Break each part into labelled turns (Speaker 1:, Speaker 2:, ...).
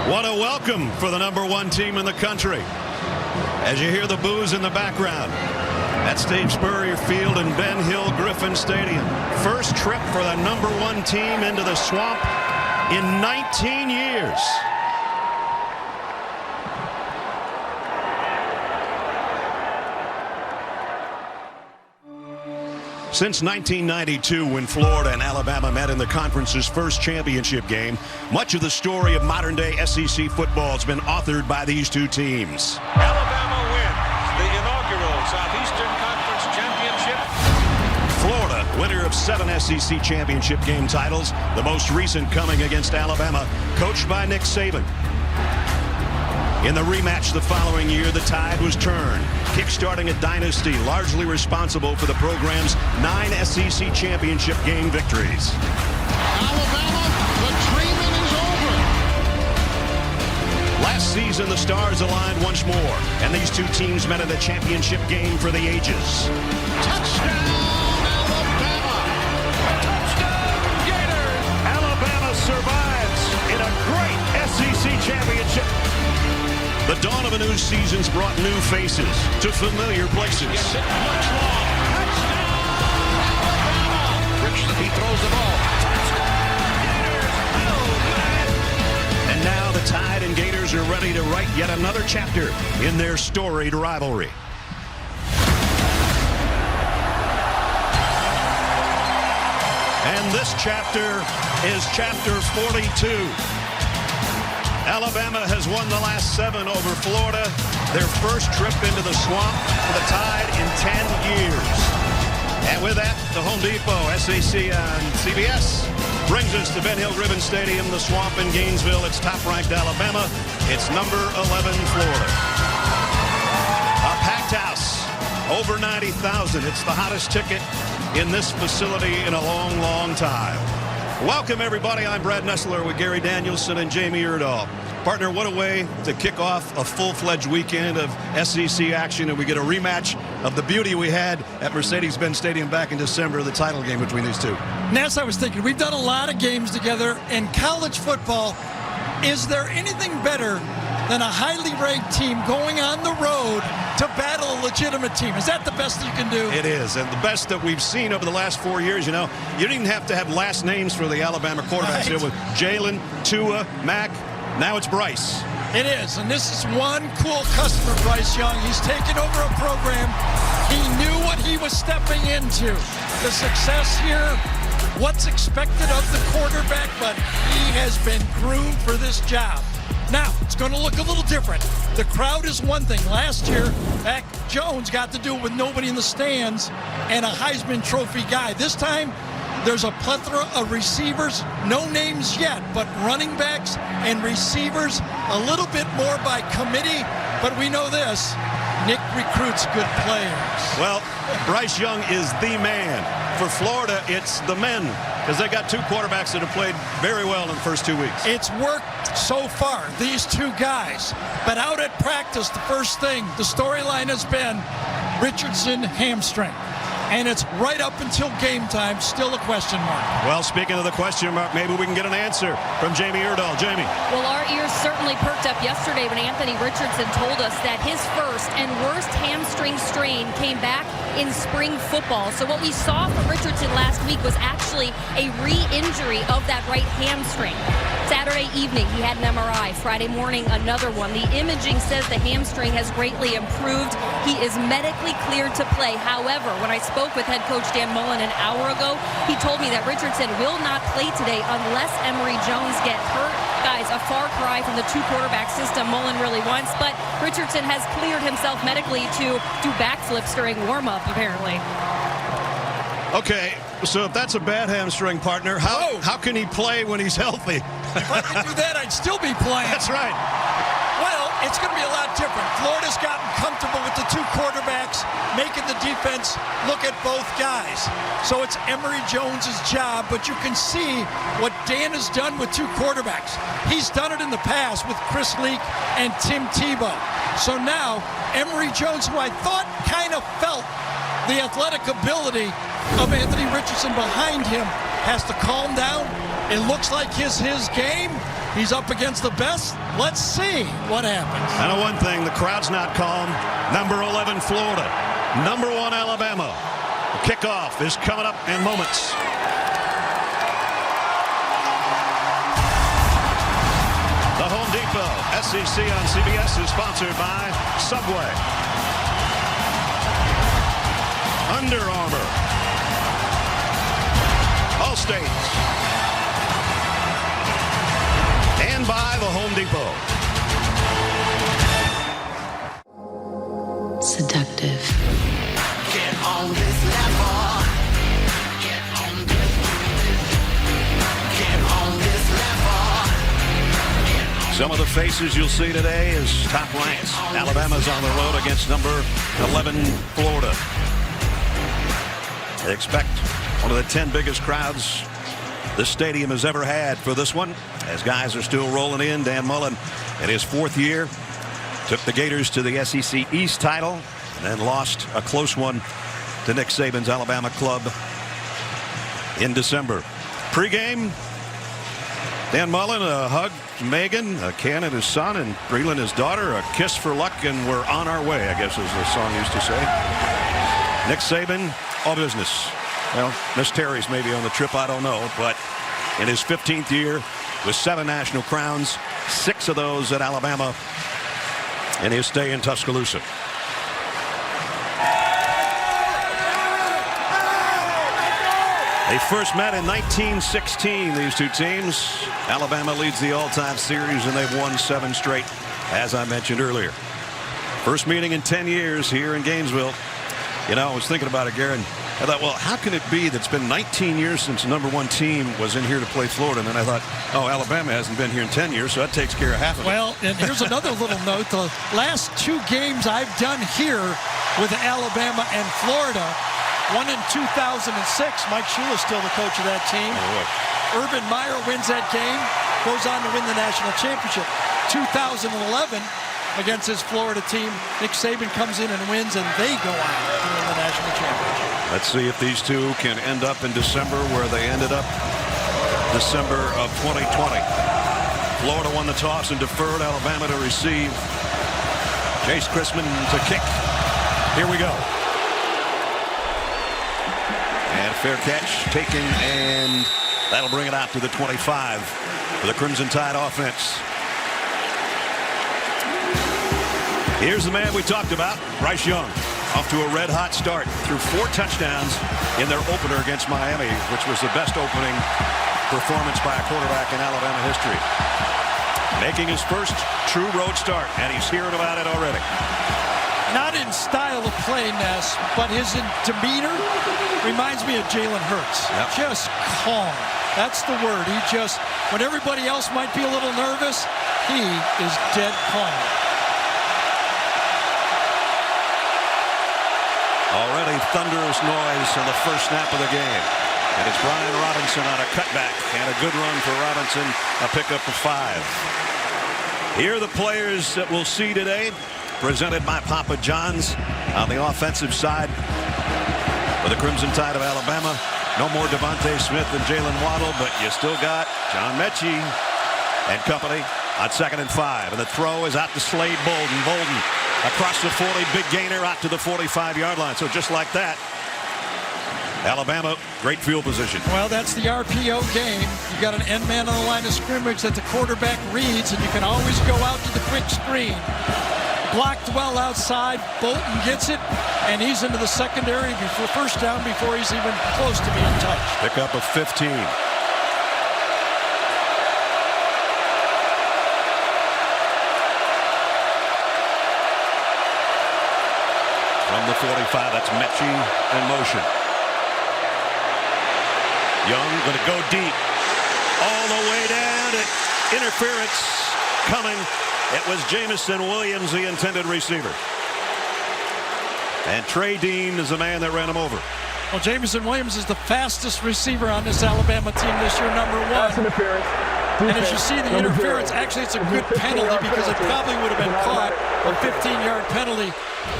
Speaker 1: What a welcome for the #1 team in the country. As you hear the boos in the background at Steve Spurrier Field in Ben Hill Griffin Stadium. First trip for the #1 team into the swamp in 19 years. Since 1992, when Florida and Alabama met in the conference's first championship game, much of the story of modern-day SEC football has been authored by these two teams.
Speaker 2: Alabama wins the inaugural Southeastern Conference Championship.
Speaker 1: Florida, winner of 7 SEC championship game titles, the most recent coming against Alabama, coached by Nick Saban. In the rematch the following year, the tide was turned, kick-starting a dynasty largely responsible for the program's 9 SEC championship game victories.
Speaker 3: Alabama, the dreaming is over.
Speaker 1: Last season, the stars aligned once more, and these two teams met in the championship game for the ages.
Speaker 3: Touchdown, Alabama.
Speaker 2: Touchdown, Gators! Alabama survives in a great SEC championship.
Speaker 1: The dawn of a new season's brought new faces to familiar places.
Speaker 2: Gets it much long. Touchdown, Alabama! Richardson, he throws the ball. Touchdown, Gators! Oh, man!
Speaker 1: And now the Tide and Gators are ready to write yet another chapter in their storied rivalry. And this chapter is chapter 42. Alabama has won the last 7 over Florida, their first trip into the swamp for the Tide in 10 years. And with that, the Home Depot SEC on CBS brings us to Ben Hill Griffin Stadium, the swamp in Gainesville. It's top-ranked Alabama. It's number 11 Florida. A packed house, over 90,000. It's the hottest ticket in this facility in a long, long time. Welcome, everybody. I'm Brad Nessler with Gary Danielson and Jamie Erdahl. Partner, what a way to kick off a full-fledged weekend of SEC action, and we get a rematch of the beauty we had at Mercedes-Benz Stadium back in December, the title game between these two.
Speaker 4: Ness, I was thinking, we've done a lot of games together in college football. Is there anything better than a highly ranked team going on the road to battle a legitimate team? Is that the best you can do?
Speaker 1: It is, and the best that we've seen over the last 4 years. You know, you didn't even have to have last names for the Alabama quarterbacks.
Speaker 4: Right.
Speaker 1: It was Jalen, Tua, Mac, now it's Bryce.
Speaker 4: It is, and this is one cool customer, Bryce Young. He's taken over a program. He knew what he was stepping into. The success here, what's expected of the quarterback, but he has been groomed for this job. Now, it's going to look a little different. The crowd is one thing. Last year, Mac Jones got to do it with nobody in the stands and a Heisman Trophy guy. This time, there's a plethora of receivers, no names yet, but running backs and receivers, a little bit more by committee. But we know this, Nick recruits good players.
Speaker 1: Well, Bryce Young is the man. For Florida, it's the men, because they got 2 quarterbacks that have played very well in the first 2 weeks.
Speaker 4: It's worked so far, these 2 guys. But out at practice, the first thing, the storyline has been Richardson hamstring. And it's right up until game time, still a question mark.
Speaker 1: Well, speaking of the question mark, maybe we can get an answer from Jamie Erdahl. Jamie.
Speaker 5: Well, our ears certainly perked up yesterday when Anthony Richardson told us that his first and worst hamstring strain came back in spring football. So what we saw from Richardson last week was actually a re-injury of that right hamstring. Saturday evening, he had an MRI. Friday morning, another one. The imaging says the hamstring has greatly improved. He is medically cleared to play. However, when I spoke with head coach Dan Mullen an hour ago, he told me that Richardson will not play today unless Emory Jones gets hurt. Guys, a far cry from the 2-quarterback system Mullen really wants, but Richardson has cleared himself medically to do backflips during warm-up, apparently.
Speaker 1: Okay, so if that's a bad hamstring, partner, how can he play when he's healthy?
Speaker 4: If I could do that, I'd still be playing.
Speaker 1: That's right.
Speaker 4: Well, it's going to be a lot different. Florida's gotten comfortable with the 2 quarterbacks, making the defense look at both guys. So it's Emory Jones's job, but you can see what Dan has done with 2 quarterbacks. He's done it in the past with Chris Leak and Tim Tebow. So now, Emory Jones, who I thought kind of felt the athletic ability of Anthony Richardson behind him, has to calm down It looks like his game. He's up against the best. Let's see what happens.
Speaker 1: I know one thing, the crowd's not calm. Number 11, Florida. Number 1, Alabama. The kickoff is coming up in moments. The Home Depot SEC on CBS is sponsored by Subway, Under Armour, Allstate, and by the Home Depot.
Speaker 6: Seductive.
Speaker 7: Get on this level. Get on this level.
Speaker 1: Some of the faces you'll see today is top ranks. Alabama's on the road against number 11, Florida. They expect one of the 10 biggest crowds this stadium has ever had for this one, as guys are still rolling in. Dan Mullen, in his 4th year, took the Gators to the SEC East title and then lost a close one to Nick Saban's Alabama club in December. Pre-game, Dan Mullen, a hug to Megan, Ken and his son, and Breland, his daughter, a kiss for luck, and we're on our way, I guess, as the song used to say. Nick Saban, all business. Well, Miss Terry's maybe on the trip, I don't know, but in his 15th year with 7 national crowns, 6 of those at Alabama in his stay in Tuscaloosa. They first met in 1916, these two teams. Alabama leads the all-time series, and they've won 7 straight, as I mentioned earlier. First meeting in 10 years here in Gainesville. You know, I was thinking about it, Garen. I thought, well, how can it be that it's been 19 years since the number 1 team was in here to play Florida? And then I thought, oh, Alabama hasn't been here in 10 years, so that takes care of half of it.
Speaker 4: Well, and here's another little note. The last 2 games I've done here with Alabama and Florida, one in 2006. Mike Shula's still the coach of that team.
Speaker 1: Oh,
Speaker 4: Urban Meyer wins that game, goes on to win the national championship. 2011, against his Florida team, Nick Saban comes in and wins, and they go on to win the national championship.
Speaker 1: Let's see if these two can end up in December where they ended up December of 2020. Florida won the toss and deferred. Alabama to receive. Chase Chrisman to kick. Here we go. And fair catch taken, and that'll bring it out to the 25 for the Crimson Tide offense. Here's the man we talked about, Bryce Young, off to a red-hot start, threw 4 touchdowns in their opener against Miami, which was the best opening performance by a quarterback in Alabama history. Making his first true road start, and he's hearing about it already.
Speaker 4: Not in style of play, Ness, but his demeanor reminds me of Jalen Hurts.
Speaker 1: Yep.
Speaker 4: Just calm. That's the word. He just, when everybody else might be a little nervous, he is dead calm.
Speaker 1: Already thunderous noise on the first snap of the game. And it's Brian Robinson on a cutback, and a good run for Robinson, a pickup of 5. Here are the players that we'll see today, presented by Papa John's on the offensive side. For the Crimson Tide of Alabama, no more Devontae Smith and Jalen Waddle, but you still got John Mechie and company on 2nd and 5. And the throw is out to Slade Bolden. Bolden across the 40, big gainer out to the 45-yard line. So just like that, Alabama, great field position.
Speaker 4: Well, that's the RPO game. You got an end man on the line of scrimmage that the quarterback reads, and you can always go out to the quick screen. Blocked well outside. Bolton gets it, and he's into the secondary before first down before he's even close to being touched.
Speaker 1: Pickup of 15. From the 45, that's Mechie in motion. Young going to go deep. All the way down. Interference coming. It was Jamison Williams, the intended receiver. And Trey Dean is the man that ran him over.
Speaker 4: Well, Jamison Williams is the fastest receiver on this Alabama team this year, number 1.
Speaker 8: Pass interference.
Speaker 4: And as you see the interference, actually it's a good penalty because it probably would have been caught, a 15-yard penalty.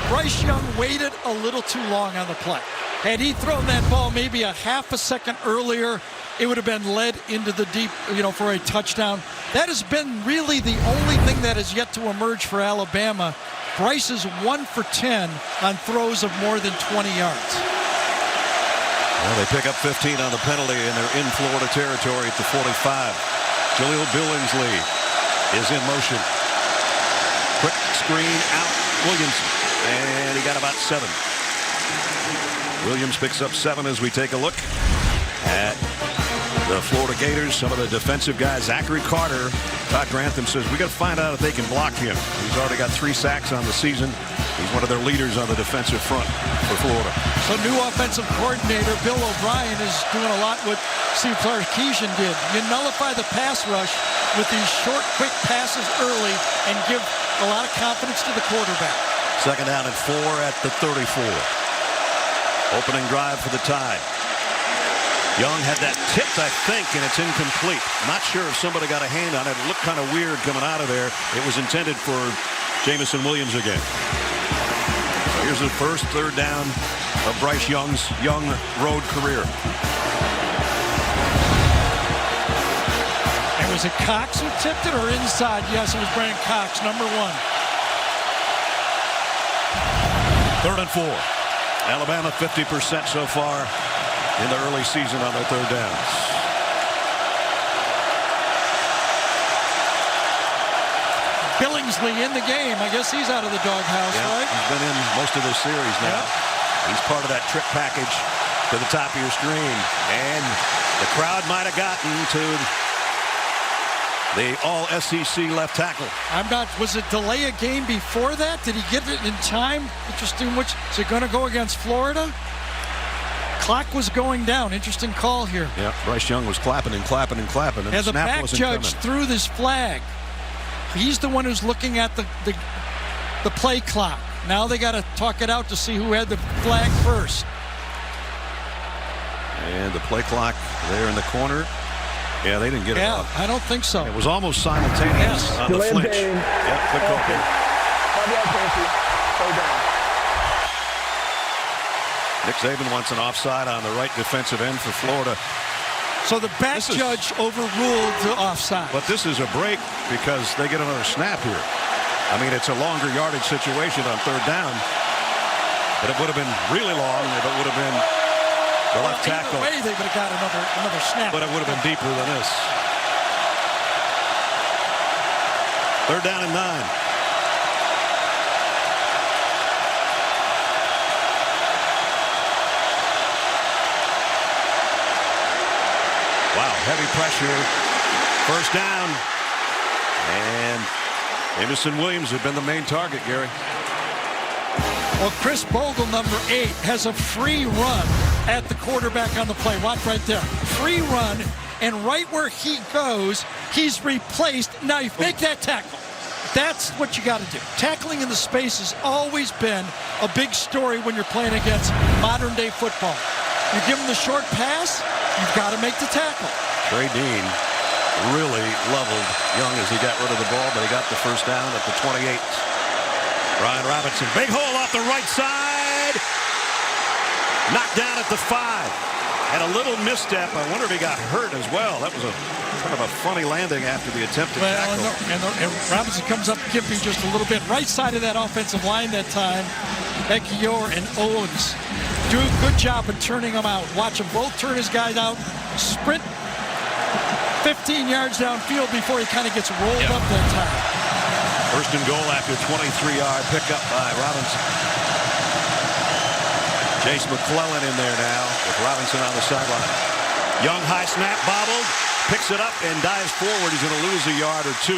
Speaker 4: Bryce Young waited a little too long on the play. Had he thrown that ball maybe a half a second earlier, it would have been led into the deep, for a touchdown. That has been really the only thing that has yet to emerge for Alabama. Bryce is 1 for 10 on throws of more than 20 yards.
Speaker 1: Well, they pick up 15 on the penalty, and they're in Florida territory at the 45. Jaleel Billingsley is in motion. Quick screen out, Williamson, and he got about 7. Williams picks up 7 as we take a look at the Florida Gators. Some of the defensive guys, Zachary Carter. Todd Grantham says, we got to find out if they can block him. He's already got 3 sacks on the season. He's one of their leaders on the defensive front for Florida.
Speaker 4: So new offensive coordinator Bill O'Brien is doing a lot what Steve Sarkisian did. You nullify the pass rush with these short, quick passes early and give a lot of confidence to the quarterback.
Speaker 1: 2nd down and 4 at the 34. Opening drive for the Tide. Young had that tipped, I think, and it's incomplete. Not sure if somebody got a hand on it. It looked kind of weird coming out of there. It was intended for Jamison Williams again. So here's the first 3rd down of Bryce Young's young road career.
Speaker 4: And was it Cox who tipped it or inside? Yes, it was Brandon Cox, number 1.
Speaker 1: 3rd and 4. Alabama 50% so far in the early season on their 3rd downs.
Speaker 4: Billingsley in the game. I guess he's out of the doghouse, right?
Speaker 1: He's been in most of this series now. Yep. He's part of that trick package to the top of your screen. And the crowd might have gotten to the all-SEC left tackle.
Speaker 4: Was it delay a game before that? Did he get it in time? Interesting. Is it going to go against Florida? Clock was going down. Interesting call here.
Speaker 1: Yeah, Bryce Young was clapping and clapping and clapping. And
Speaker 4: the back judge threw this flag. He's the one who's looking at the play clock. Now they got to talk it out to see who had the flag first.
Speaker 1: And the play clock there in the corner. Yeah, they didn't get it off.
Speaker 4: I don't think so.
Speaker 1: It was almost simultaneous on the flinch. Yeah, good call. Nick Saban wants an offside on the right defensive end for Florida.
Speaker 4: So the back judge overruled the offside.
Speaker 1: But this is a break because they get another snap here. I mean, it's a longer yardage situation on 3rd down. But it would have been really long if it would have been the left tackle.
Speaker 4: Either way, they would have got another snap.
Speaker 1: But it would have been deeper than this. 3rd down and 9. Wow, heavy pressure. 1st down. And Jamison Williams had been the main target, Gary.
Speaker 4: Well, Chris Bogle, number 8, has a free run at the quarterback on the play. Watch right there. Free run, and right where he goes, he's replaced. Now you make that tackle. That's what you got to do. Tackling in the space has always been a big story when you're playing against modern-day football. You give him the short pass, you've got to make the tackle.
Speaker 1: Trey Dean really leveled Young as he got rid of the ball, but he got the 1st down at the 28. Brian Robinson, big hole off the right side. Knocked down at the 5. Had a little misstep. I wonder if he got hurt as well. That was a kind of a funny landing after the attempt to tackle.
Speaker 4: And Robinson comes up gimping just a little bit. Right side of that offensive line that time. Ekiyor and Owens do a good job of turning them out. Watch them both turn his guys out. Sprint 15 yards downfield before he kind of gets rolled up that time.
Speaker 1: 1st and goal after 23-yard pickup by Robinson. Jace McClellan in there now with Robinson on the sideline. Young high snap, bobbled, picks it up and dives forward. He's going to lose a yard or 2.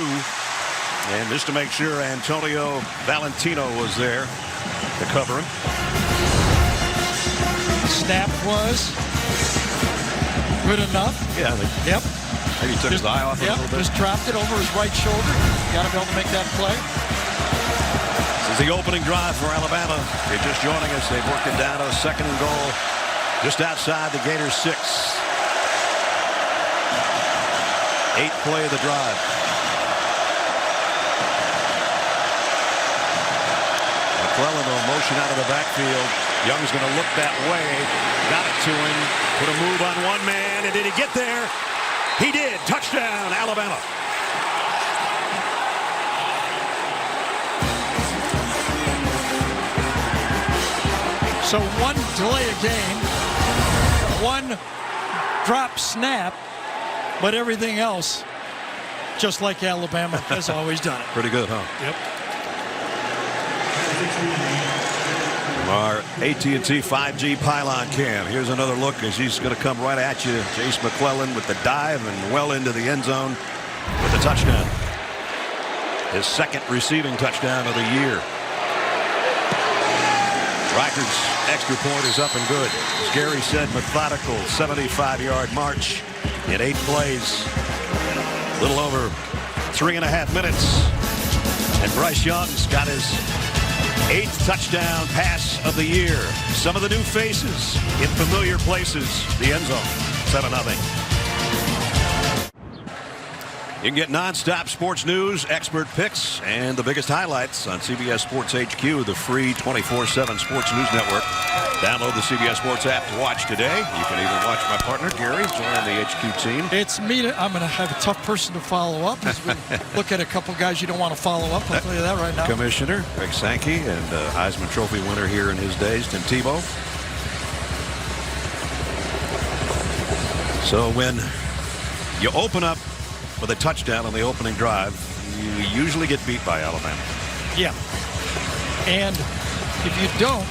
Speaker 1: And just to make sure, Antonio Valentino was there to cover him.
Speaker 4: Snap was good enough.
Speaker 1: Yeah.
Speaker 4: Yep.
Speaker 1: Maybe he took his eye off it a little bit.
Speaker 4: Just dropped it over his right shoulder. Got to be able to make that play.
Speaker 1: This is the opening drive for Alabama. If you're just joining us, they've worked it down to a 2nd and goal just outside the Gators 6. Eighth play of the drive. McClellan will motion out of the backfield. Young's going to look that way. Got it to him. Put a move on one man. And did he get there? He did. Touchdown, Alabama.
Speaker 4: So one delay a game, one drop snap, but everything else just like Alabama has always done it.
Speaker 1: Pretty good, huh?
Speaker 4: Yep.
Speaker 1: Our AT&T 5G pylon cam. Here's another look as he's going to come right at you. Jace McClellan with the dive and well into the end zone with the touchdown. His second receiving touchdown of the year. Riker's extra point is up and good. As Gary said, methodical 75-yard march in 8 plays. A little over 3.5 minutes. And Bryce Young's got his 8th touchdown pass of the year. Some of the new faces in familiar places. The end zone. 7-0. You can get non-stop sports news, expert picks, and the biggest highlights on CBS Sports HQ, the free 24/7 Sports News Network. Download the CBS Sports app to watch today. You can even watch my partner, Gary, join the HQ team.
Speaker 4: It's me. I'm going to have a tough person to follow up as we look at a couple guys you don't want to follow up. I'll tell you that right now.
Speaker 1: Commissioner Greg Sankey and Heisman Trophy winner here in his days, Tim Tebow. So when you open up with a touchdown on the opening drive, you usually get beat by Alabama.
Speaker 4: Yeah. And if you don't,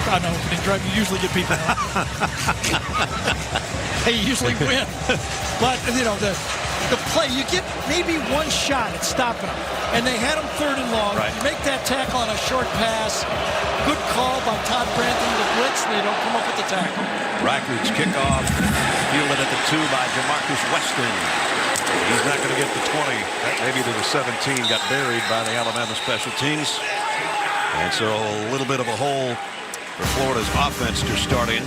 Speaker 4: on the opening drive, you usually get beat by They usually win. But, you know, the play, you get maybe one shot at stopping them. And they had them 3rd and long.
Speaker 1: Right.
Speaker 4: You make that tackle on a short pass. Good call by Todd Branton to blitz, and they don't come up with the tackle.
Speaker 1: Riker's kickoff, fielded at the 2 by Jamarcus Weston. He's not going to get the 20, maybe to the 17, got buried by the Alabama special teams. And so a little bit of a hole for Florida's offense to start in.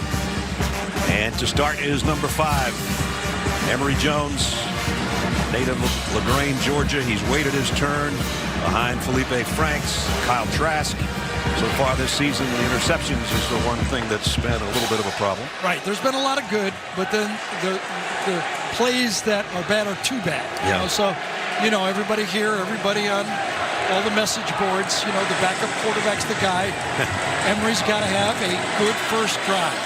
Speaker 1: And to start is number 5, Emory Jones, native of LaGrange, Georgia. He's waited his turn behind Felipe Franks, Kyle Trask. So far this season, the interceptions is the one thing that's been a little bit of a problem.
Speaker 4: Right. There's been a lot of good, but then the plays that are bad are too bad.
Speaker 1: Yeah.
Speaker 4: You know, so, you know, everybody here, everybody on all the message boards, you know, the backup quarterback's the guy. Emory's got to have a good first drive.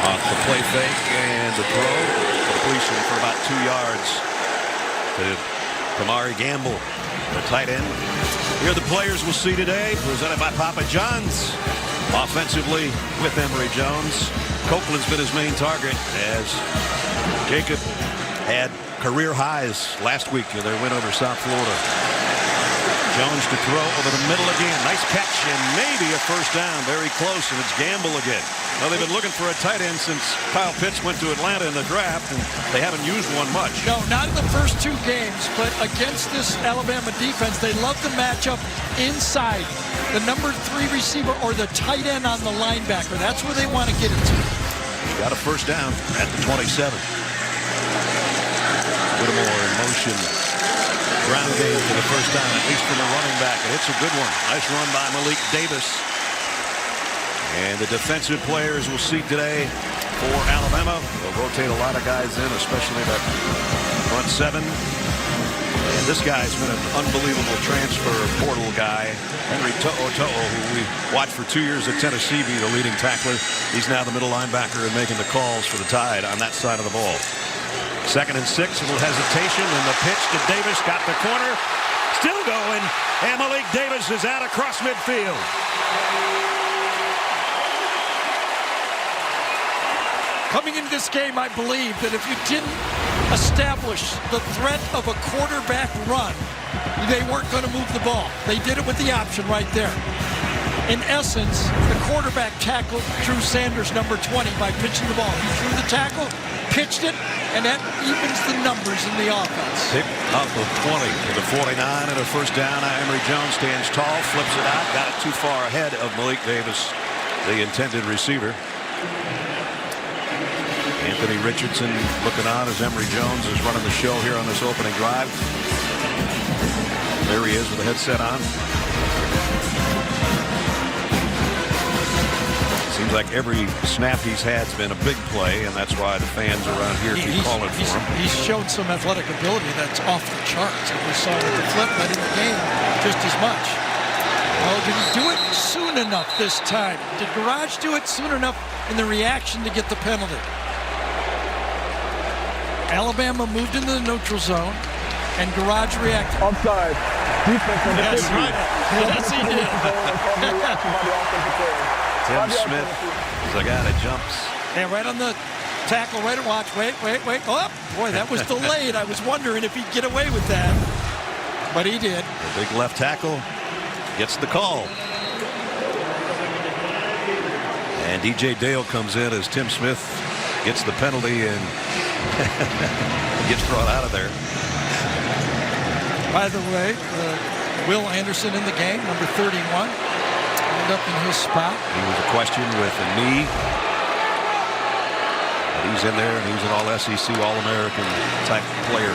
Speaker 1: Off the play fake and the throw. Completion for about 2 yards to Kamari Gamble, the tight end. Here are the players we'll see today, presented by Papa John's. Offensively with Emory Jones. Copeland's been his main target as Jacob had career highs last week in their win over South Florida. Jones to throw over the middle again. Nice catch and maybe a first down. Very close, and it's Gamble again. Well, they've been looking for a tight end since Kyle Pitts went to Atlanta in the draft, and they haven't used one much.
Speaker 4: No, not in the first 2 games, but against this Alabama defense, they love the matchup inside. The number 3 receiver or the tight end on the linebacker. That's where they want to get it to.
Speaker 1: Got a first down at the 27. Whittemore in motion. Ground game for the first down, at least from the running back. And it's a good one. Nice run by Malik Davis. And the defensive players we'll see today for Alabama. They'll rotate a lot of guys in, especially that front 7. And this guy's been an unbelievable transfer portal guy. Henry To'o, who we watched for 2 years at Tennessee, be the leading tackler. He's now the middle linebacker and making the calls for the Tide on that side of the ball. 2nd and 6, a little hesitation, and the pitch to Davis, got the corner, still going, and Malik Davis is out across midfield.
Speaker 4: Coming into this game, I believe that if you didn't establish the threat of a quarterback run, they weren't going to move the ball. They did it with the option right there. In essence, the quarterback tackled Drew Sanders, number 20, by pitching the ball. He threw the tackle, pitched it, and that evens the numbers in the offense.
Speaker 1: Pick up of 20 to the 49 and a first down. Emory Jones stands tall, flips it out, got it too far ahead of Malik Davis, the intended receiver. Anthony Richardson looking on as Emory Jones is running the show here on this opening drive. There he is with the headset on. Seems like every snap he's had has been a big play, and that's why the fans around here keep calling for him.
Speaker 4: He's shown some athletic ability that's off the charts, and we saw with the flip led in the game just as much. Well, did he do it soon enough this time? Did Garage do it soon enough in the reaction to get the penalty? Alabama moved into the neutral zone, and Garage reacted.
Speaker 6: Offside. Defense on the
Speaker 4: That's
Speaker 6: 50.
Speaker 4: right. Yes, he did.
Speaker 1: Tim Smith is the guy that jumps.
Speaker 4: Yeah, right on the tackle, right at watch. Wait. Oh, boy, that was delayed. I was wondering if he'd get away with that, but he did.
Speaker 1: The big left tackle gets the call. And DJ Dale comes in as Tim Smith gets the penalty and gets brought out of there.
Speaker 4: By the way, Will Anderson in the game, number 31, ended up in his spot.
Speaker 1: He was a question with a knee. But he's in there, and he's an all-SEC, all-American type player.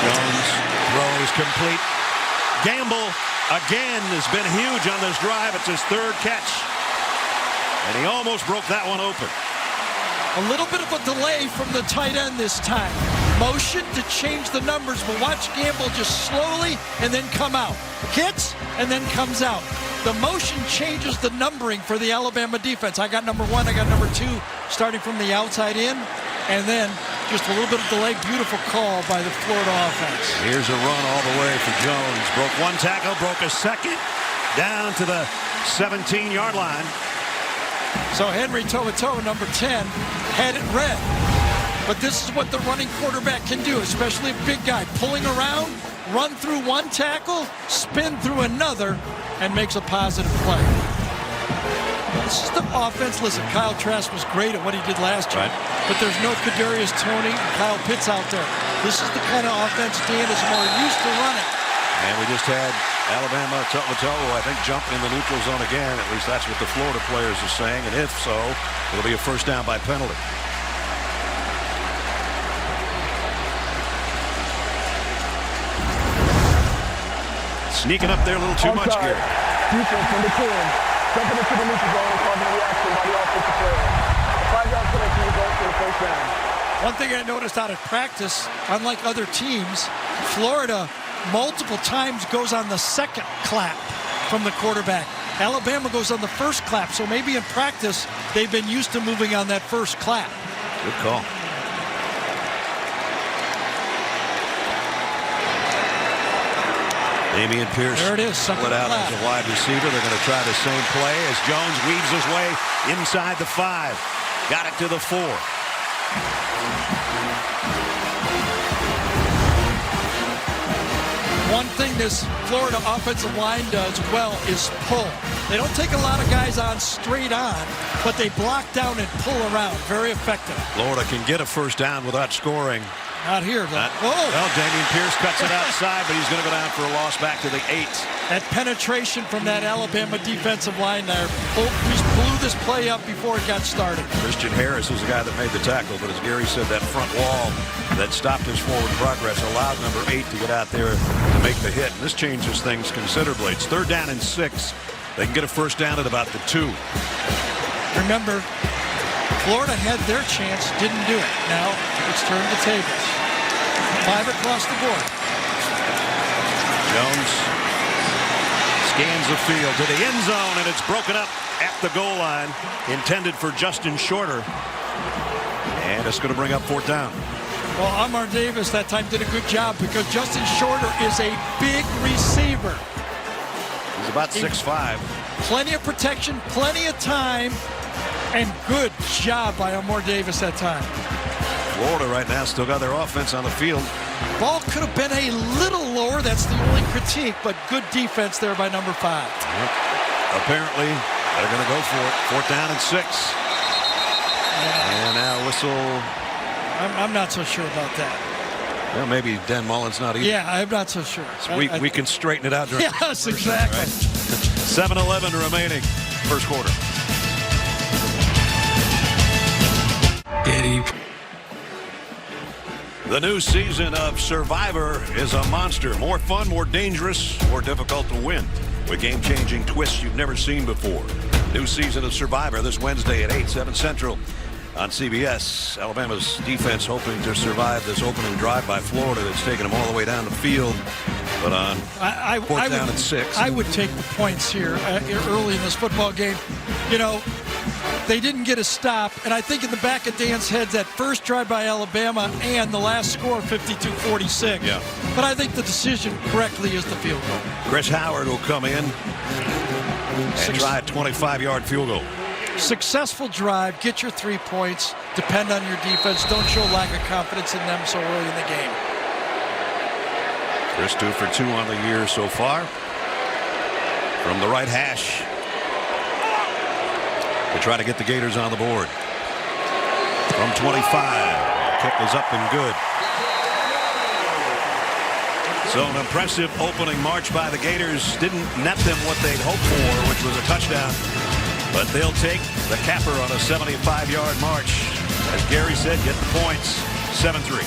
Speaker 1: Jones throws complete. Gamble again has been huge on this drive. It's his third catch. And he almost broke that one open.
Speaker 4: A little bit of a delay from the tight end this time. Motion to change the numbers, but watch Gamble just slowly and then come out. Hits and then comes out. The motion changes the numbering for the Alabama defense. I got number 1, I got number 2 starting from the outside in, and then just a little bit of delay. Beautiful call by the Florida offense.
Speaker 1: Here's a run all the way for Jones. Broke one tackle, broke a second, down to the 17-yard line.
Speaker 4: So Henry toe-to-toe, number 10, had it read. But this is what the running quarterback can do, especially a big guy. Pulling around, run through one tackle, spin through another, and makes a positive play. This is the offense. Listen, Kyle Trask was great at what he did last year.
Speaker 1: Right.
Speaker 4: But there's no Kadarius Toney and Kyle Pitts out there. This is the kind of offense Dan is more used to running.
Speaker 1: And we just had Alabama toe-to-toe, I think, jump in the neutral zone again. At least that's what the Florida players are saying. And if so, it'll be a first down by penalty. Sneaking up there a little too much here.
Speaker 6: Defense on the 10. Jumping into the neutral zone and causing a reaction by the offensive player. A 5-yard penalty results in the first down.
Speaker 4: One thing I noticed out of practice, unlike other teams, Florida multiple times goes on the second clap from the quarterback. Alabama goes on the first clap, so maybe in practice they've been used to moving on that first clap.
Speaker 1: Good call. Damian Pierce
Speaker 4: There it is,
Speaker 1: split
Speaker 4: second
Speaker 1: out
Speaker 4: clap.
Speaker 1: as a wide receiver. They're going to try the same play as Jones weaves his way inside the 5. Got it to the 4.
Speaker 4: One thing this Florida offensive line does well is pull. They don't take a lot of guys on straight on, but they block down and pull around. Very effective.
Speaker 1: Florida can get a first down without scoring.
Speaker 4: Not here, though.
Speaker 1: Well, Damian Pierce cuts it outside, but he's going to go down for a loss back to the 8.
Speaker 4: That penetration from that Alabama defensive line there. Just blew this play up before it got started.
Speaker 1: Christian Harris was the guy that made the tackle, but as Gary said, that front wall that stopped his forward progress allowed number 8 to get out there to make the hit. And this changes things considerably. It's 3rd down and 6. They can get a first down at about the 2.
Speaker 4: Remember, Florida had their chance, didn't do it. Now it's turned the tables. 5 across the board.
Speaker 1: Jones scans the field to the end zone, and it's broken up at the goal line, intended for Justin Shorter. And it's going to bring up 4th down.
Speaker 4: Well, Amar Davis that time did a good job because Justin Shorter is a big receiver.
Speaker 1: He's about 6'5".
Speaker 4: Plenty of protection, plenty of time, and good job by Amar Davis that time.
Speaker 1: Florida right now still got their offense on the field.
Speaker 4: Ball could have been a little lower. That's the only critique, but good defense there by number 5.
Speaker 1: Yep. Apparently, they're going to go for it. 4th down and 6. And now whistle.
Speaker 4: I'm not so sure about that.
Speaker 1: Well, maybe Dan Mullen's not either.
Speaker 4: Yeah, I'm not so sure.
Speaker 1: So we can straighten it out during
Speaker 4: Yes, exactly.
Speaker 1: Right? 7:11 remaining, first quarter.
Speaker 8: 1080.
Speaker 1: The new season of Survivor is a monster. More fun, more dangerous, more difficult to win. With game-changing twists you've never seen before. New season of Survivor this Wednesday at 8, 7 Central on CBS. Alabama's defense hoping to survive this opening drive by Florida that's taken them all the way down the field. But on fourth down and 6.
Speaker 4: I would take the points here early in this football game. You know, they didn't get a stop, and I think in the back of Dan's head, that first drive by Alabama and the last score, 52-46.
Speaker 1: Yeah.
Speaker 4: But I think the decision correctly is the field goal.
Speaker 1: Chris Howard will come in and try a 25-yard field goal.
Speaker 4: Successful drive, get your 3 points, depend on your defense. Don't show lack of confidence in them so early in the game.
Speaker 1: Chris 2 for 2 on the year so far. From the right hash to try to get the Gators on the board. From 25, kick is up and good. So an impressive opening march by the Gators. Didn't net them what they'd hoped for, which was a touchdown. But they'll take the capper on a 75-yard march. As Gary said, get the points. 7-3.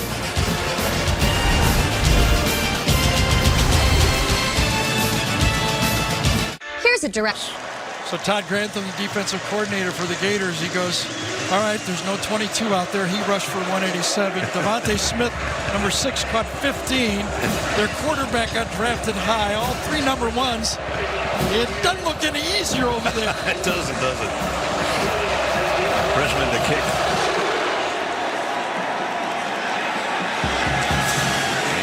Speaker 5: Here's a direct.
Speaker 4: So Todd Grantham, the defensive coordinator for the Gators, he goes, all right, there's no 22 out there. He rushed for 187. Devontae Smith, number 6, caught 15. Their quarterback got drafted high. All 3 number 1s. It doesn't look any easier over there.
Speaker 1: It doesn't, does it? Freshman to kick.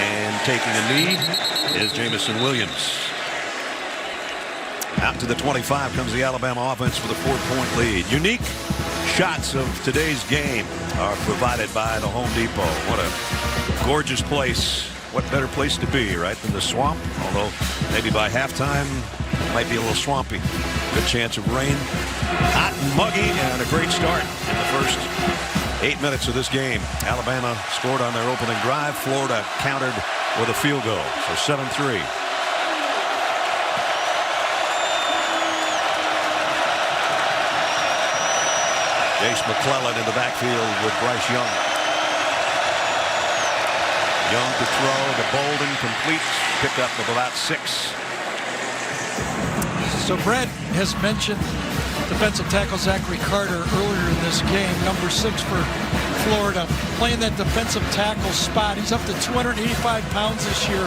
Speaker 1: And taking a knee is Jamison Williams. Out to the 25 comes the Alabama offense with a 4-point lead. Unique shots of today's game are provided by the Home Depot. What a gorgeous place. What better place to be, right, than the swamp? Although maybe by halftime it might be a little swampy. Good chance of rain. Hot and muggy, and a great start in the first 8 minutes of this game. Alabama scored on their opening drive. Florida countered with a field goal. So 7-3. Jace McClellan in the backfield with Bryce Young. Young to throw to Bolden, complete pickup of about 6.
Speaker 4: So Brad has mentioned defensive tackle Zachary Carter earlier in this game, number 6 for Florida, playing that defensive tackle spot. He's up to 285 pounds this year,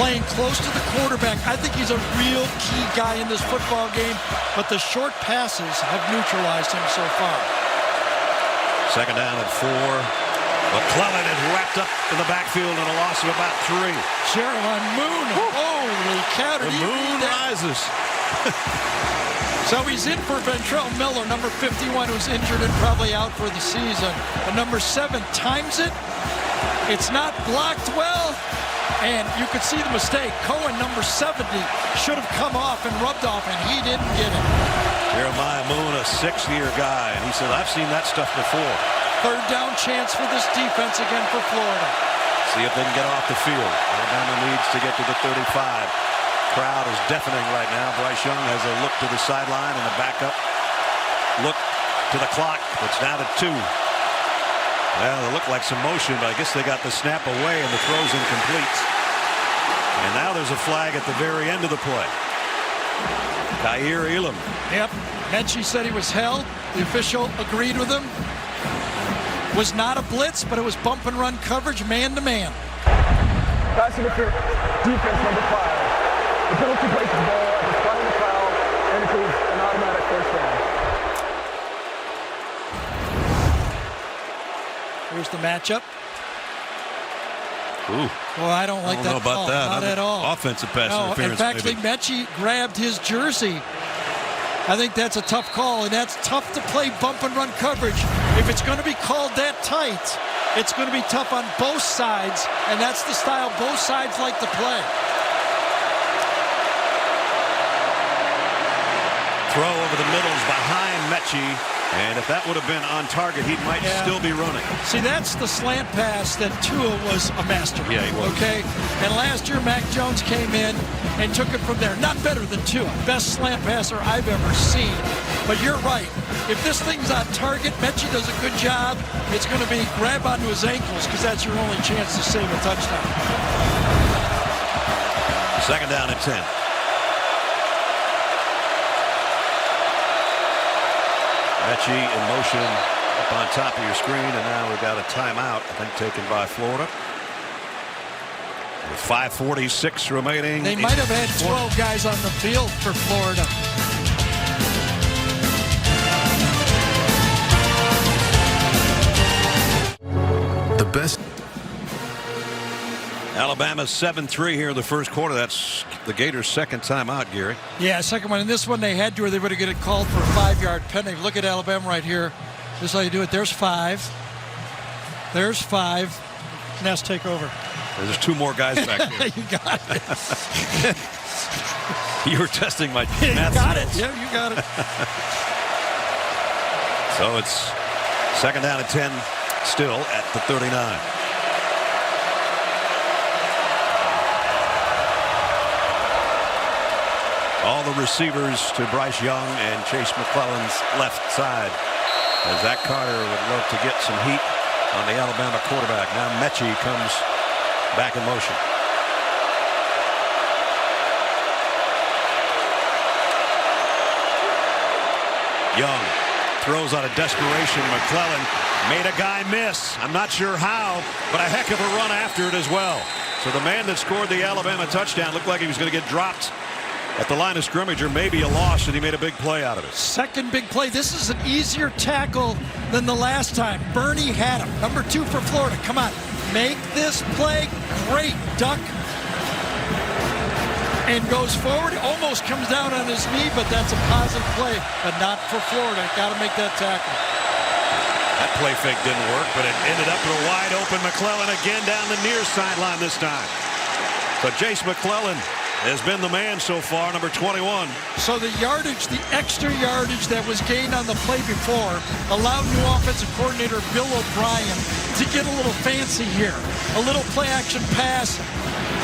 Speaker 4: playing close to the quarterback. I think he's a real key guy in this football game, but the short passes have neutralized him so far.
Speaker 1: Second down at 4. McClellan is wrapped up in the backfield in a loss of about 3.
Speaker 4: Sherrilyn Moon, holy cow, did
Speaker 1: The
Speaker 4: he
Speaker 1: moon
Speaker 4: read that?
Speaker 1: rises.
Speaker 4: So he's in for Ventrell Miller, number 51, who's injured and probably out for the season. And number 7 times it. It's not blocked well. And you could see the mistake. Cohen, number 70, should have come off and rubbed off, and he didn't get it.
Speaker 1: Jeremiah Moon, a 6-year guy, and he said, I've seen that stuff before.
Speaker 4: Third down chance for this defense again for Florida.
Speaker 1: See if they can get off the field. Alabama needs to get to the 35. Crowd is deafening right now. Bryce Young has a look to the sideline and a backup look to the clock. It's down to 2. Well, it looked like some motion, but I guess they got the snap away and the throw's incomplete. And now there's a flag at the very end of the play. Kaiir Elam.
Speaker 4: Yep. Mechie said he was held. The official agreed with him. Was not a blitz, but it was bump and run coverage, man to man.
Speaker 6: Pass interference, defense number 5. The penalty places the ball at the spot of the foul and includes an automatic first down.
Speaker 4: Here's the matchup.
Speaker 1: Ooh.
Speaker 4: Well, I don't like
Speaker 1: I don't
Speaker 4: that
Speaker 1: know about
Speaker 4: call.
Speaker 1: that.
Speaker 4: Not at all.
Speaker 1: Offensive pass
Speaker 4: No,
Speaker 1: interference.
Speaker 4: in fact,
Speaker 1: maybe.
Speaker 4: Mechie grabbed his jersey. I think that's a tough call, and that's tough to play bump and run coverage. If it's going to be called that tight, it's going to be tough on both sides, and that's the style both sides like to play.
Speaker 1: Throw over the middle is behind Mechie, and if that would have been on target, he might still be running.
Speaker 4: See, that's the slant pass that Tua was a master of.
Speaker 1: Yeah, he was.
Speaker 4: Okay? And last year, Mac Jones came in and took it from there. Not better than Tua. Best slant passer I've ever seen. But you're right. if this thing's on target, Mechie does a good job. It's going to be grab onto his ankles because that's your only chance to save a touchdown.
Speaker 1: Second down and 10. Mechie in motion up on top of your screen, and now we've got a timeout, I think, taken by Florida. With 5:46 remaining.
Speaker 4: They might have had 12 guys on the field for Florida.
Speaker 8: The best.
Speaker 1: Alabama 7-3 here in the first quarter. That's the Gators' second timeout, Gary.
Speaker 4: Yeah, second one. And this one they had to, or they would have get it called for a 5-yard penalty. Look at Alabama right here. This is how you do it. There's 5. There's 5. Ness, take over.
Speaker 1: There's 2 more guys back there.
Speaker 4: You got it.
Speaker 1: You were testing my
Speaker 4: You
Speaker 1: math
Speaker 4: got it.
Speaker 1: skills.
Speaker 4: Yeah, you got it.
Speaker 1: So it's second down and 10 still at the 39. All the receivers to Bryce Young and Chase McClellan's left side, as Zach Carter would love to get some heat on the Alabama quarterback. Now Mechie comes back in motion. Young throws out of desperation. McClellan made a guy miss. I'm not sure how, but a heck of a run after it as well. So the man that scored the Alabama touchdown looked like he was going to get dropped at the line of scrimmage, or maybe a loss, and he made a big play out of it.
Speaker 4: Second big play. This is an easier tackle than the last time. Bernie had him. Number 2 for Florida. Come on. Make this play. Great duck. And goes forward. Almost comes down on his knee, but that's a positive play. But not for Florida. Got to make that tackle.
Speaker 1: That play fake didn't work, but it ended up with a wide open McClellan again down the near sideline this time. So Jace McClellan has been the man so far, number 21.
Speaker 4: So the yardage, the extra yardage that was gained on the play before allowed new offensive coordinator Bill O'Brien to get a little fancy here. A little play action pass.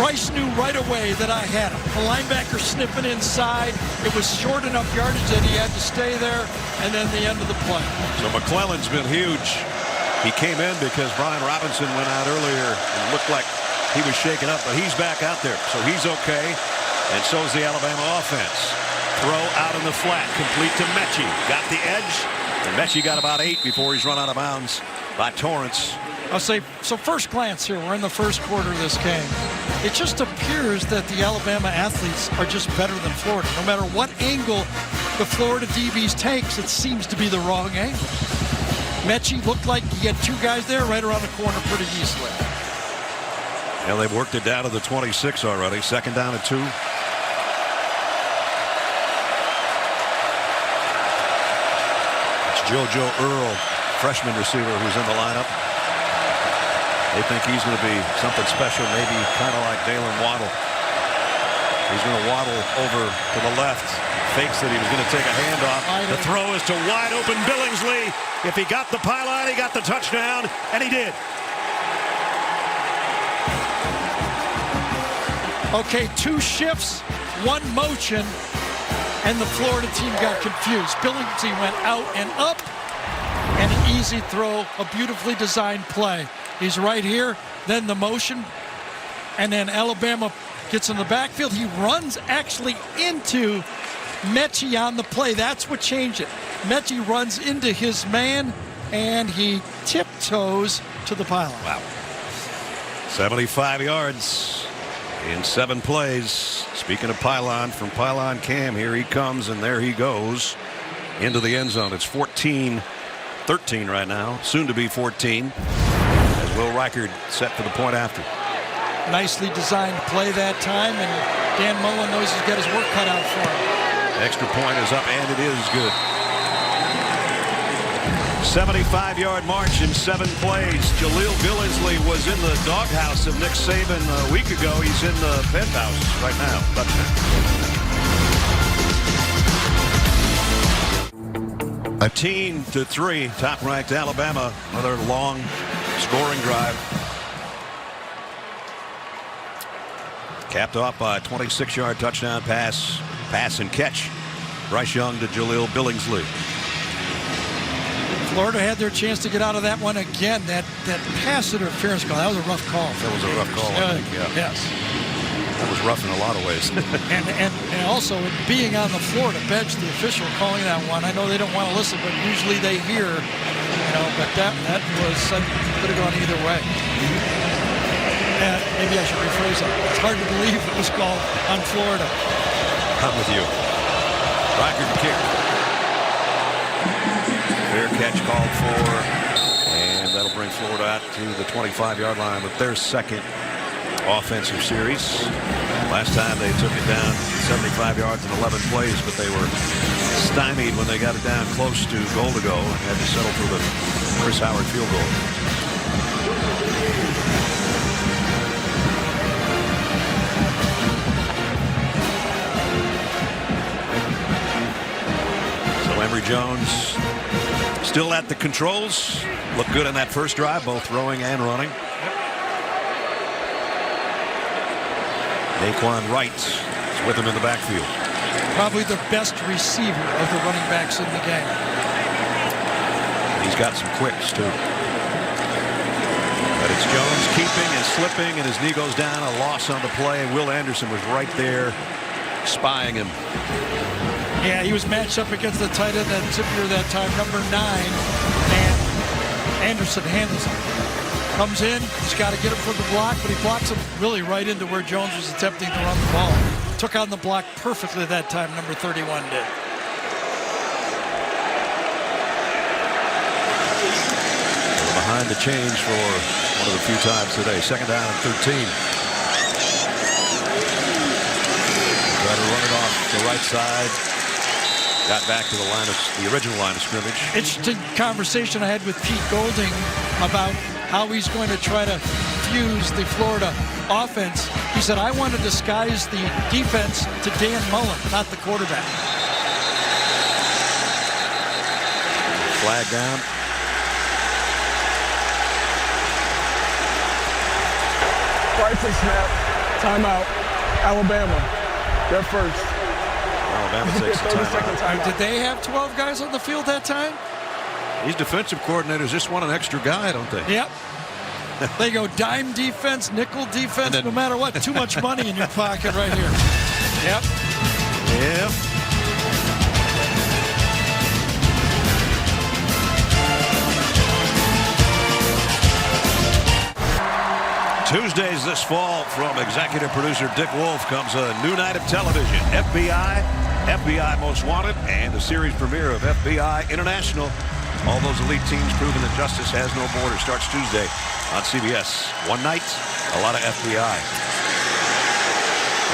Speaker 4: Bryce knew right away that I had him. The linebacker sniffing inside. It was short enough yardage that he had to stay there, and then the end of the play.
Speaker 1: So McClellan's been huge. He came in because Brian Robinson went out earlier and looked like he was shaken up, but he's back out there, so he's okay. And so is the Alabama offense. Throw out in the flat, complete to Mechie. Got the edge, and Mechie got about 8 before he's run out of bounds by Torrance.
Speaker 4: I'll say, so first glance here, we're in the first quarter of this game. It just appears that the Alabama athletes are just better than Florida. No matter what angle the Florida DBs takes, it seems to be the wrong angle. Mechie looked like he had 2 guys there right around the corner pretty easily.
Speaker 1: Yeah, they've worked it down to the 26 already. Second down and 2. It's JoJo Earl, freshman receiver, who's in the lineup. They think he's going to be something special, maybe kind of like Dalen Waddle. He's going to waddle over to the left. Fakes that he was going to take a handoff. The throw is to wide open Billingsley. If he got the pylon, he got the touchdown, and he did.
Speaker 4: Okay, 2 shifts, 1 motion, and the Florida team got confused. Billingsley went out and up, and an easy throw, a beautifully designed play. He's right here, then the motion, and then Alabama gets in the backfield. He runs actually into Mechie on the play. That's what changed it. Mechie runs into his man, and he tiptoes to the pylon.
Speaker 1: Wow. 75 yards in 7 plays. Speaking of pylon, from Pylon Cam, here he comes, and there he goes into the end zone. It's 14-13 right now, soon to be 14. As Will Reichard set for the point after.
Speaker 4: Nicely designed play that time, and Dan Mullen knows he's got his work cut out for him.
Speaker 1: Extra point is up, and it is good. 75-yard march in 7 plays. Jaleel Billingsley was in the doghouse of Nick Saban a week ago. He's in the penthouse right now. A 13-3, top-ranked Alabama. Another long scoring drive. Capped off by a 26-yard touchdown pass and catch. Bryce Young to Jaleel Billingsley.
Speaker 4: Florida had their chance to get out of that one again. That pass interference call, that was a rough call.
Speaker 9: That was a rough call, I think, yeah.
Speaker 4: Yes.
Speaker 9: That was rough in a lot of ways.
Speaker 4: and also it being on the Florida bench, the official calling that one. I know they don't want to listen, but usually they hear, but that was, could have gone either way. And maybe I should rephrase that. It's hard to believe it was called on Florida.
Speaker 9: I'm with you. Record kick. Fair catch called for, and that'll bring Florida out to the 25-yard line with their second offensive series. Last time they took it down 75 yards in 11 plays, but they were stymied when they got it down close to goal to go and had to settle for the Chris Howard field goal. So Emory Jones still at the controls. Looked good on that first drive, both throwing and running. Naquan Wright is with him in the backfield.
Speaker 4: Probably the best receiver of the running backs in the game.
Speaker 9: He's got some quicks, too. But it's Jones keeping and slipping, and his knee goes down. A loss on the play. Will Anderson was right there spying him.
Speaker 4: Yeah, he was matched up against the tight end that Zipper that time, number 9, and Anderson handles him. Comes in, he's got to get him for the block, but he blocks him really right into where Jones was attempting to run the ball. Took on the block perfectly that time, number 31 did.
Speaker 9: Behind the change for one of the few times today. Second down and 13. Try to run it off the right side. Got back to the original line of scrimmage.
Speaker 4: Interesting conversation I had with Pete Golding about how he's going to try to fuse the Florida offense. He said, I want to disguise the defense to Dan Mullen, not the quarterback.
Speaker 9: Flag down.
Speaker 6: Twice a snap. Timeout. Alabama. They're first.
Speaker 9: Alabama takes the timeout.
Speaker 4: Did they have 12 guys on the field that time?
Speaker 9: These defensive coordinators just want an extra guy, don't they?
Speaker 4: Yep. They go dime defense, nickel defense, no matter what. Too much money in your pocket right here. Yep.
Speaker 9: Yep. Tuesdays this fall, from executive producer Dick Wolf, comes a new night of television. FBI, FBI Most Wanted, and the series premiere of FBI International. All those elite teams proving that justice has no border. Starts Tuesday on CBS. One night, a lot of FBI.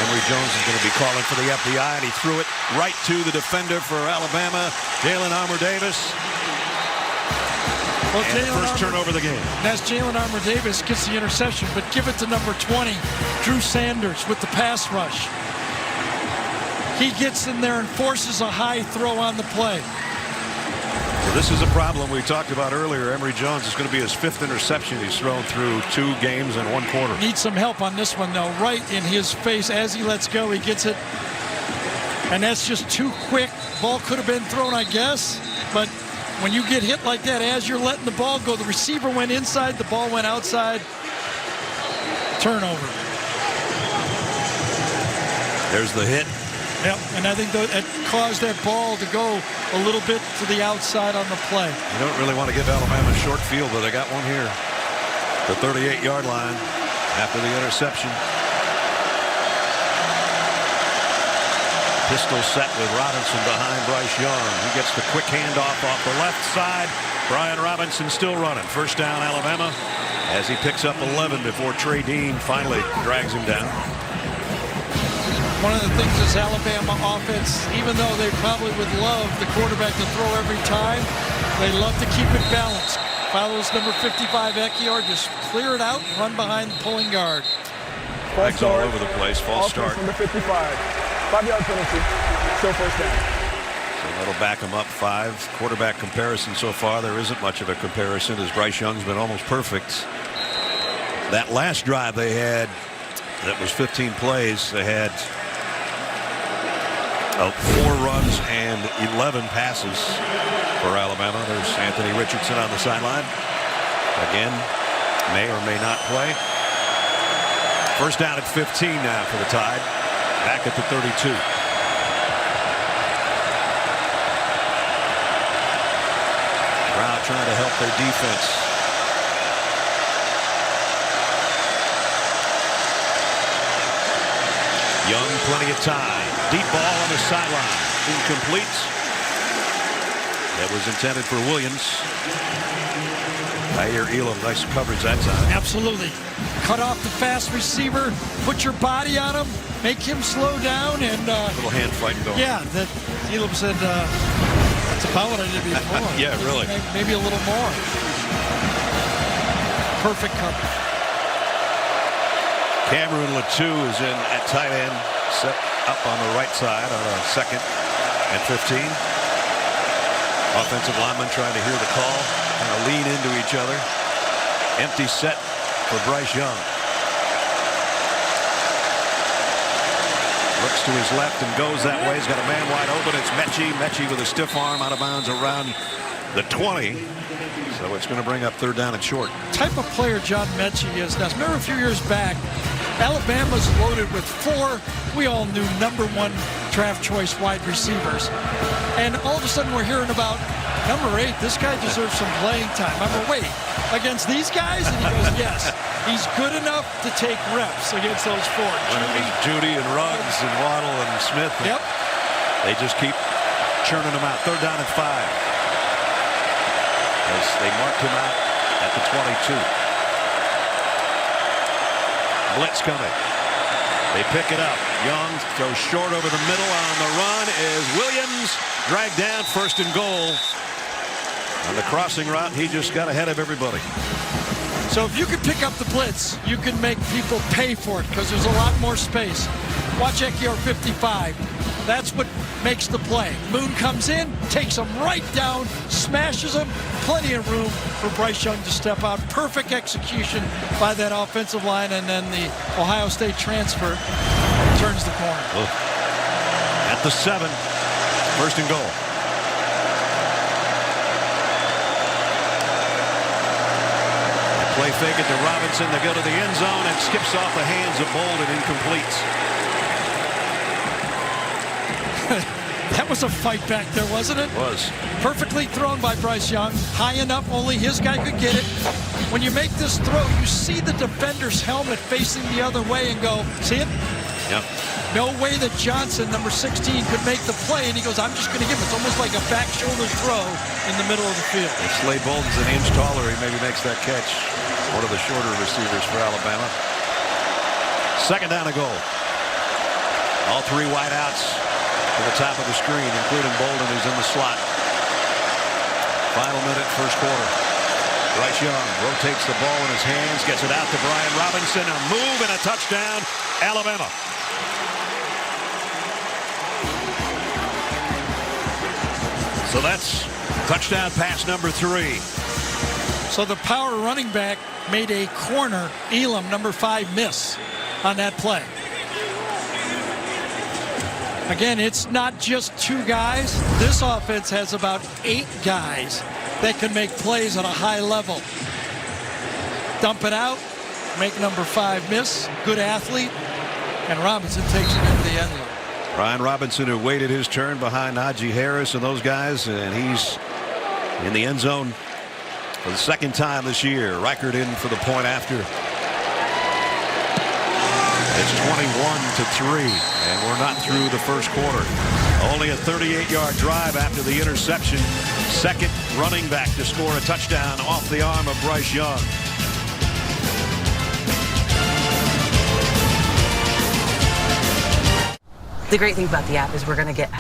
Speaker 9: Emory Jones is going to be calling for the FBI, and he threw it right to the defender for Alabama, Jalen Armour-Davis.
Speaker 4: Well,
Speaker 9: and first turnover of the game.
Speaker 4: That's Jalen Armour-Davis gets the interception, but give it to number 20, Drew Sanders, with the pass rush. He gets in there and forces a high throw on the play.
Speaker 9: So this is a problem we talked about earlier. Emory Jones is going to be his 5th interception he's thrown through 2 games and 1 quarter.
Speaker 4: Needs some help on this one, though. Right in his face as he lets go. He gets it. And that's just too quick. Ball could have been thrown, I guess. But when you get hit like that, as you're letting the ball go, the receiver went inside, the ball went outside. Turnover.
Speaker 9: There's the hit.
Speaker 4: Yep, and I think that caused that ball to go a little bit to the outside on the play.
Speaker 9: You don't really want to give Alabama a short field, but they got one here. The 38-yard line after the interception. Pistol set with Robinson behind Bryce Young. He gets the quick handoff off the left side. Brian Robinson still running. First down, Alabama, as he picks up 11 before Trey Dean finally drags him down.
Speaker 4: One of the things is Alabama offense, even though they probably would love the quarterback to throw every time, they love to keep it balanced. Follows number 55, Ekior, just clear it out and run behind the pulling guard.
Speaker 9: Flags all over the place. False start.
Speaker 6: Number 55. 5-yard penalty. Still first down.
Speaker 9: So that'll back him up 5. Quarterback comparison so far, there isn't much of a comparison, as Bryce Young's been almost perfect. That last drive they had, that was 15 plays, they had 4 runs and 11 passes for for Alabama. There's Anthony Richardson on the sideline. Again, may or may not play. First down at 15 now for the Tide. Back at the 32. Crowd trying to help their defense. Young, plenty of time. Deep ball on the sideline. Incomplete. That was intended for Williams. I hear Elam, nice coverage that time.
Speaker 4: Absolutely. Cut off the fast receiver, put your body on him, make him slow down, and
Speaker 9: little hand fight going.
Speaker 4: yeah, that Elam said that's about what I did before.
Speaker 9: Yeah, really.
Speaker 4: Maybe a little more. Perfect cover.
Speaker 9: Cameron Latou is in at tight end, set up on the right side on a 2nd and 15. Offensive lineman trying to hear the call, kind of lean into each other. Empty set for Bryce Young. Looks to his left and goes that way. He's got a man wide open. It's Mechie. Mechie with a stiff arm out of bounds around the 20. So it's going to bring up 3rd down and short.
Speaker 4: Type of player John Mechie is. Now, remember a few years back, Alabama's loaded with 4, we all knew, #1 draft choice wide receivers. And all of a sudden we're hearing about number 8. This guy deserves some playing time. I'm like, wait, against these guys? And he goes, yes. He's good enough to take reps against those 4.
Speaker 9: Judy and Ruggs and Waddle and Smith.
Speaker 4: Yep.
Speaker 9: They just keep churning them out. 3rd down and 5. As they marked him out at the 22. Blitz coming. They pick it up. Young throws short over the middle. On the run is Williams. Dragged down, 1st and goal. On the crossing route, he just got ahead of everybody.
Speaker 4: So if you can pick up the blitz, you can make people pay for it because there's a lot more space. Watch XR 55. That's what makes the play. Moon comes in, takes him right down, smashes him. Plenty of room for Bryce Young to step out. Perfect execution by that offensive line, and then the Ohio State transfer turns the corner.
Speaker 9: At the 7, 1st and goal. Play fake it to Robinson. They go to the end zone and skips off the hands of Bolden, incomplete.
Speaker 4: That was a fight back there, wasn't it?
Speaker 9: It was.
Speaker 4: Perfectly thrown by Bryce Young. High enough, only his guy could get it. When you make this throw, you see the defender's helmet facing the other way and go, see it?
Speaker 9: Yep.
Speaker 4: No way that Johnson, number 16, could make the play, and he goes, I'm just going to give it. It's almost like a back shoulder throw in the middle of the field.
Speaker 9: If Slade Bolden's an inch taller, he maybe makes that catch. One of the shorter receivers for Alabama. 2nd down and goal. All 3 wideouts to the top of the screen, including Bolden, who's in the slot. Final minute, 1st quarter. Bryce Young rotates the ball in his hands, gets it out to Brian Robinson. A move and a touchdown, Alabama. So that's touchdown pass number 3.
Speaker 4: So the power running back made a corner, Elam, number 5, miss on that play. Again, it's not just 2 guys. This offense has about 8 guys that can make plays at a high level. Dump it out, make number 5 miss. Good athlete, and Robinson takes it into the end zone.
Speaker 9: Brian Robinson, who waited his turn behind Najee Harris and those guys, and he's in the end zone for the 2nd time this year. Reichert in for the point after. It's 21-3, and we're not through the 1st quarter. Only a 38-yard drive after the interception. 2nd running back to score a touchdown off the arm of Bryce Young.
Speaker 10: The great thing about the app is we're going to get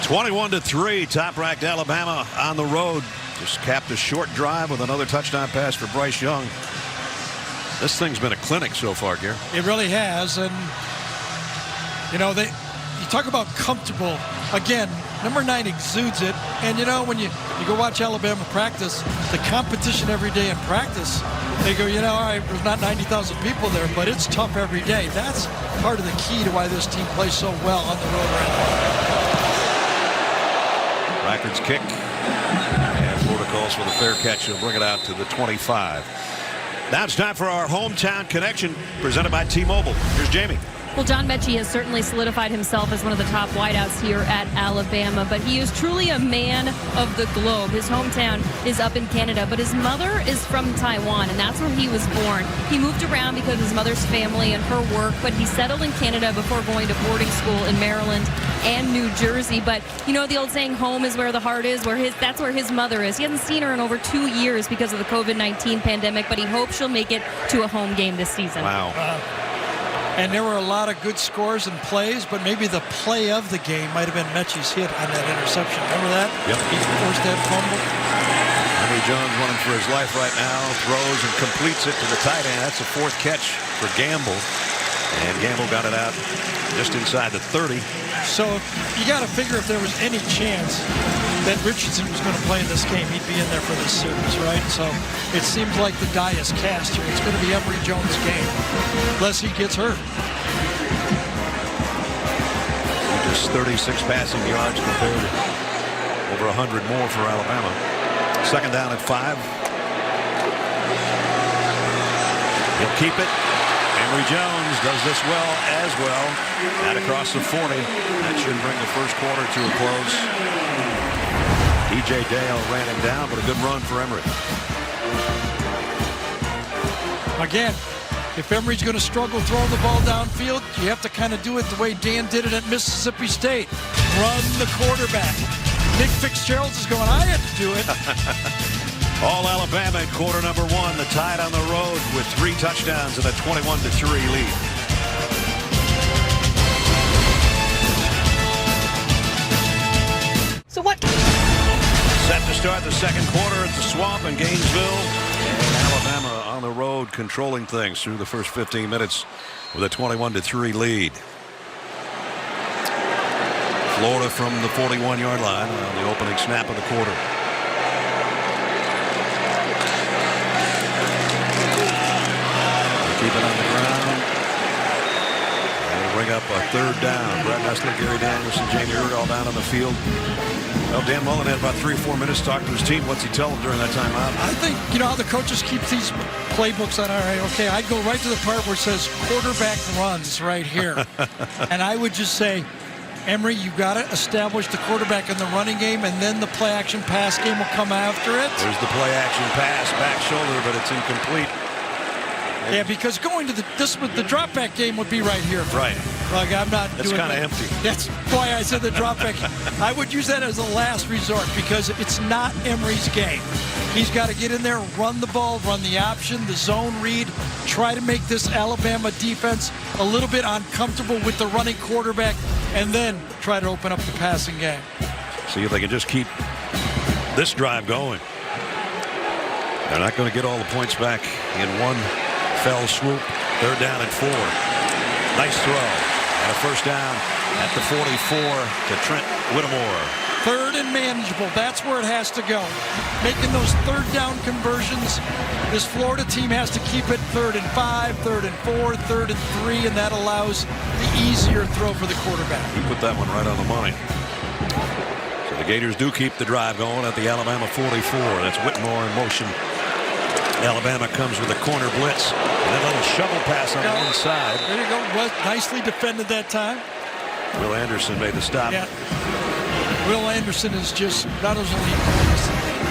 Speaker 9: 21-3, top-ranked Alabama on the road. Just capped a short drive with another touchdown pass for Bryce Young. This thing's been a clinic so far, Gary.
Speaker 4: It really has, and you know, you talk about comfortable. Again, number 9 exudes it, and you know, when you go watch Alabama practice, the competition every day in practice, they go, you know, all right, there's not 90,000 people there, but it's tough every day. That's part of the key to why this team plays so well on the road right now.
Speaker 9: Reichert's kick And Florida calls for the fair catch. He'll bring it out to the 25. Now it's time for our hometown connection presented by T-Mobile. Here's Jamie.
Speaker 5: Well, John Mechie has certainly solidified himself as one of the top wideouts here at Alabama, but he is truly a man of the globe. His hometown is up in Canada, but his mother is from Taiwan, and that's where he was born. He moved around because of his mother's family and her work, but he settled in Canada before going to boarding school in Maryland and New Jersey. But you know the old saying, home is where the heart is, that's where his mother is. He hasn't seen her in over 2 years because of the COVID-19 pandemic, but he hopes she'll make it to a home game this season.
Speaker 9: Wow.
Speaker 4: And there were a lot of good scores and plays, but maybe the play of the game might have been Mechie's hit on that interception. Remember that?
Speaker 9: Yep.
Speaker 4: He forced that fumble.
Speaker 9: Henry Jones running for his life right now. Throws and completes it to the tight end. That's a 4th catch for Gamble. And Gamble got it out just inside the 30.
Speaker 4: So you got to figure if there was any chance that Richardson was going to play in this game, he'd be in there for this series, right? So it seems like the die is cast here. It's going to be Emory Jones' game, unless he gets hurt.
Speaker 9: Just 36 passing yards compared to over 100 more for Alabama. 2nd down at 5. He'll keep it. Emory Jones does this as well. Out across the 40. That should bring the first quarter to a close. E.J. Dale ran him down, but a good run for Emory.
Speaker 4: Again, if Emory's going to struggle throwing the ball downfield, you have to kind of do it the way Dan did it at Mississippi State. Run the quarterback. Nick Fitzgerald is going, I had to do it.
Speaker 1: All Alabama in quarter number 1. The Tide on the road with 3 touchdowns and a 21-3 lead.
Speaker 10: So what?
Speaker 1: Set to start the second quarter at the Swamp in Gainesville.
Speaker 9: And Alabama on the road controlling things through the first 15 minutes with a 21-3 lead. Florida from the 41-yard line on the opening snap of the quarter. Keep it on the ground. And it'll bring up a 3rd down. Brad Nessler, Gary Danielson, Jamie Hurd all down on the field. Well, Dan Mullen had about 3 or 4 minutes to talk to his team. What's he tell them during that timeout?
Speaker 4: I think, you know how the coaches keep these playbooks on. All right, okay, I'd go right to the part where it says quarterback runs right here. And I would just say, Emory, you got to establish the quarterback in the running game, and then the play-action pass game will come after it.
Speaker 9: There's the play-action pass, back shoulder, but it's incomplete.
Speaker 4: Yeah, because going to the drop-back game would be right here.
Speaker 9: Right.
Speaker 4: Like, I'm not
Speaker 9: That's
Speaker 4: doing
Speaker 9: kind of
Speaker 4: that.
Speaker 9: empty.
Speaker 4: That's why I said the drop-back. I would use that as a last resort because it's not Emory's game. He's got to get in there, run the ball, run the option, the zone read, try to make this Alabama defense a little bit uncomfortable with the running quarterback, and then try to open up the passing game.
Speaker 9: See if they can just keep this drive going. They're not going to get all the points back in one fell swoop. 3rd down and 4. Nice throw. And a 1st down at the 44 to Trent Whittemore.
Speaker 4: 3rd and manageable. That's where it has to go. Making those 3rd down conversions. This Florida team has to keep it 3rd and 5, 3rd and 4, 3rd and 3, and that allows the easier throw for the quarterback.
Speaker 9: He put that one right on the money. So the Gators do keep the drive going at the Alabama 44. That's Whittemore in motion. Alabama comes with a corner blitz and a little shovel pass on the inside.
Speaker 4: There you go. Well, nicely defended that time.
Speaker 9: Will Anderson made the stop.
Speaker 4: Yeah. Will Anderson is just not only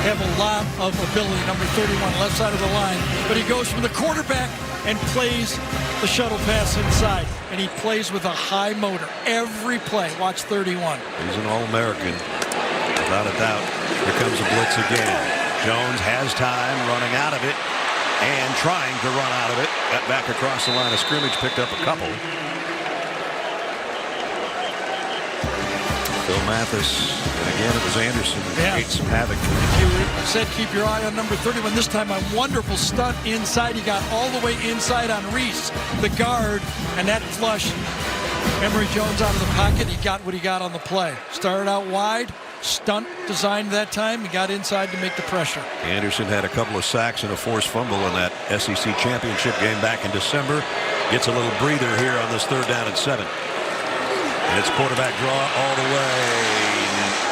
Speaker 4: have a lot of ability, number 31, left side of the line, but he goes from the quarterback and plays the shuttle pass inside. And he plays with a high motor every play. Watch 31.
Speaker 9: He's an All-American, without a doubt. Here comes a blitz again. Jones has time, running out of it and trying to run out of it. Got back across the line of scrimmage, picked up a couple. Phil Mathis, and again it was Anderson who made some havoc.
Speaker 4: You said keep your eye on number 31. This time a wonderful stunt inside. He got all the way inside on Reese, the guard, and that flush. Emory Jones out of the pocket. He got what he got on the play. Started out wide. Stunt designed that time. He got inside to make the pressure.
Speaker 9: Anderson had a couple of sacks and a forced fumble in that SEC championship game back in December. Gets a little breather here on this 3rd down and 7. And it's quarterback draw all the way.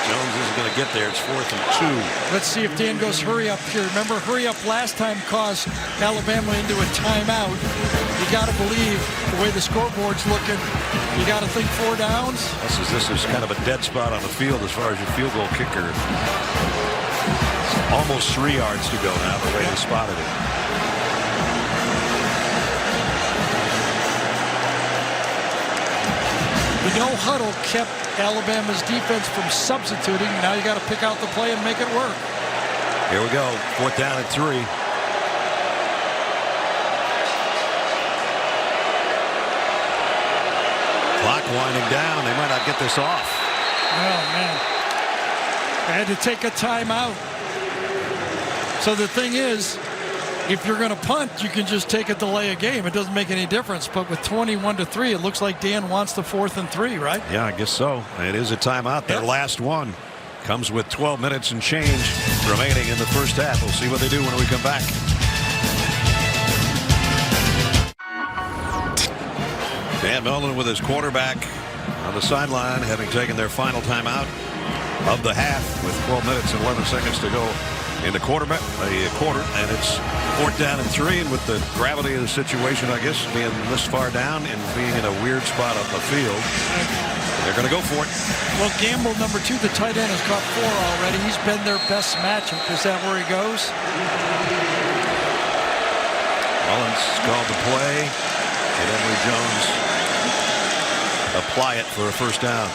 Speaker 9: Jones isn't going to get there. It's 4th and 2.
Speaker 4: Let's see if Dan goes hurry up here. Remember, hurry up last time caused Alabama into a timeout. You got to believe the way the scoreboard's looking. You got to think 4 downs.
Speaker 9: This is kind of a dead spot on the field as far as your field goal kicker. Almost 3 yards to go now, the way they spotted it.
Speaker 4: The no huddle kept Alabama's defense from substituting. Now you got to pick out the play and make it work.
Speaker 9: Here we go. 4th down and 3. Clock winding down. They might not get this off.
Speaker 4: Oh, man. I had to take a timeout. So the thing is, if you're going to punt, you can just take a delay a game. It doesn't make any difference. But with 21-3, it looks like Dan wants the 4th and 3, right?
Speaker 9: Yeah, I guess so. It is a timeout. Their last one comes with 12 minutes and change remaining in the first half. We'll see what they do when we come back. Dan Mullen with his quarterback on the sideline, having taken their final timeout of the half with 12 minutes and 11 seconds to go in the quarter, and it's 4th down and 3. And with the gravity of the situation, I guess, being this far down and being in a weird spot on the field, they're going to go for it.
Speaker 4: Well, Gamble, number 2, the tight end, has caught 4 already. He's been their best matchup. Is that where he goes?
Speaker 9: Mullins called the play, and Emory Jones apply it for a first down.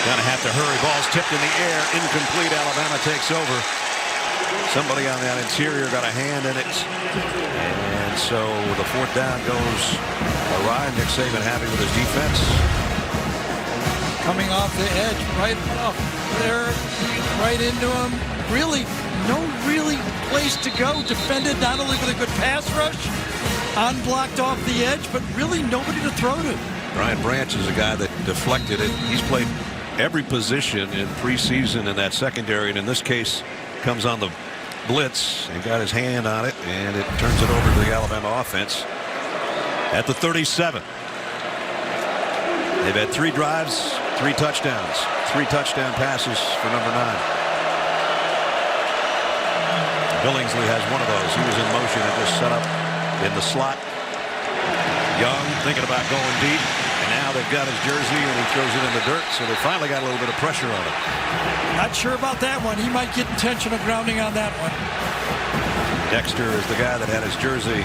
Speaker 9: Gonna have to hurry. Ball's tipped in the air. Incomplete. Alabama takes over. Somebody on that interior got a hand in it. And so the 4th down goes awry. Nick Saban happy with his defense.
Speaker 4: Coming off the edge, right up there, right into him. Really, no place to go. Defended not only with a good pass rush, unblocked off the edge, but really nobody to throw to.
Speaker 9: Brian Branch is a guy that deflected it. He's played every position in preseason in that secondary, and in this case comes on the blitz and got his hand on it, and it turns it over to the Alabama offense at the 37. They've had 3 drives, 3 touchdowns, 3 touchdown passes for number 9. Billingsley has one of those. He was in motion and just set up in the slot. Young thinking about going deep, and now they've got his jersey and he throws it in the dirt, so they finally got a little bit of pressure on him.
Speaker 4: Not sure about that one. He might get intentional grounding on that one.
Speaker 9: Dexter is the guy that had his jersey.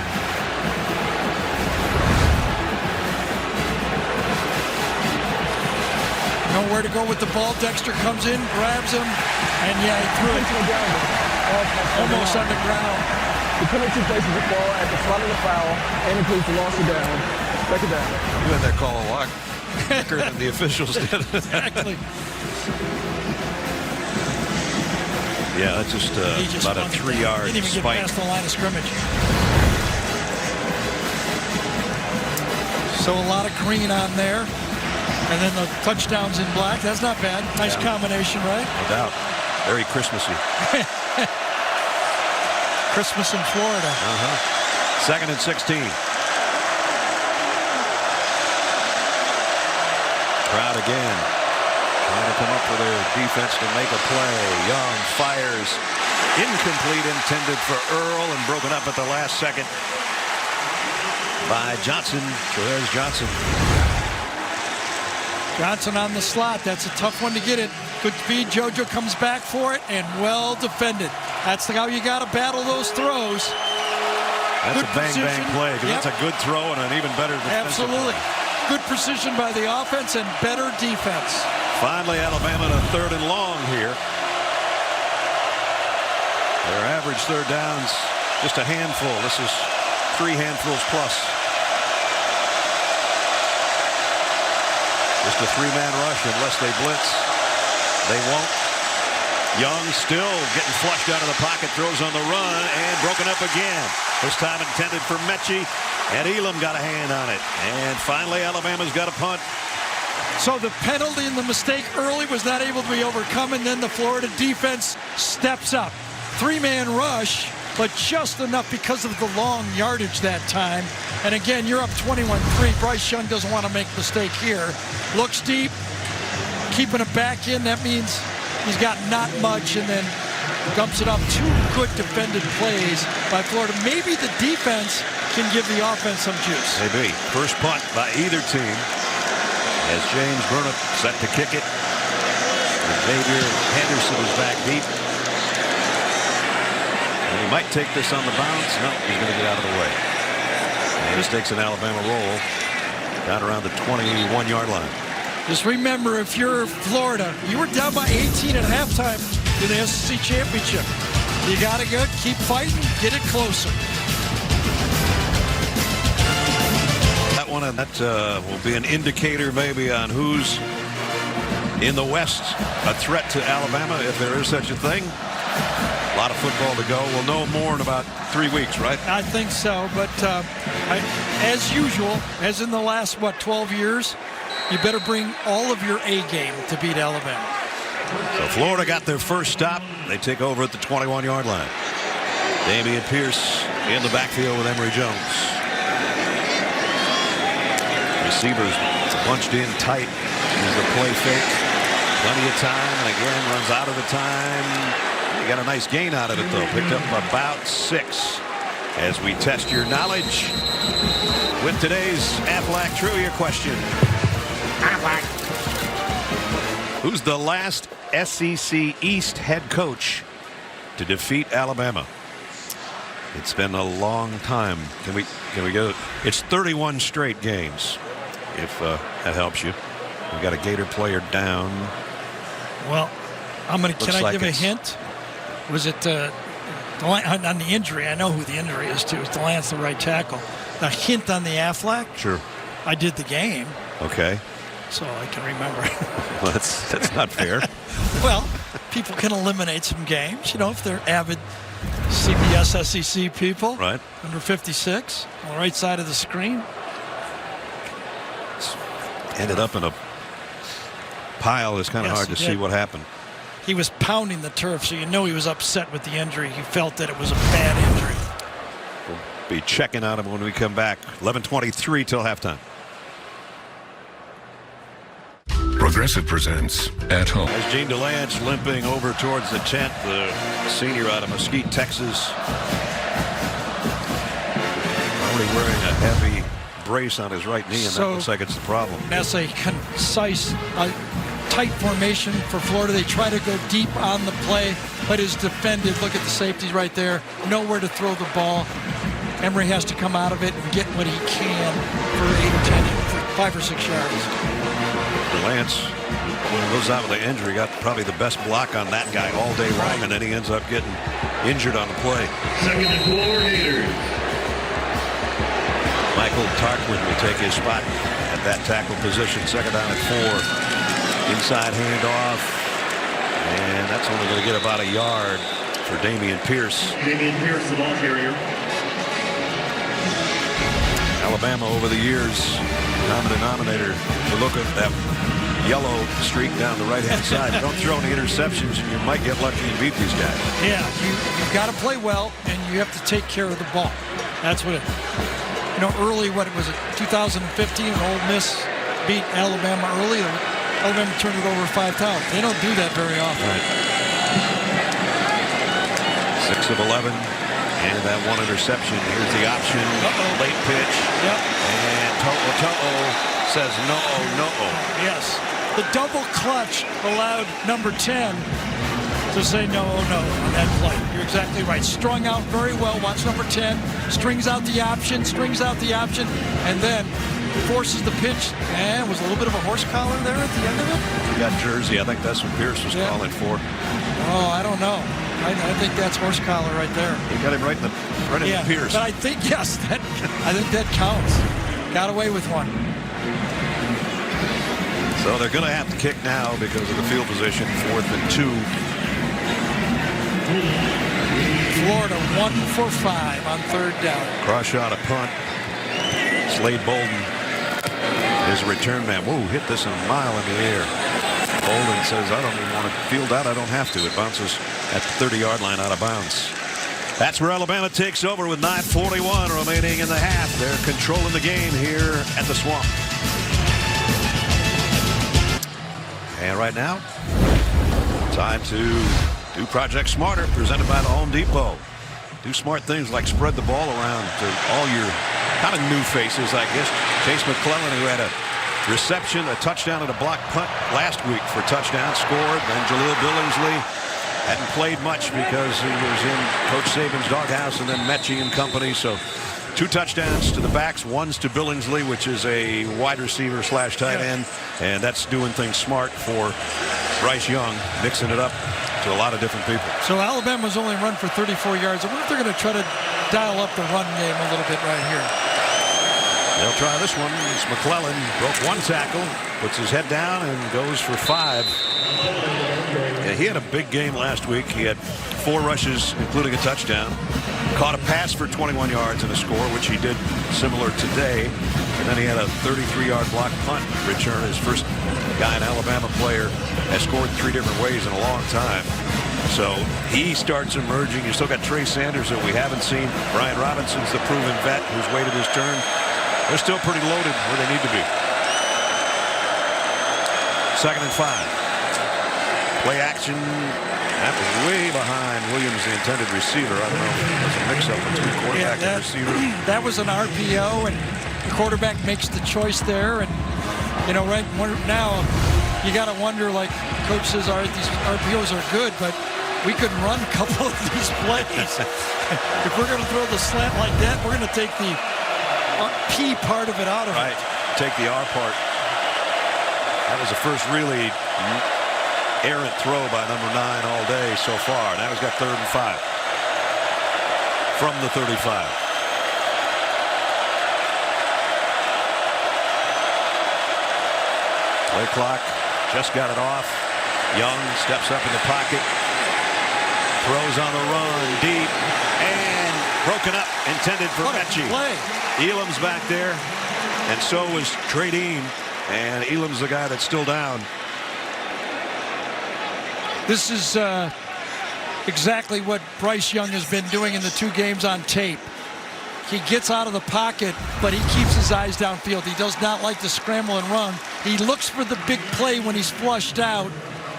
Speaker 4: Nowhere to go with the ball. Dexter comes in, grabs him, and yeah, he threw it almost on the ground.
Speaker 6: The penalty places the ball at the front of the foul and includes the loss of down. Second down.
Speaker 9: You had that call a lot quicker than the officials did.
Speaker 4: Exactly.
Speaker 9: Yeah, that's just about a 3-yard
Speaker 4: spike. Didn't even get past the line of scrimmage. So a lot of green on there. And then the touchdowns in black. That's not bad. Nice combination, right?
Speaker 9: No doubt. Very Christmassy.
Speaker 4: Christmas in Florida.
Speaker 9: 2nd and 16. Crowd again. Trying to come up with their defense to make a play. Young fires. Incomplete, intended for Earl, and broken up at the last second by Johnson. So there's Johnson.
Speaker 4: Johnson on the slot. That's a tough one to get it. Good speed. JoJo comes back for it, and well defended. That's how you got to battle those throws.
Speaker 9: That's good a bang-bang play, because that's a good throw and an even better defensive
Speaker 4: Absolutely.
Speaker 9: play.
Speaker 4: Good precision by the offense and better defense.
Speaker 9: Finally, Alabama in a 3rd and long here. Their average 3rd downs, just a handful. This is 3 handfuls plus. Just a 3-man rush unless they blitz. They won't. Young still getting flushed out of the pocket, throws on the run, and broken up again. This time intended for Mechie, and Elam got a hand on it. And finally, Alabama's got a punt.
Speaker 4: So the penalty and the mistake early was not able to be overcome, and then the Florida defense steps up. 3-man rush, but just enough because of the long yardage that time. And again, you're up 21-3. Bryce Young doesn't want to make a mistake here. Looks deep, keeping it back in. That means he's got not much, and then dumps it up. 2 good defended plays by Florida. Maybe the defense can give the offense some juice.
Speaker 9: Maybe. First punt by either team as James Burnett set to kick it. And Xavier Henderson is back deep. And he might take this on the bounce. No, he's going to get out of the way. And this takes an Alabama roll down around the 21-yard line.
Speaker 4: Just remember, if you're Florida, you were down by 18 at halftime in the SEC championship. You got to go, keep fighting, get it closer.
Speaker 9: That one, and that will be an indicator maybe on who's in the West a threat to Alabama, if there is such a thing. A lot of football to go. We'll know more in about 3 weeks, right?
Speaker 4: I think so, but as usual, as in the last, 12 years, you better bring all of your A game to beat Alabama.
Speaker 9: So Florida got their first stop. They take over at the 21-yard line. Dameon Pierce in the backfield with Emory Jones. Receivers bunched in tight. Here's the play fake. Plenty of time, and again runs out of the time. He got a nice gain out of it, though. Picked up about 6. As we test your knowledge with today's Aflac Trivia question. Who's the last SEC East head coach to defeat Alabama? It's been a long time. Can we go? It's 31 straight games, if that helps you. We got a Gator player down.
Speaker 4: Well, can I give a hint? Was it on the injury? I know who the injury is to. It's Delance, the right tackle. A hint on the Aflac?
Speaker 9: Sure.
Speaker 4: I did the game.
Speaker 9: Okay.
Speaker 4: So I can remember.
Speaker 9: Well, that's not fair.
Speaker 4: Well, people can eliminate some games, if they're avid CBS SEC people.
Speaker 9: Right.
Speaker 4: Number 56 on the right side of the screen.
Speaker 9: Ended up in a pile. It's kind of hard to see what happened.
Speaker 4: He was pounding the turf, so he was upset with the injury. He felt that it was a bad injury.
Speaker 9: We'll be checking on him when we come back. 11:23 till halftime.
Speaker 8: Progressive presents At Home.
Speaker 9: As Gene DeLance limping over towards the tent, the senior out of Mesquite, Texas. Already wearing a heavy brace on his right knee, and that looks like it's the problem.
Speaker 4: That's a concise, tight formation for Florida. They try to go deep on the play, but is defended. Look at the safeties right there. Nowhere to throw the ball. Emory has to come out of it and get what he can for 5 or 6 yards.
Speaker 9: Lance goes out with an injury, got probably the best block on that guy all day long, and then he ends up getting injured on the play.
Speaker 11: Second and 4 Gators.
Speaker 9: Michael Tarquin will take his spot at that tackle position. Second down at 4. Inside handoff, and that's only going to get about a yard for Dameon Pierce.
Speaker 11: Dameon Pierce, the ball carrier.
Speaker 9: Alabama over the years, common denominator. You look at that yellow streak down the right-hand side. Don't throw any interceptions, and you might get lucky and beat these guys.
Speaker 4: Yeah, you've got to play well, and you have to take care of the ball. That's what it. Early, what it was, 2015, Ole Miss beat Alabama early. Alabama turned it over 5 times. They don't do that very often.
Speaker 9: Right. 6 of 11, and that 1 interception. Here's the option. Late pitch.
Speaker 4: Yep.
Speaker 9: And To'o says no.
Speaker 4: Yes. The double clutch allowed number 10 to say no on that play. You're exactly right. Strung out very well. Watch number 10. Strings out the option, and then forces the pitch. And was a little bit of a horse collar there at the end of it.
Speaker 9: He got jersey. I think that's what Pierce was calling for.
Speaker 4: Oh, I don't know. I think that's horse collar right there.
Speaker 9: He got him right in the Pierce.
Speaker 4: But I think, yes, I think that counts. Got away with one.
Speaker 9: So they're going to have to kick now because of the field position. 4th and 2.
Speaker 4: Florida 1 for 5 on 3rd down.
Speaker 9: Cross shot, a punt. Slade Bolden is a return man. Whoa, hit this a mile in the air. Bolden says, I don't even want to field that. I don't have to. It bounces at the 30-yard line out of bounds. That's where Alabama takes over with 9:41 remaining in the half. They're controlling the game here at the Swamp. And right now, time to do Project Smarter, presented by the Home Depot. Do smart things like spread the ball around to all your kind of new faces, I guess. Chase McClellan, who had a reception, a touchdown, and a block punt last week for touchdown, scored. Then Jaleel Billingsley hadn't played much because he was in Coach Saban's doghouse, and then Mechie and company. So 2 touchdowns to the backs, one's to Billingsley, which is a wide receiver / tight end, and that's doing things smart for Bryce Young, mixing it up to a lot of different people.
Speaker 4: So Alabama's only run for 34 yards. I wonder if they're going to try to dial up the run game a little bit right here.
Speaker 9: They'll try this one. It's McClellan, broke 1 tackle, puts his head down, and goes for 5. Yeah, he had a big game last week. He had 4 rushes, including a touchdown. Caught a pass for 21 yards and a score, which he did similar today. And then he had a 33-yard block punt return. His first guy, an Alabama player, has scored 3 different ways in a long time. So he starts emerging. You still got Trey Sanders that we haven't seen. Brian Robinson's the proven vet who's waited his turn. They're still pretty loaded where they need to be. 2nd and 5. Play action. That was way behind Williams, the intended receiver. I don't know if it was a mix-up between quarterback and receiver.
Speaker 4: That was an RPO, and the quarterback makes the choice there. And, you know, right now, you got to wonder, like Coach says, all right, these RPOs are good, but we could run a couple of these plays. If we're going to throw the slant like that, we're going to take the P part of it out of it.
Speaker 9: Take the R part. That was the first really errant throw by number 9 all day so far. Now he's got 3rd and 5 from the 35. Play clock, just got it off. Young steps up in the pocket, throws on the run deep, and broken up, intended for Mechie. Elam's back there, and so is Trey Dean, and Elam's the guy that's still down.
Speaker 4: This is exactly what Bryce Young has been doing in the 2 games on tape. He gets out of the pocket, but he keeps his eyes downfield. He does not like to scramble and run. He looks for the big play when he's flushed out,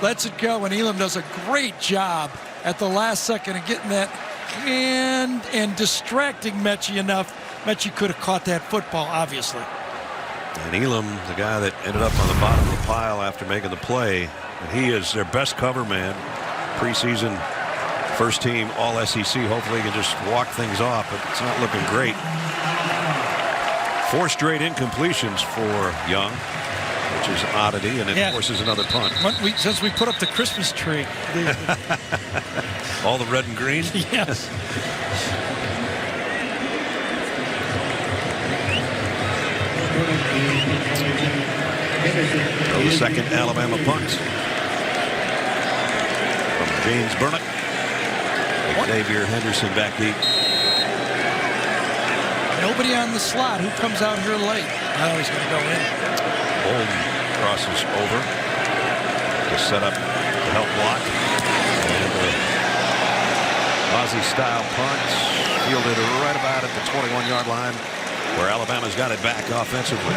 Speaker 4: lets it go, and Elam does a great job at the last second of getting that and distracting Mechie enough. Mechie could have caught that football, obviously.
Speaker 9: And Elam, the guy that ended up on the bottom of the pile after making the play, and he is their best cover man. Preseason first team all SEC. Hopefully he can just walk things off, but it's not looking great. 4 straight incompletions for Young, which is an oddity, and it forces another punt.
Speaker 4: Since we put up the Christmas tree.
Speaker 9: All the red and green?
Speaker 4: Yes.
Speaker 9: So the second Alabama punt from James Burnett. Xavier Henderson back deep.
Speaker 4: Nobody on the slot. Who comes out here late? Oh, he's going to go in.
Speaker 9: Bolden crosses over to set up to help block. And the Aussie-style punt fielded right about at the 21-yard line, where Alabama's got it back offensively.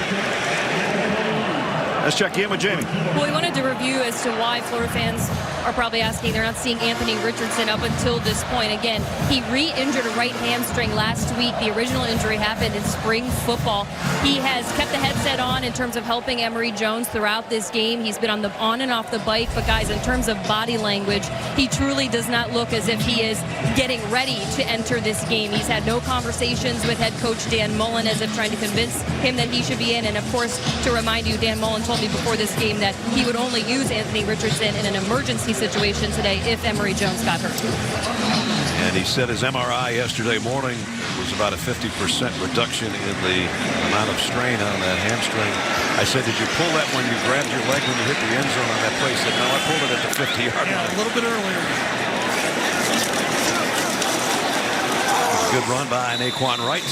Speaker 9: Let's check in with Jamie.
Speaker 5: Well, we wanted to review as to why Florida fans are probably asking. They're not seeing Anthony Richardson up until this point. Again, he re-injured a right hamstring last week. The original injury happened in spring football. He has kept the headset on in terms of helping Emory Jones throughout this game. He's been on and off the bike. But, guys, in terms of body language, he truly does not look as if he is getting ready to enter this game. He's had no conversations with head coach Dan Mullen as if trying to convince him that he should be in. And, of course, to remind you, Dan Mullen told me before this game that he would only use Anthony Richardson in an emergency situation today if Emory Jones got hurt.
Speaker 9: And he said his MRI yesterday morning was about a 50% reduction in the amount of strain on that hamstring. I said, did you pull that when you grabbed your leg when you hit the end zone on that play? He said, no, I pulled it at the 50-yard line.
Speaker 4: A little bit earlier.
Speaker 9: Good run by Naquan Wright.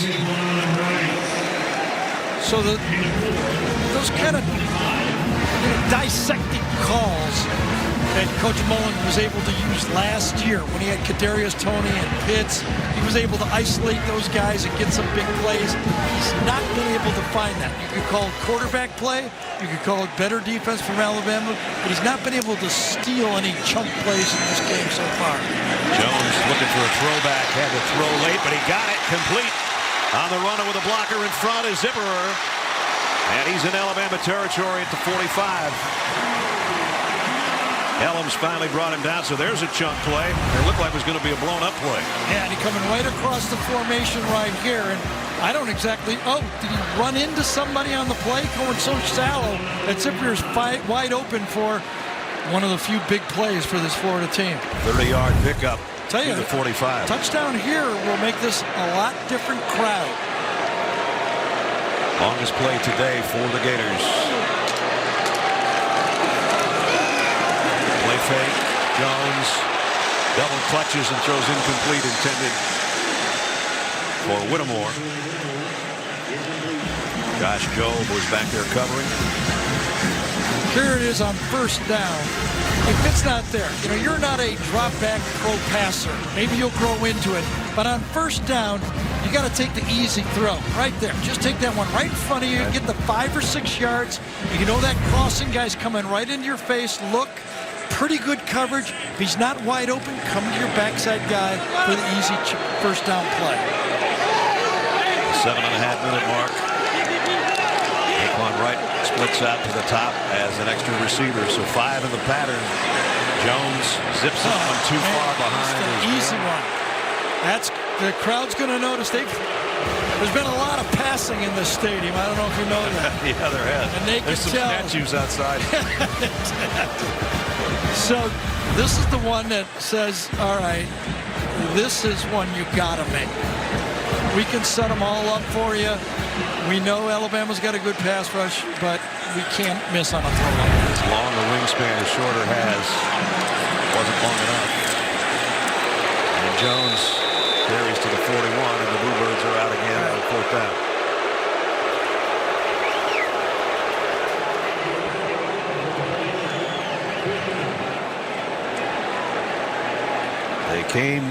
Speaker 4: So those kind of dissecting calls that Coach Mullen was able to use last year when he had Kadarius Toney and Pitts. He was able to isolate those guys and get some big plays. He's not been able to find that. You could call it quarterback play. You could call it better defense from Alabama. But he's not been able to steal any chunk plays in this game so far.
Speaker 9: Jones looking for a throwback. Had to throw late, but he got it complete. On the run with a blocker in front is Zipperer. And he's in Alabama territory at the 45. Helms finally brought him down, so there's a chunk play. It looked like it was going to be a blown-up play.
Speaker 4: Yeah, and he coming right across the formation right here, and I don't exactly... Oh, did he run into somebody on the play? Going so shallow that Zipperer's wide open for one of the few big plays for this Florida team.
Speaker 9: 30-yard pickup
Speaker 4: to
Speaker 9: the 45.
Speaker 4: Touchdown here will make this a lot different crowd.
Speaker 9: Longest play today for the Gators. Play fake. Jones double clutches and throws incomplete, intended for Whittemore. Josh Jobe was back there covering.
Speaker 4: Here it is on first down. If it's not there, you're not a drop back pro passer. Maybe you'll grow into it. But on first down, you got to take the easy throw right there. Just take that one right in front of you. Get the 5 or 6 yards. You know that crossing guy's coming right into your face. Look, pretty good coverage. If he's not wide open, come to your backside guy for the easy first down play.
Speaker 9: 7.5-minute mark. Daquan Wright splits out to the top as an extra receiver. So 5 in the pattern. Jones zips it one too far behind.
Speaker 4: The easy one. That's the crowd's going to notice. There's been a lot of passing in this stadium. I don't know if you know that.
Speaker 9: Yeah, there has.
Speaker 4: And they
Speaker 9: There's some statues outside.
Speaker 4: So this is the one that says, all right, this is one you got to make. We can set them all up for you. We know Alabama's got a good pass rush, but we can't miss on a throw like that.
Speaker 9: As long a wingspan as Shorter has, wasn't long enough. And Jones carries to the 41, and the Bluebirds are out again on 4th down. They came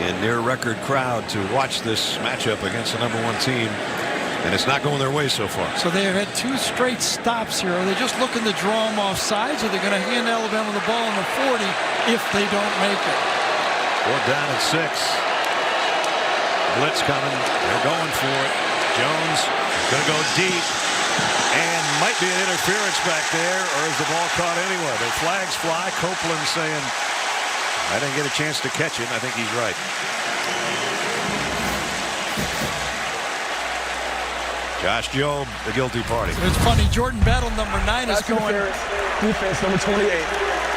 Speaker 9: in near record crowd to watch this matchup against the #1 team, and it's not going their way so far.
Speaker 4: So they have had 2 straight stops here. Are they just looking to draw them off sides, or are they going to hand Alabama the ball on the 40 if they don't make it?
Speaker 9: 4th down and 6. Blitz coming. They're going for it. Jones going to go deep, and might be an interference back there, or is the ball caught anyway? The flags fly. Copeland saying, I didn't get a chance to catch it. I think he's right. Josh Jobe, the guilty party.
Speaker 4: It's funny. Jordan Battle, number 9, is going.
Speaker 6: Defense, number 28.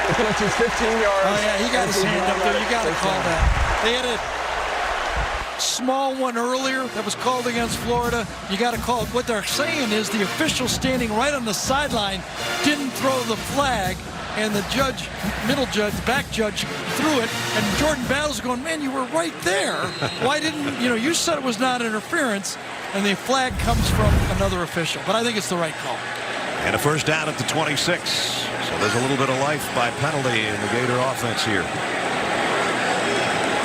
Speaker 6: The penalty is 15 yards.
Speaker 4: Oh, yeah, he got his hand up there. You got to call that. They had a small one earlier that was called against Florida. You got to call it. What they're saying is the official standing right on the sideline didn't throw the flag, and the judge, middle judge, back judge, threw it, and Jordan Battle's going, man, you were right there. Why didn't, you said it was not interference, and the flag comes from another official. But I think it's the right call.
Speaker 9: And a first down at the 26. So there's a little bit of life by penalty in the Gator offense here.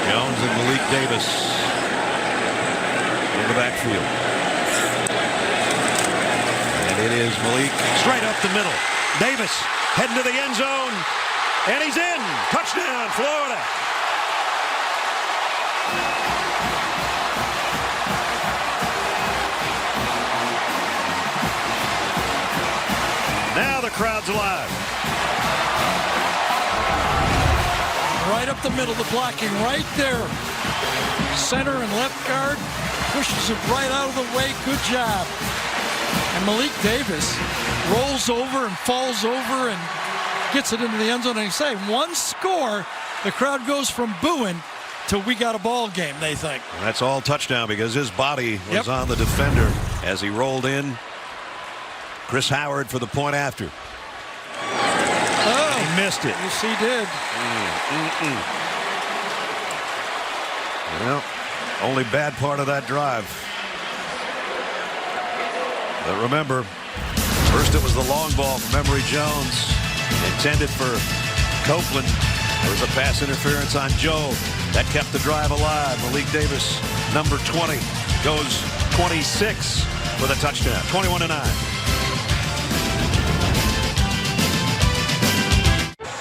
Speaker 9: Jones and Malik Davis in the backfield. And it is Malik straight up the middle. Davis heading to the end zone, and he's in. Touchdown, Florida. Now the crowd's alive.
Speaker 4: Right up the middle, the blocking right there. Center and left guard pushes it right out of the way. Good job. And Malik Davis rolls over and falls over and gets it into the end zone. And you say, one score, the crowd goes from booing to we got a ball game, they think.
Speaker 9: And that's all touchdown because his body was on the defender as he rolled in. Chris Howard for the point after.
Speaker 4: Oh,
Speaker 9: he missed it.
Speaker 4: Yes, he did.
Speaker 9: Well, only bad part of that drive. But remember, first it was the long ball from Emory Jones, intended for Copeland. There was a pass interference on Joe. That kept the drive alive. Malik Davis, number 20, goes 26 with a touchdown. 21-9.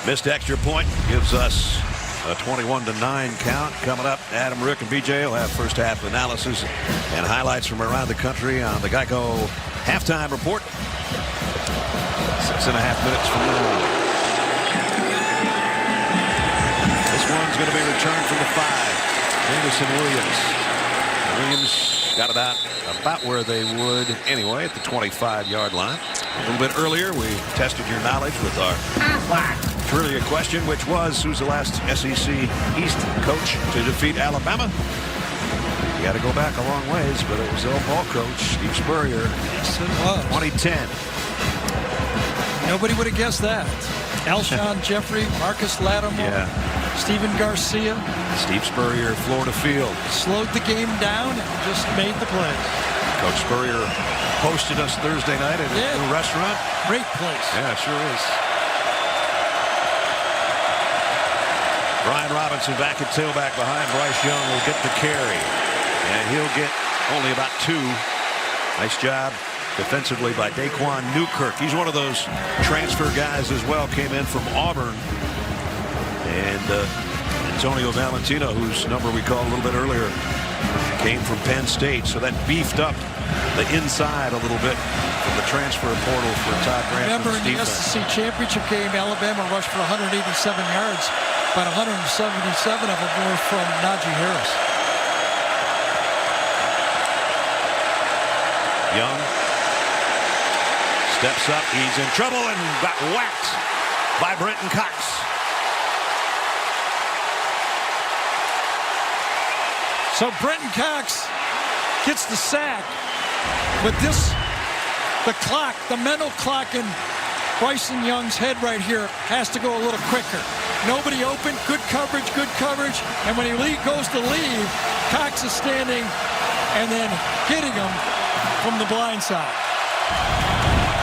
Speaker 9: Missed extra point gives us a 21-9 count. Coming up, Adam, Rick, and BJ will have first half analysis and highlights from around the country on the Geico halftime report. 6.5 minutes from now. This one's going to be returned from the 5. Anderson Williams. Williams got it out about where they would anyway at the 25-yard line. A little bit earlier, we tested your knowledge with our trivia question, which was, who's the last SEC East coach to defeat Alabama? You got to go back a long ways, but it was the old ball coach, Steve Spurrier.
Speaker 4: Yes, it was.
Speaker 9: 2010.
Speaker 4: Nobody would have guessed that. Alshon Jeffrey, Marcus Lattimore, Stephen Garcia.
Speaker 9: Steve Spurrier, Florida Field.
Speaker 4: Slowed the game down and just made the play.
Speaker 9: Coach Spurrier hosted us Thursday night at a new restaurant.
Speaker 4: Great place.
Speaker 9: Yeah, it sure is. Brian Robinson back at tailback behind Bryce Young will get the carry. And he'll get only about 2. Nice job defensively by Daquan Newkirk. He's one of those transfer guys as well. Came in from Auburn. And Antonio Valentino, whose number we called a little bit earlier, came from Penn State. So that beefed up the inside a little bit from the transfer portal for Todd Graham.
Speaker 4: Remember in the SEC championship game, Alabama rushed for 187 yards. About 177 of them were from Najee Harris.
Speaker 9: Young steps up. He's in trouble and got whacked by Brenton Cox.
Speaker 4: So Brenton Cox gets the sack. But the clock, the mental clock in Bryson Young's head right here has to go a little quicker. Nobody open, good coverage. And when he goes to leave, Cox is standing and then hitting him from the blind side.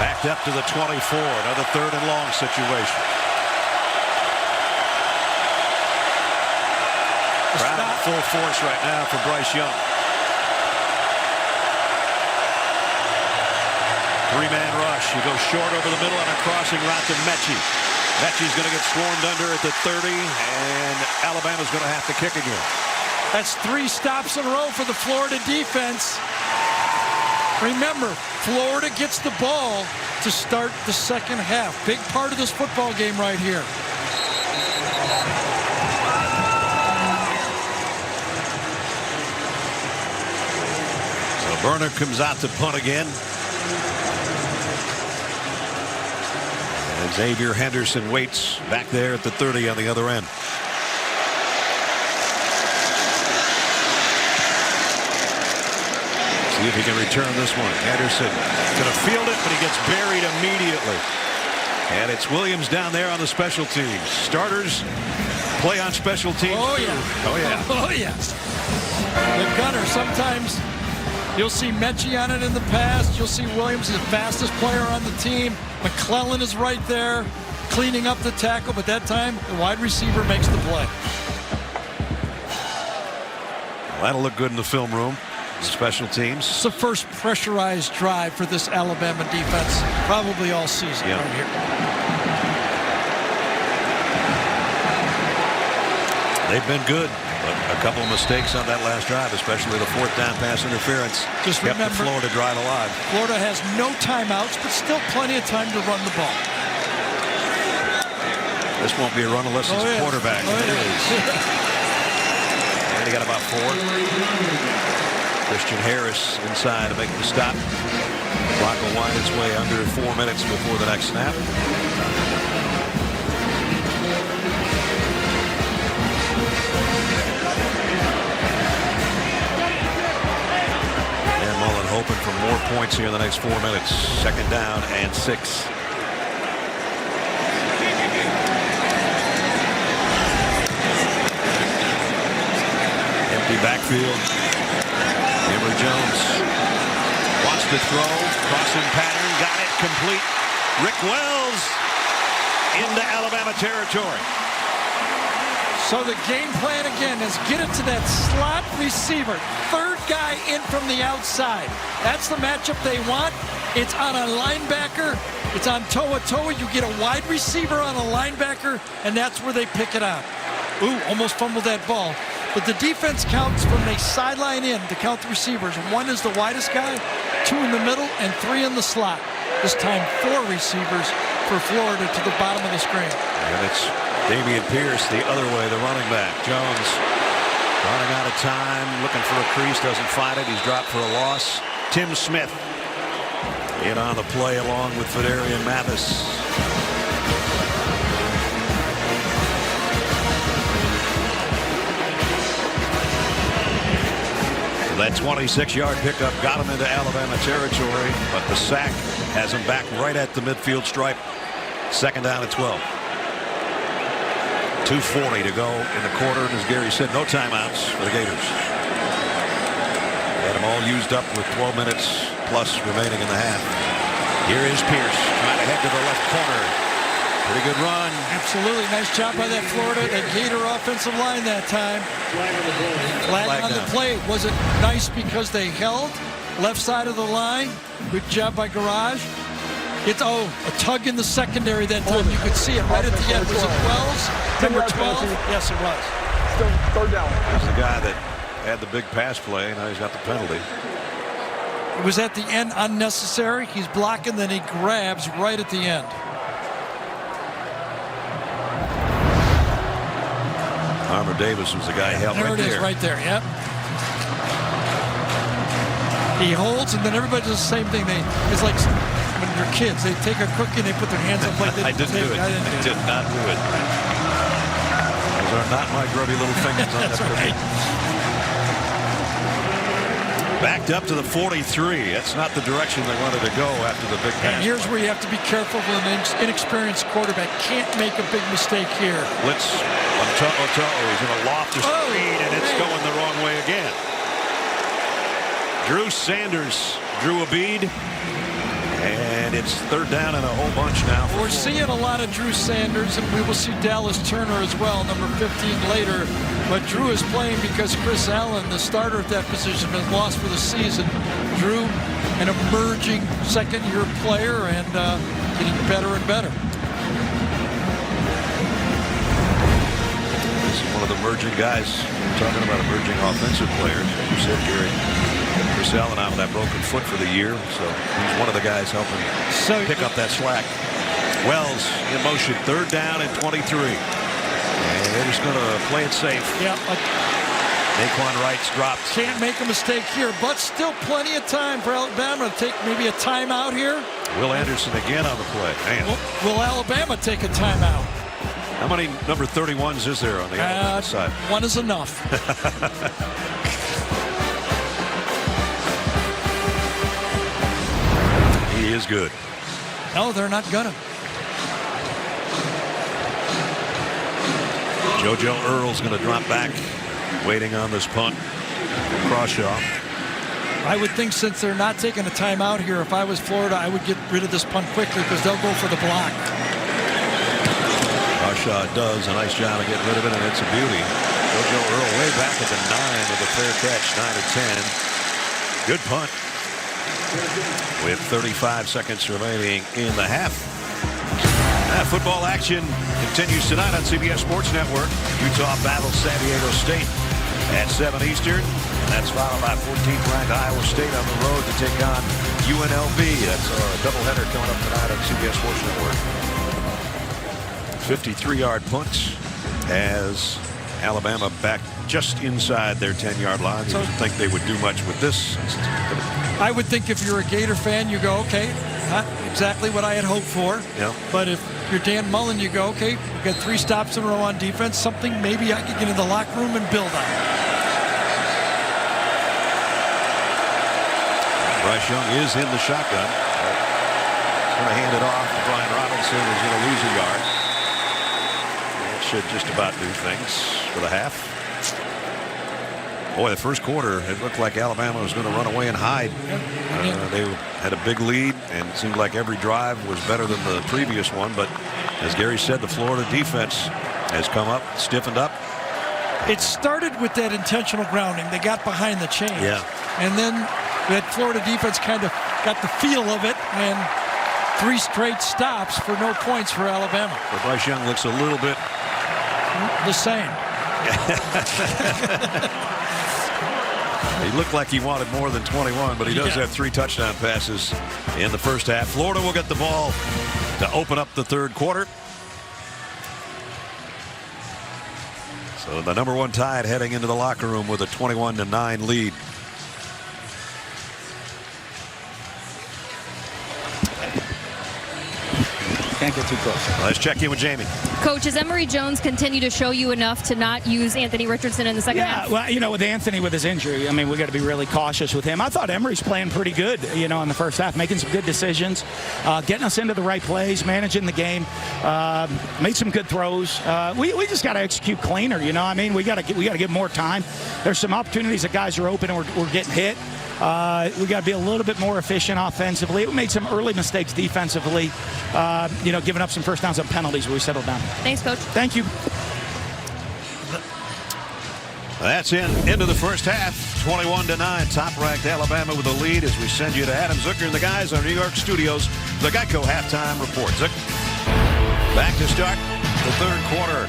Speaker 9: Backed up to the 24, another 3rd and long situation. Crowd in full force right now for Bryce Young. 3-man rush. He goes short over the middle on a crossing route to Mechie. Mechie's going to get swarmed under at the 30, and Alabama's going to have to kick again.
Speaker 4: That's 3 stops in a row for the Florida defense. Remember, Florida gets the ball to start the second half. Big part of this football game right here.
Speaker 9: So Burner comes out to punt again. And Xavier Henderson waits back there at the 30 on the other end. See if he can return this one. Henderson going to field it, but he gets buried immediately. And it's Williams down there on the special teams. Starters play on special teams.
Speaker 4: Oh, yeah.
Speaker 9: Oh, yeah.
Speaker 4: Oh, yes. The gunner. Sometimes you'll see Mechie on it in the past. You'll see Williams, the fastest player on the team. McClellan is right there cleaning up the tackle, but that time the wide receiver makes the play.
Speaker 9: Well, that'll look good in the film room. Special teams.
Speaker 4: It's the first pressurized drive for this Alabama defense probably all season right here.
Speaker 9: They've been good, but a couple of mistakes on that last drive, especially the 4th down pass interference.
Speaker 4: Just
Speaker 9: kept
Speaker 4: remember,
Speaker 9: the Florida drive alive.
Speaker 4: Florida has no timeouts, but still plenty of time to run the ball.
Speaker 9: This won't be a run unless it's a quarterback. It is. And he got about 4. Christian Harris inside to make the stop. Clock will wind its way under 4 minutes before the next snap. And Mullen hoping for more points here in the next 4 minutes. 2nd down and 6. Empty backfield. Emory Jones Wants to throw. Crossing pattern. Got it. Complete. Rick Wells into Alabama territory.
Speaker 4: So the game plan again is get it to that slot receiver. Third guy in from the outside. That's the matchup they want. It's on a linebacker. It's on toe-a-toe. You get a wide receiver on a linebacker, and that's where they pick it out. Ooh, almost fumbled that ball. But the defense counts from the sideline in to count the receivers. 1 is the widest guy, 2 in the middle, and 3 in the slot. This time 4 receivers for Florida to the bottom of the screen.
Speaker 9: And it's Dameon Pierce the other way, the running back. Jones running out of time, looking for a crease, doesn't find it. He's dropped for a loss. Tim Smith in on the play along with Fedarian Mathis. That 26-yard pickup got him into Alabama territory, but the sack has him back right at the midfield stripe. Second down at 12. 2:40 to go in the quarter, and as Gary said, no timeouts for the Gators. Had them all used up with 12 minutes plus remaining in the half. Here is Pierce trying to head to the left corner. Pretty good run.
Speaker 4: Absolutely. Nice job by that Florida, that Gator offensive line that time. Flag on the play. Was it nice because they held left side of the line? Good job by Garage. It's a tug in the secondary that time. You could see it right at the end. Was it Wells? Number 12? Yes, it was.
Speaker 6: Still third down.
Speaker 9: Here's the guy that had the big pass play. Now he's got the penalty.
Speaker 4: It was at the end unnecessary. He's blocking, then he grabs right at the end.
Speaker 9: Armour Davis was the guy held
Speaker 4: there
Speaker 9: right there.
Speaker 4: There it is, right there, yep. He holds, and then everybody does the same thing. It's like when you're kids, they take a cookie and they put their hands up like they
Speaker 9: I didn't do it. I did not do it. Those are not my grubby little fingers on that cookie. Backed up to the 43. That's not the direction they wanted to go after the big pass.
Speaker 4: And here's where you have to be careful with an inexperienced quarterback. Can't make a big mistake here.
Speaker 9: Blitz on toe-a-toe. He's going to loft his speed, and it's going the wrong way again. Drew Sanders drew a bead, and it's third down and a whole bunch now.
Speaker 4: We're seeing a lot of Drew Sanders, and we will see Dallas Turner as well, number 15 later. But Drew is playing because Chris Allen, the starter at that position, has lost for the season. Drew, an emerging second-year player and getting better and better.
Speaker 9: He's one of the emerging guys. We're talking about emerging offensive players. As you said, Gary. Chris Allen out with that broken foot for the year, so he's one of the guys helping pick up that slack. Wells in motion, third down and 23. And they're just going to play it safe.
Speaker 4: Yeah.
Speaker 9: Naquan Wright's dropped.
Speaker 4: Can't make a mistake here, but still plenty of time for Alabama to take maybe a timeout here.
Speaker 9: Will Anderson again on the play. Man.
Speaker 4: Will Alabama take a timeout?
Speaker 9: How many number 31s is there on the Alabama side?
Speaker 4: One is enough.
Speaker 9: He is good.
Speaker 4: No, they're not gonna.
Speaker 9: JoJo Earle's going to drop back, waiting on this punt. Crawshaw.
Speaker 4: I would think since they're not taking a timeout here, if I was Florida, I would get rid of this punt quickly because they'll go for the block.
Speaker 9: Crawshaw does a nice job of getting rid of it, and it's a beauty. JoJo Earle way back at the 9 with a fair catch, 9 to 10. Good punt. With 35 seconds remaining in the half. Football action continues tonight on CBS Sports Network. Utah battles San Diego State at 7 Eastern. And that's followed by 14th ranked Iowa State on the road to take on UNLV. That's a doubleheader coming up tonight on CBS Sports Network. 53-yard punt as Alabama back just inside their 10-yard line. So I didn't think they would do much with this.
Speaker 4: I would think if you're a Gator fan, you go, okay, not exactly what I had hoped for.
Speaker 9: Yeah.
Speaker 4: But if you're Dan Mullen, you go, okay, we got 3 stops in a row on defense, something maybe I could get in the locker room and build on.
Speaker 9: Bryce Young is in the shotgun. He's going to hand it off to Brian Robinson, who's going to lose a yard. That should just about do things for the half. Boy, the first quarter, it looked like Alabama was going to run away and hide. They had a big lead, and it seemed like every drive was better than the previous one. But as Gary said, the Florida defense has come up, stiffened up.
Speaker 4: It started with that intentional grounding. They got behind the chains.
Speaker 9: Yeah.
Speaker 4: And then that Florida defense kind of got the feel of it, and 3 straight stops for no points for Alabama.
Speaker 9: But Bryce Young looks a little bit
Speaker 4: the same.
Speaker 9: He looked like he wanted more than 21, but he does have 3 touchdown passes in the first half. Florida will get the ball to open up the third quarter. So the number 1 Tide heading into the locker room with a 21-9 lead.
Speaker 12: Can't get too close.
Speaker 9: Let's check in with Jamie.
Speaker 5: Coach, has Emory Jones continue to show you enough to not use Anthony Richardson in the second half?
Speaker 12: Well, you know, with Anthony with his injury, I mean, we got to be really cautious with him. I thought Emory's playing pretty good, you know, in the first half, making some good decisions, getting us into the right plays, managing the game, made some good throws. We just got to execute cleaner, you know. I mean, we got to give more time. There's some opportunities that guys are open and we're getting hit. We got to be a little bit more efficient offensively. We made some early mistakes defensively, you know, giving up some first downs on penalties where we settled down.
Speaker 5: Thanks, Coach.
Speaker 12: Thank you.
Speaker 9: That's into the first half. 21-9. Top-ranked Alabama with a lead as we send you to Adam Zucker and the guys in our New York studios. The Geico halftime report. Zuck, back to start the third quarter.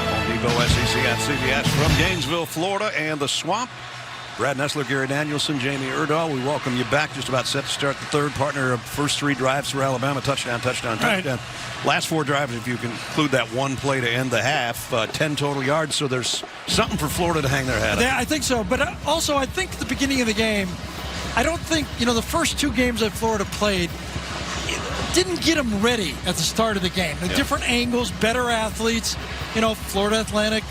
Speaker 9: Home Depot SEC on CBS from Gainesville, Florida, and the Swamp. Brad Nessler, Gary Danielson, Jamie Erdahl, we welcome you back. Just about set to start the third. Partner of first 3 drives for Alabama. Touchdown, touchdown, touchdown. Right. Last 4 drives, if you can include that 1 play to end the half, 10 total yards. So there's something for Florida to hang their hat on.
Speaker 4: Yeah, I think so. But also, I think at the beginning of the game, I don't think, you know, the first 2 games that Florida played didn't get them ready at the start of the game. The different angles, better athletes, you know, Florida Atlantic,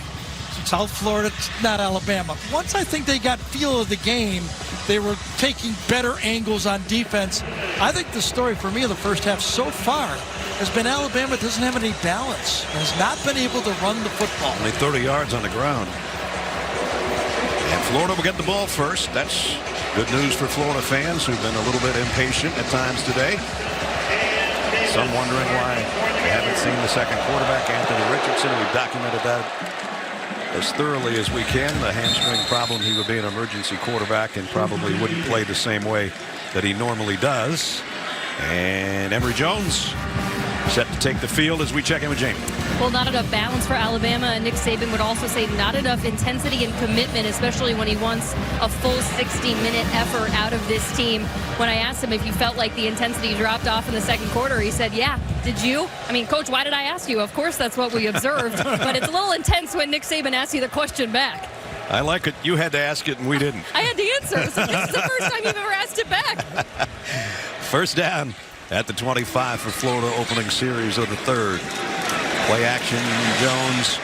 Speaker 4: South Florida, not Alabama. Once I think they got feel of the game, they were taking better angles on defense. I think the story for me of the first half so far has been Alabama doesn't have any balance and has not been able to run the football.
Speaker 9: Only 30 yards on the ground. And Florida will get the ball first. That's good news for Florida fans who've been a little bit impatient at times today. Some wondering why they haven't seen the second quarterback, Anthony Richardson. We've documented that as thoroughly as we can. The hamstring problem, he would be an emergency quarterback and probably wouldn't play the same way that he normally does. And Emory Jones set to take the field as we check in with Jamie.
Speaker 5: Well, not enough balance for Alabama, and Nick Saban would also say not enough intensity and commitment, especially when he wants a full 60-minute effort out of this team. When I asked him if he felt like the intensity dropped off in the second quarter, he said, yeah. Did you? I mean, Coach, why did I ask you? Of course, that's what we observed. But it's a little intense when Nick Saban asks you the question back.
Speaker 9: I like it. You had to ask it, and we didn't.
Speaker 5: I had to answer. So this is the first time you've ever asked it back.
Speaker 9: First down at the 25 for Florida, opening series of the third. Play action, Jones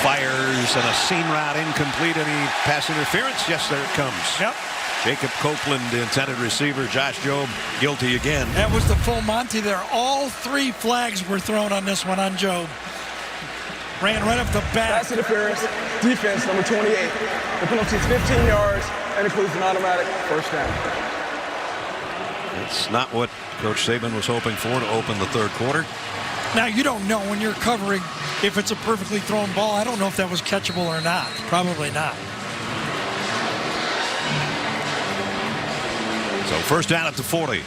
Speaker 9: fires, and a seam route incomplete. Any pass interference? Yes, there it comes.
Speaker 4: Yep.
Speaker 9: Jacob Copeland, the intended receiver. Josh Jobe, guilty again.
Speaker 4: That was the full Monty there. All 3 flags were thrown on this one on Jobe. Ran right up the back.
Speaker 6: Pass interference, defense, number 28. The penalty is 15 yards and includes an automatic first down.
Speaker 9: It's not what Coach Saban was hoping for to open the third quarter.
Speaker 4: Now, you don't know when you're covering if it's a perfectly thrown ball. I don't know if that was catchable or not. Probably not.
Speaker 9: So first down at the 40.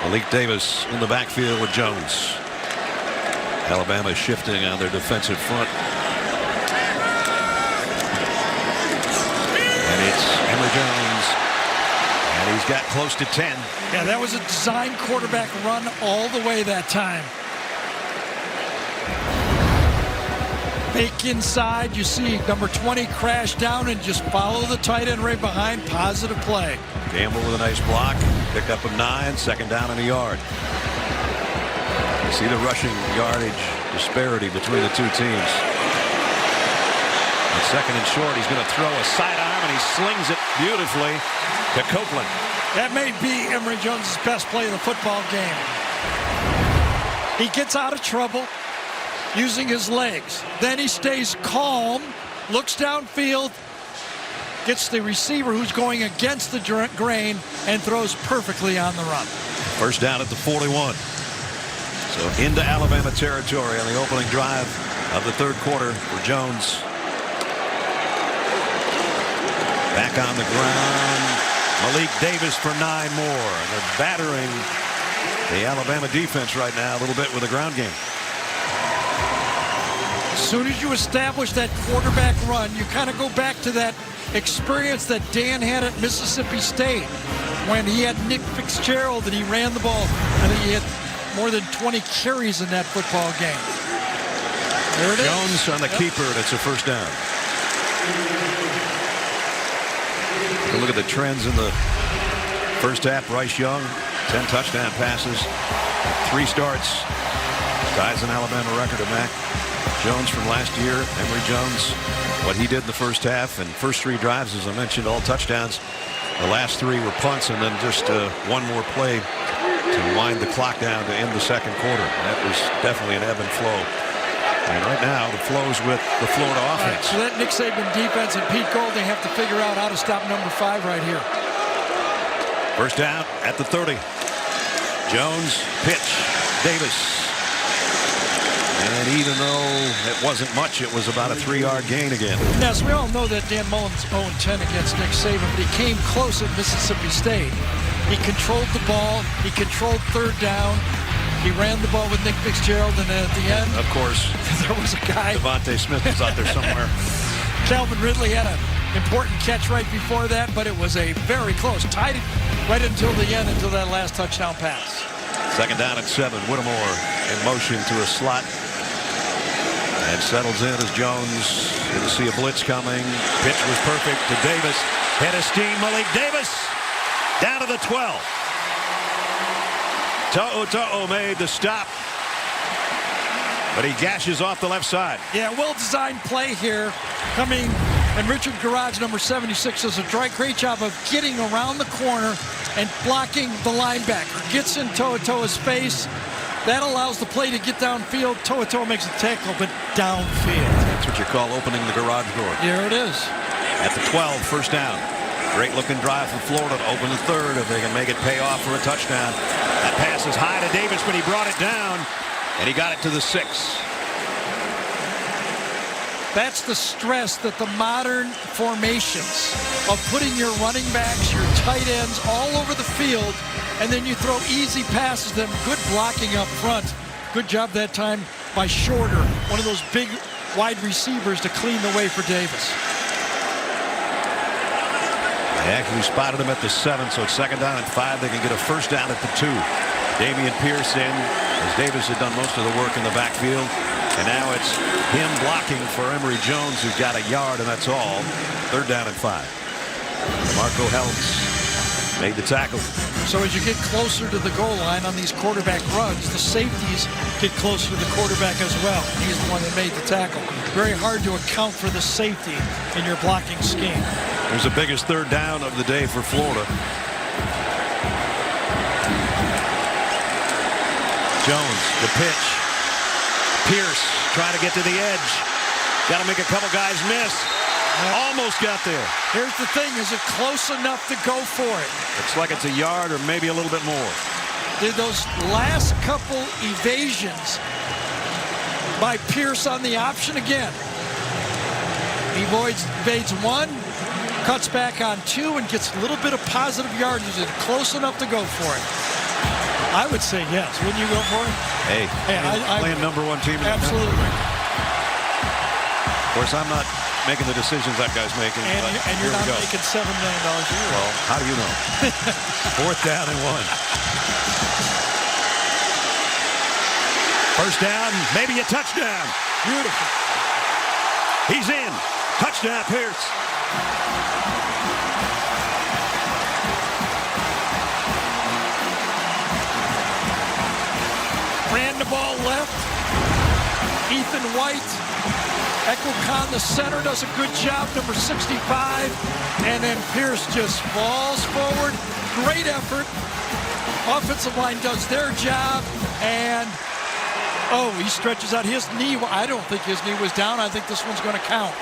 Speaker 9: Malik Davis in the backfield with Jones. Alabama shifting on their defensive front. And it's Emory Jones. And he's got close to 10.
Speaker 4: Yeah, that was a design quarterback run all the way that time. Fake inside. You see number 20 crash down and just follow the tight end right behind. Positive play.
Speaker 9: Gamble with a nice block. Pickup of 9. Second down and a yard. You see the rushing yardage disparity between the two teams. On second and short, he's going to throw a sidearm, and he slings it beautifully to Copeland.
Speaker 4: That may be Emory Jones' best play of the football game. He gets out of trouble using his legs. Then he stays calm, looks downfield, gets the receiver who's going against the grain, and throws perfectly on the run.
Speaker 9: First down at the 41. So into Alabama territory on the opening drive of the third quarter for Jones. Back on the ground. Malik Davis for 9 more. And they're battering the Alabama defense right now a little bit with the ground game.
Speaker 4: As soon as you establish that quarterback run, you kind of go back to that experience that Dan had at Mississippi State when he had Nick Fitzgerald and he ran the ball. I think he had more than 20 carries in that football game. There it
Speaker 9: Jones
Speaker 4: is.
Speaker 9: on the keeper, and it's a first down. Look at the trends in the first half. Bryce Young, 10 touchdown passes, 3 starts, ties an Alabama record of Mac Jones from last year. Emory Jones, what he did in the first half, and first 3 drives, as I mentioned, all touchdowns. The last 3 were punts, and then just one more play to wind the clock down to end the second quarter. That was definitely an ebb and flow. And right now, the flow's with the Florida offense.
Speaker 4: So that Nick Saban defense and Pete Golding have to figure out how to stop number 5 right here.
Speaker 9: First down at the 30. Jones, pitch, Davis. And even though it wasn't much, it was about a 3-yard gain again.
Speaker 4: Yes, we all know that Dan Mullen's 0-10 against Nick Saban, but he came close at Mississippi State. He controlled the ball. He controlled third down. He ran the ball with Nick Fitzgerald, and then at the end,
Speaker 9: of course,
Speaker 4: there was a guy.
Speaker 9: Devontae Smith was out there somewhere.
Speaker 4: Calvin Ridley had an important catch right before that, but it was a very close, tied it right until the end, until that last touchdown pass.
Speaker 9: Second down at 7. Whittemore in motion to a slot. And settles in as Jones didn't see a blitz coming. Pitch was perfect to Davis. Head of steam, Malik Davis down to the 12. To'o made the stop, but he gashes off the left side.
Speaker 4: Yeah, well-designed play here coming, and Richard Garage, number 76, does a great job of getting around the corner and blocking the linebacker. Gets in To'o's face. That allows the play to get downfield. To'o makes a tackle, but downfield.
Speaker 9: That's what you call opening the garage door.
Speaker 4: Here it is.
Speaker 9: At the 12, first down. Great looking drive from Florida to open the third if they can make it pay off for a touchdown. That pass is high to Davis, but he brought it down, and he got it to the 6.
Speaker 4: That's the stress that the modern formations of putting your running backs, your tight ends all over the field, and then you throw easy passes to them. Good blocking up front. Good job that time by Shorter, one of those big wide receivers to clean the way for Davis.
Speaker 9: They actually spotted him at the 7, so it's second down and 5. They can get a first down at the 2. Damian Pierce in, as Davis had done most of the work in the backfield. And now it's him blocking for Emory Jones, who's got a yard, and that's all. Third down and 5. Marco Helms made the tackle.
Speaker 4: So as you get closer to the goal line on these quarterback runs, the safeties get closer to the quarterback as well. He's the one that made the tackle. Very hard to account for the safety in your blocking scheme.
Speaker 9: It was the biggest third down of the day for Florida. Jones, the pitch. Pierce trying to get to the edge. Got to make a couple guys miss. Almost got there.
Speaker 4: Here's the thing, is it close enough to go for it?
Speaker 9: Looks like it's a yard or maybe a little bit more.
Speaker 4: Did those last couple evasions by Pierce on the option again? He evades 1, cuts back on 2, and gets a little bit of positive yardage. Is it close enough to go for it? I would say yes. Wouldn't you go for it?
Speaker 9: Hey, playing number 1 team.
Speaker 4: Absolutely.
Speaker 9: Of course, I'm not making the decisions that guy's making.
Speaker 4: And you're not making $7 million a year.
Speaker 9: Well, how do you know? Fourth down and 1. First down, maybe a touchdown.
Speaker 4: Beautiful.
Speaker 9: He's in. Touchdown, Pierce.
Speaker 4: Ran the ball left. Ethan White. Ekwokon, the center, does a good job, number 65. And then Pierce just falls forward. Great effort. Offensive line does their job. And Oh, he stretches out his knee. I don't think his knee was down. I think this one's going to count.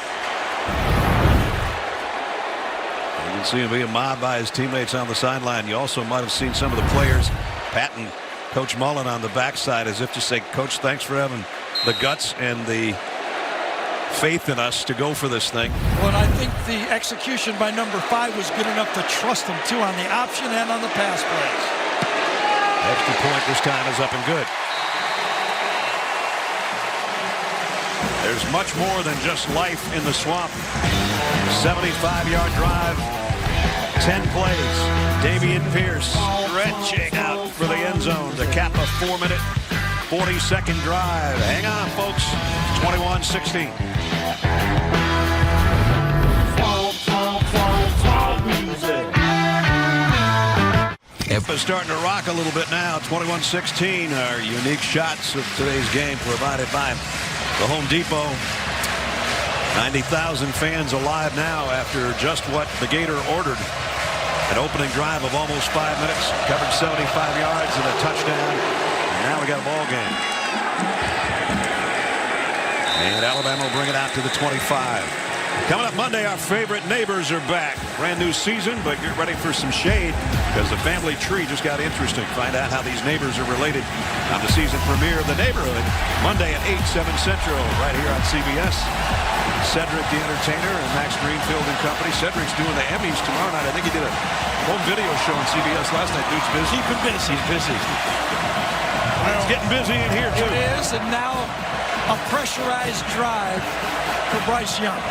Speaker 9: You can see him being mobbed by his teammates on the sideline. You also might have seen some of the players patting Coach Mullen on the backside as if to say, Coach, thanks for having the guts and the faith in us to go for this thing.
Speaker 4: Well, and I think the execution by number 5 was good enough to trust him, too, on the option and on the pass plays.
Speaker 9: Extra point this time is up and good. There's much more than just life in the swamp. 75-yard drive, 10 plays. Dameon Pierce stretching out for the end zone to cap a 4-minute, 40-second drive. Hang on, folks. 21-16. Is starting to rock a little bit now. 21-16. Our unique shots of today's game provided by the Home Depot. 90,000 fans alive now after just what the Gator ordered. An opening drive of almost 5 minutes. Covered 75 yards and a touchdown. And now we got a ball game. And Alabama will bring it out to the 25. Coming up Monday, our favorite neighbors are back. Brand new season, but get ready for some shade because the family tree just got interesting. Find out how these neighbors are related on the season premiere of The Neighborhood. Monday at 8, 7 Central, right here on CBS. Cedric the Entertainer and Max Greenfield and company. Cedric's doing the Emmys tomorrow night. I think he did a home video show on CBS last night. Dude's busy.
Speaker 4: Keeping busy.
Speaker 9: He's busy. It's getting busy in here, too.
Speaker 4: It is, and now a pressurized drive for Bryce Young.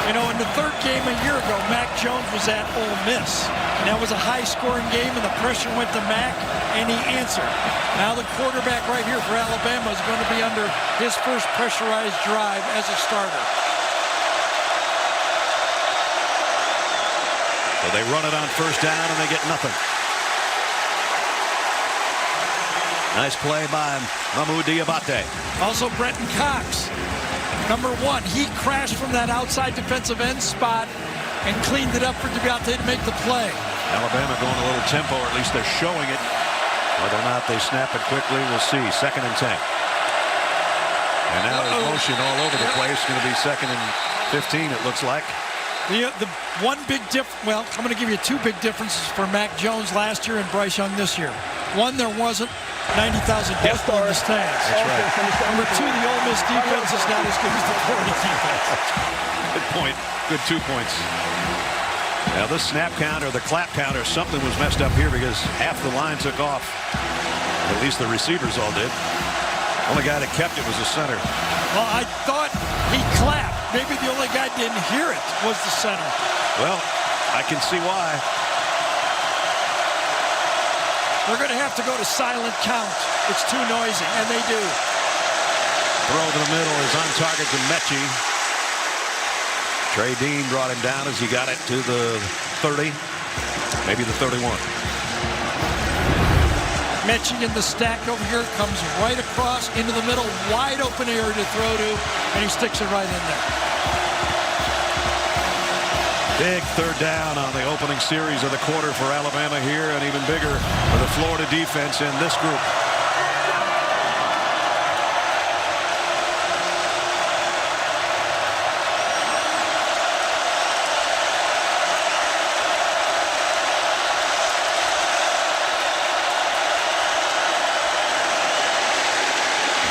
Speaker 4: You know, in the third game a year ago, Mac Jones was at Ole Miss. And that was a high-scoring game, and the pressure went to Mac, and he answered. Now the quarterback right here for Alabama is going to be under his first pressurized drive as a starter.
Speaker 9: So they run it on first down, and they get nothing. Nice play by Mahmoud Diabate.
Speaker 4: Also, Brenton Cox. Number 1, he crashed from that outside defensive end spot and cleaned it up for Diabate to make the play.
Speaker 9: Alabama going a little tempo, or at least they're showing it. Whether or not they snap it quickly, we'll see. 2nd and 10. And now there's motion all over the place. It's going to be 2nd and 15, it looks like.
Speaker 4: The one big difference, well, I'm going to give you 2 big differences for Mac Jones last year and Bryce Young this year. One, there wasn't 90,000 people in the stands.
Speaker 9: That's right.
Speaker 4: Number 2, the Ole Miss defense is not as good as the Florida defense.
Speaker 9: Good point. Good 2 points. Now this snap count or the clap count or something was messed up here because half the line took off. At least the receivers all did. Only guy that kept it was the center.
Speaker 4: Well, I thought he clapped. Maybe the only guy didn't hear it was the center.
Speaker 9: Well, I can see why.
Speaker 4: They're going to have to go to silent count. It's too noisy, and they do.
Speaker 9: Throw to the middle is on target to Mechie. Trey Dean brought him down as he got it to the 30, maybe the 31.
Speaker 4: Mechie in the stack over here comes right across into the middle, wide open area to throw to, and he sticks it right in there.
Speaker 9: Big 3rd down on the opening series of the quarter for Alabama here, and even bigger for the Florida defense in this group.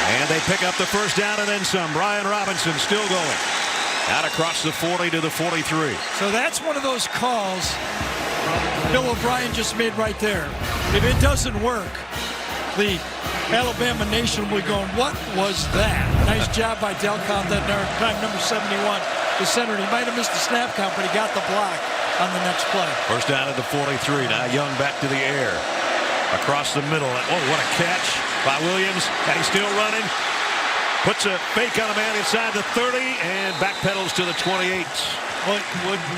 Speaker 9: And they pick up the 1st down and then some. Brian Robinson still going. Out across the 40 to the 43.
Speaker 4: So that's one of those calls Bill O'Brien just made right there. If it doesn't work, the Alabama nation will be going, what was that? Nice job by Delcon that time, number 71, the center. He might have missed the snap count, but he got the block on the next play.
Speaker 9: 1st down at the 43. Now Young back to the air. Across the middle. Oh, what a catch by Williams. And he's still running. Puts a fake on a man inside the 30 and backpedals to the 28.
Speaker 4: Well,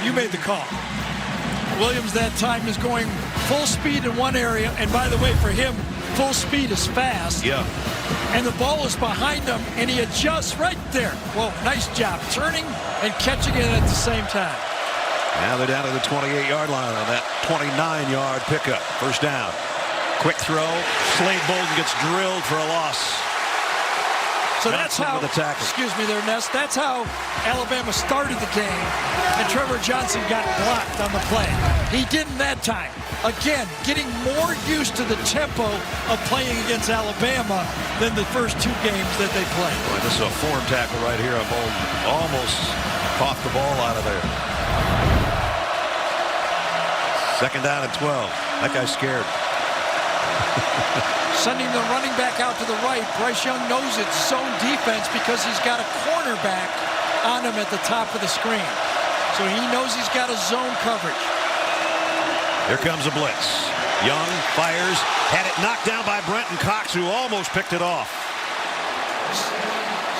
Speaker 4: you made the call. Williams that time is going full speed in one area, and by the way, for him, full speed is fast.
Speaker 9: Yeah.
Speaker 4: And the ball is behind him, and he adjusts right there. Well, nice job turning and catching it at the same time.
Speaker 9: Now they're down to the 28-yard line on that 29-yard pickup. 1st down. Quick throw. Slade Bolden gets drilled for a loss.
Speaker 4: So that's how,
Speaker 9: the tackle.
Speaker 4: excuse me there, Ness, that's how Alabama started the game, and Trevor Johnson got blocked on the play. He didn't that time. Again, getting more used to the tempo of playing against Alabama than the first two games that they played.
Speaker 9: Boy, this is a form tackle right here on Bolden. Almost coughed the ball out of there. Second down and 12. That guy's scared.
Speaker 4: Sending the running back out to the right. Bryce Young knows it's zone defense because he's got a cornerback on him at the top of the screen. So he knows he's got a zone coverage.
Speaker 9: Here comes a blitz. Young fires, had it knocked down by Brenton Cox, who almost picked it off.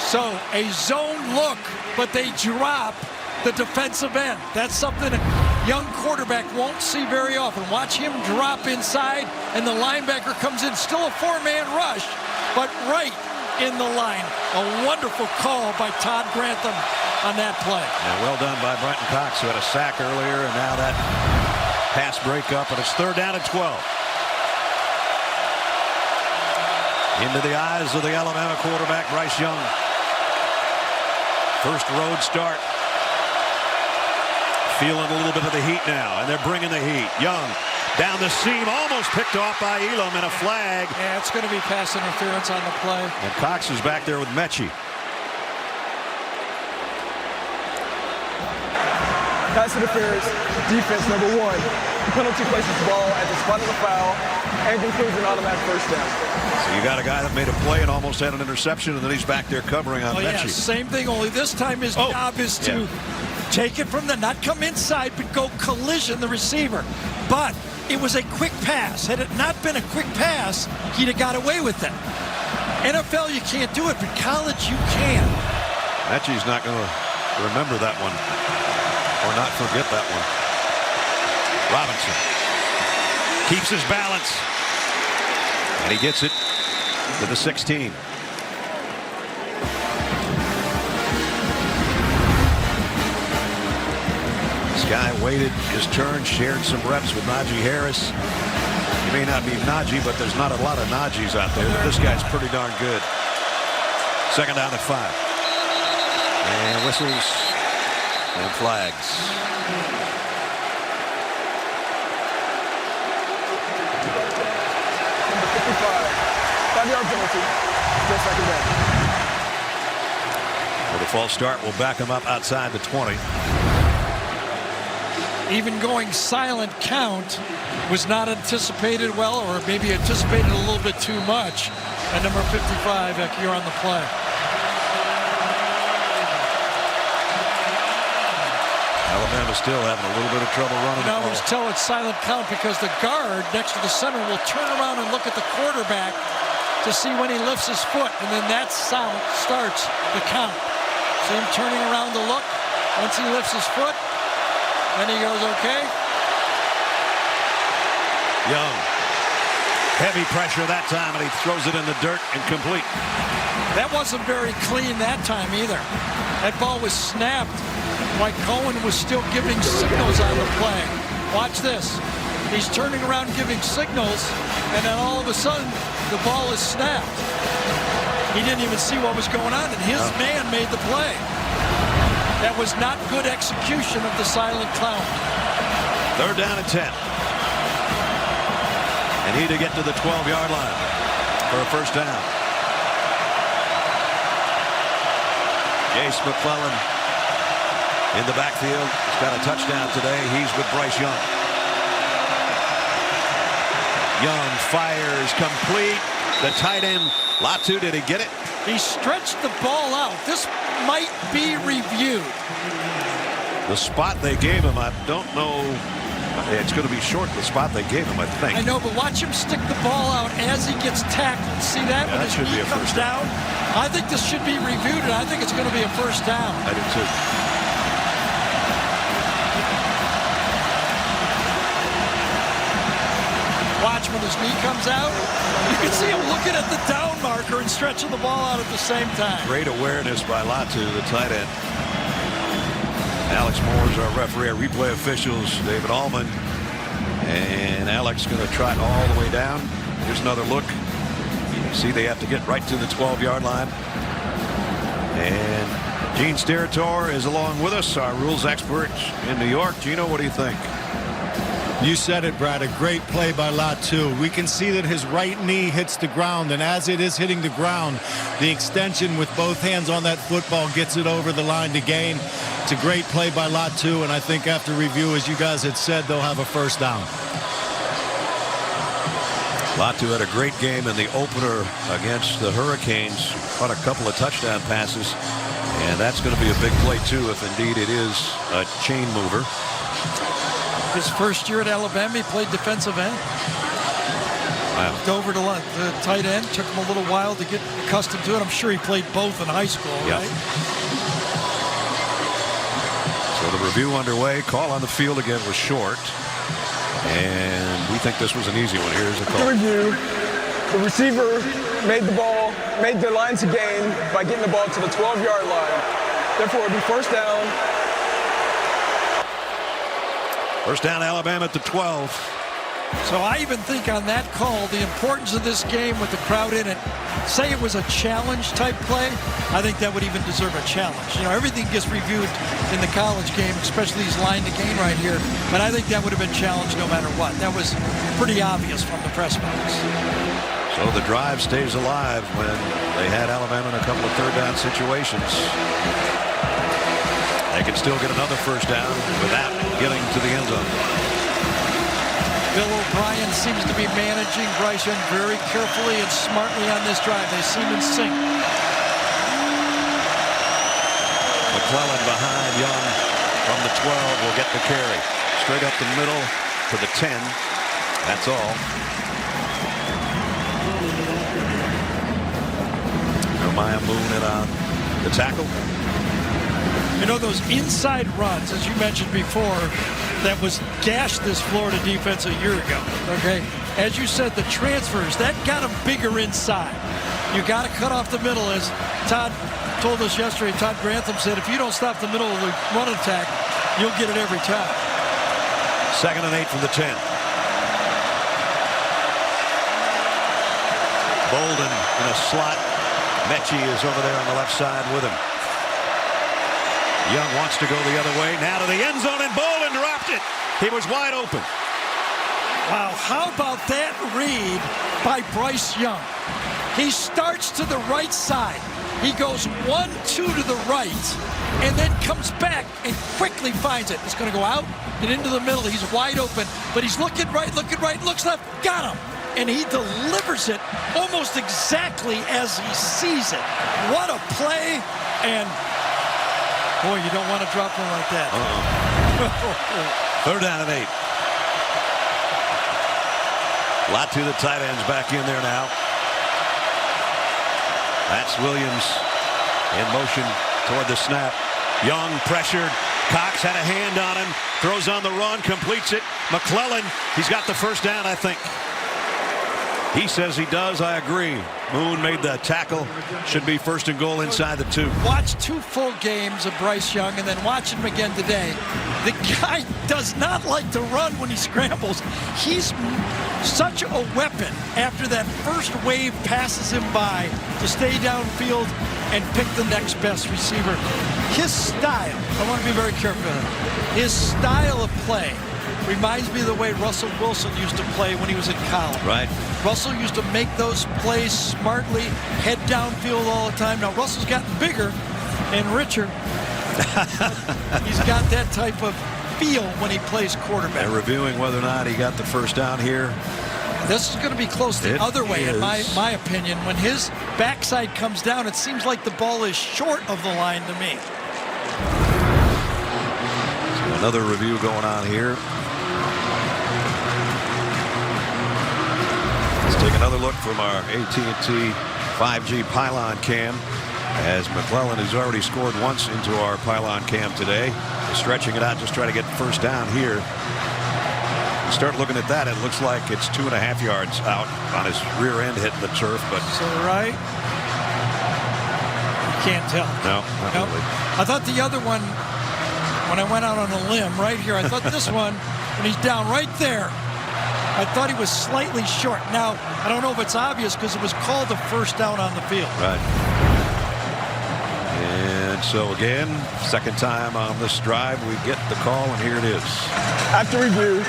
Speaker 4: So a zone look, but they drop the defensive end. That's something a young quarterback won't see very often. Watch him drop inside, and the linebacker comes in. Still a four-man rush, but right in the line. A wonderful call by Todd Grantham on that play.
Speaker 9: And well done by Brenton Cox, who had a sack earlier, and now that pass break up, and it's third down and 12. Into the eyes of the Alabama quarterback, Bryce Young. First road start. Feeling a little bit of the heat now, and they're bringing the heat. Young down the seam, almost picked off by Elam, and a flag.
Speaker 4: Yeah, it's going to be pass interference on the play.
Speaker 9: And Cox is back there with Mechie.
Speaker 6: Pass interference, defense number 1. The penalty places the ball at the spot of the foul and concludes an automatic first down.
Speaker 9: So you got a guy that made a play and almost had an interception, and then he's back there covering on Mechie.
Speaker 4: Yeah, same thing, only this time his job is to take it from the, not come inside, but go collision the receiver. But it was a quick pass. Had it not been a quick pass, he'd have got away with it. NFL, you can't do it, but college, you can.
Speaker 9: Mechie's not going to remember that one. Or not forget that one. Robinson keeps his balance. And he gets it to the 16. This guy waited his turn, shared some reps with Najee Harris. He may not be Najee, but there's not a lot of Najees out there. But this guy's pretty darn good. Second down at 5. And whistles. And flags.
Speaker 6: 55. 5-yard penalty. Still second down.
Speaker 9: Well, the false start will back him up outside the 20.
Speaker 4: Even going silent count was not anticipated well, or maybe anticipated a little bit too much. And number 55, you're on the play.
Speaker 9: Alabama still having a little bit of trouble running the
Speaker 4: ball.
Speaker 9: ball.
Speaker 4: Just tell it's silent count because the guard next to the center will turn around and look at the quarterback to see when he lifts his foot, and then that sound starts the count. See him turning around to look. Once he lifts his foot, then he goes, okay.
Speaker 9: Young. Heavy pressure that time, and he throws it in the dirt, incomplete.
Speaker 4: That wasn't very clean that time either. That ball was snapped. While Cohen was still giving signals on the play. Watch this. He's turning around giving signals, and then all of a sudden, the ball is snapped. He didn't even see what was going on, and his man made the play. That was not good execution of the silent count.
Speaker 9: Third down and 10. And he to get to the 12-yard line for a first down. Jace McClellan in the backfield. He's got a touchdown today. He's with Bryce Young. Young fires complete. The tight end, Latu, did he get it?
Speaker 4: He stretched the ball out. This might be reviewed.
Speaker 9: The spot they gave him, I don't know. It's going to be short, the spot they gave him, I think.
Speaker 4: I know, but watch him stick the ball out as he gets tackled. See that? When his knee comes down? I think this should be reviewed, and I think it's going to be a first down.
Speaker 9: I do too.
Speaker 4: Watch when his knee comes out. You can see him looking at the down marker and stretching the ball out at the same time.
Speaker 9: Great awareness by Latu, the tight end. Alex Moore is our referee. Our replay officials, David Allman. And Alex going to trot all the way down. Here's another look. You see they have to get right to the 12-yard line. And Gene Steratore is along with us, our rules expert in New York. Gino, what do you think?
Speaker 13: You said it, Brad. A great play by Latu. We can see that his right knee hits the ground, and as it is hitting the ground, the extension with both hands on that football gets it over the line to gain. It's a great play by Latu, and I think after review, as you guys had said, they'll have a first down.
Speaker 9: Latu had a great game in the opener against the Hurricanes. Caught a couple of touchdown passes, and that's going to be a big play, too, if indeed it is a chain mover.
Speaker 4: His first year at Alabama, he played defensive end.
Speaker 9: Wow.
Speaker 4: Moved over to the tight end. Took him a little while to get accustomed to it. I'm sure he played both in high school, right?
Speaker 9: So the review underway. Call on the field again was short. And we think this was an easy one. Here's the call.
Speaker 6: The review. The receiver made the lines to gain by getting the ball to the 12-yard line. Therefore, it would be first down.
Speaker 9: First down, Alabama at the 12.
Speaker 4: So I even think on that call, the importance of this game with the crowd in it, say it was a challenge type play, I think that would even deserve a challenge. You know, everything gets reviewed in the college game, especially these line to gain right here. But I think that would have been challenged no matter what. That was pretty obvious from the press box.
Speaker 9: So the drive stays alive when they had Alabama in a couple of third down situations. They can still get another first down without getting to the end zone.
Speaker 4: Bill O'Brien seems to be managing Bryce Young very carefully and smartly on this drive. They seem in sync.
Speaker 9: McClellan behind Young from the 12 will get the carry. Straight up the middle to the 10. That's all. Jeremiah Moon in on the tackle.
Speaker 4: You know, those inside runs, as you mentioned before, that was gashed this Florida defense a year ago, okay? As you said, the transfers, that got them bigger inside. You got to cut off the middle, as Todd told us yesterday. Todd Grantham said, if you don't stop the middle of the run attack, you'll get it every time.
Speaker 9: 2nd and 8 from the 10. Bolden in a slot. Mechie is over there on the left side with him. Young wants to go the other way. Now to the end zone, and Bolden dropped it. He was wide open.
Speaker 4: Wow, how about that read by Bryce Young? He starts to the right side. He goes 1-2 to the right, and then comes back and quickly finds it. It's going to go out and into the middle. He's wide open, but he's looking right, looks left, got him. And he delivers it almost exactly as he sees it. What a play, and boy, you don't want to drop one like that.
Speaker 9: Third down and 8. Latu, the tight end's back in there now. That's Williams in motion toward the snap. Young pressured. Cox had a hand on him. Throws on the run, completes it. McClellan, he's got the first down, I think. He says he does. I agree. Moon made the tackle. Should be first and goal inside the 2.
Speaker 4: Watch 2 full games of Bryce Young and then watch him again today. The guy does not like to run when he scrambles. He's such a weapon after that first wave passes him by to stay downfield and pick the next best receiver. His style, I want to be very careful with him. His style of play reminds me of the way Russell Wilson used to play when he was in college.
Speaker 9: Right.
Speaker 4: Russell used to make those plays smartly, head downfield all the time. Now, Russell's gotten bigger and richer. He's got that type of feel when he plays quarterback.
Speaker 9: They're reviewing whether or not he got the first down here.
Speaker 4: This is going to be close the other way, in my opinion. When his backside comes down, it seems like the ball is short of the line to me.
Speaker 9: So another review going on here. Let's take another look from our AT&T 5G pylon cam, as McClellan has already scored once into our pylon cam today. Stretching it out, just trying to get first down here. Start looking at that, it looks like it's 2.5 yards out on his rear end hitting the turf, but
Speaker 4: so right, you can't tell.
Speaker 9: No, not really.
Speaker 4: I thought the other one, when I went out on a limb right here, I thought this one, when he's down right there, I thought he was slightly short. Now, I don't know if it's obvious because it was called a first down on the field.
Speaker 9: Right. And so again, second time on this drive, we get the call, and here it is.
Speaker 6: After review,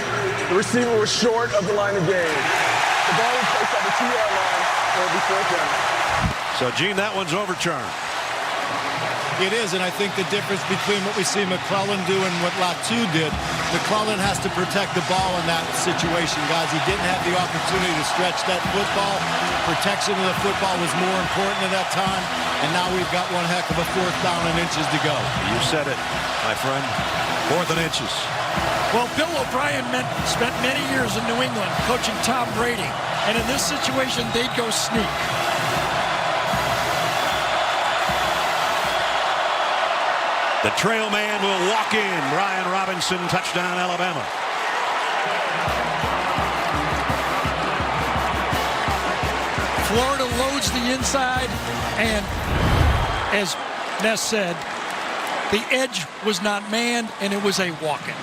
Speaker 6: the receiver was short of the line of game. The ball was placed on the 2-yard line, so it'll be fourth down.
Speaker 9: So, Gene, that one's overturned.
Speaker 13: It is, and I think the difference between what we see McClellan do and what Latu did, McClellan has to protect the ball in that situation, guys. He didn't have the opportunity to stretch that football. Protection of the football was more important at that time, and now we've got one heck of a fourth down and inches to go.
Speaker 9: You said it, my friend. Fourth and inches.
Speaker 4: Well, Bill O'Brien spent many years in New England coaching Tom Brady, and in this situation, they'd go sneak.
Speaker 1: The trail man will walk in. Brian Robinson, touchdown, Alabama.
Speaker 4: Florida loads the inside, and as Ness said, the edge was not manned, and it was a walk-in.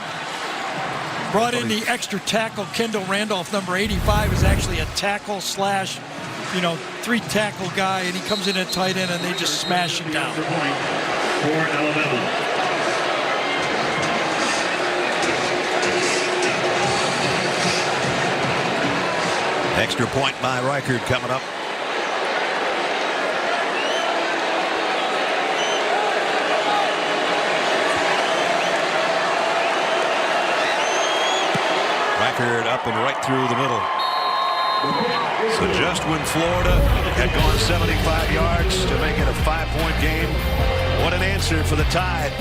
Speaker 4: Brought in the extra tackle. Kendall Randolph, number 85, is actually a tackle slash, three-tackle guy, and he comes in at tight end, and they just smash him down.
Speaker 11: For Alabama.
Speaker 9: Extra point by Reichard coming up. Reichard up and right through the middle. So just when Florida had gone 75 yards to make it a 5-point game, what an answer for the Tide.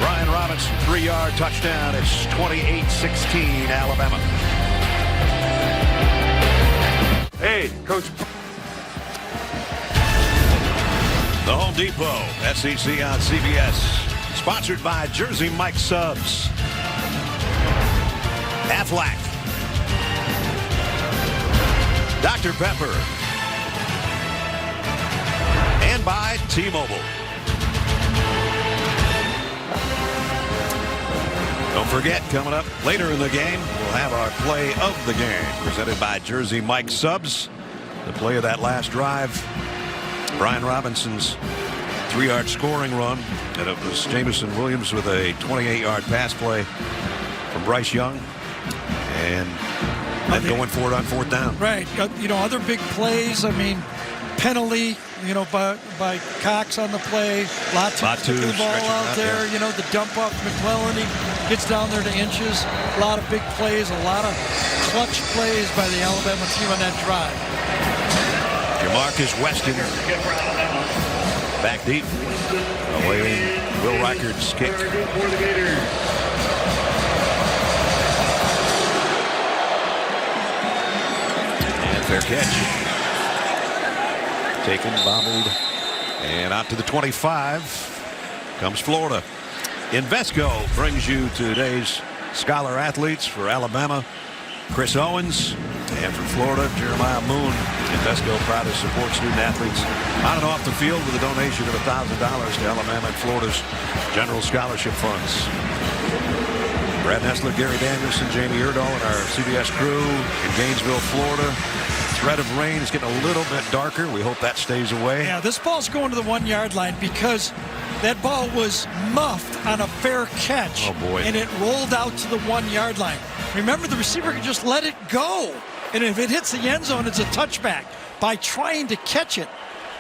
Speaker 9: Brian Robinson, 3-yard touchdown. It's 28-16 Alabama.
Speaker 6: Hey, Coach.
Speaker 9: The Home Depot, SEC on CBS. Sponsored by Jersey Mike Subs. Aflac. Dr. Pepper. And by T-Mobile. Don't forget, coming up later in the game, we'll have our play of the game presented by Jersey Mike Subs. The play of that last drive, Brian Robinson's 3-yard scoring run, and it was Jamison Williams with a 28-yard pass play from Bryce Young, and then going for it on fourth down.
Speaker 4: Right. Other big plays. I mean, penalty, by Cox on the play. Latu the ball out there.
Speaker 9: Yeah.
Speaker 4: The dump off McClellan. He gets down there to inches. A lot of big plays, a lot of clutch plays by the Alabama team on that drive.
Speaker 9: Jamarcus Weston back deep. Awaiting Will Reichard's kick.
Speaker 11: For the Gators.
Speaker 9: And fair catch. Taken, bobbled, and out to the 25 comes Florida. Invesco brings you today's Scholar Athletes. For Alabama, Chris Owens, and for Florida, Jeremiah Moon. Invesco proud to support student athletes on and off the field with a donation of $1,000 to Alabama and Florida's general scholarship funds. Brad Nessler, Gary Danielson, Jamie Erdahl, and our CBS crew in Gainesville, Florida. Threat of rain is getting a little bit darker. We hope that stays away.
Speaker 4: Yeah, this ball's going to the 1-yard line because that ball was muffed on a fair catch.
Speaker 9: Oh, boy.
Speaker 4: And it rolled out to the 1-yard line. Remember, the receiver can just let it go. And if it hits the end zone, it's a touchback. By trying to catch it,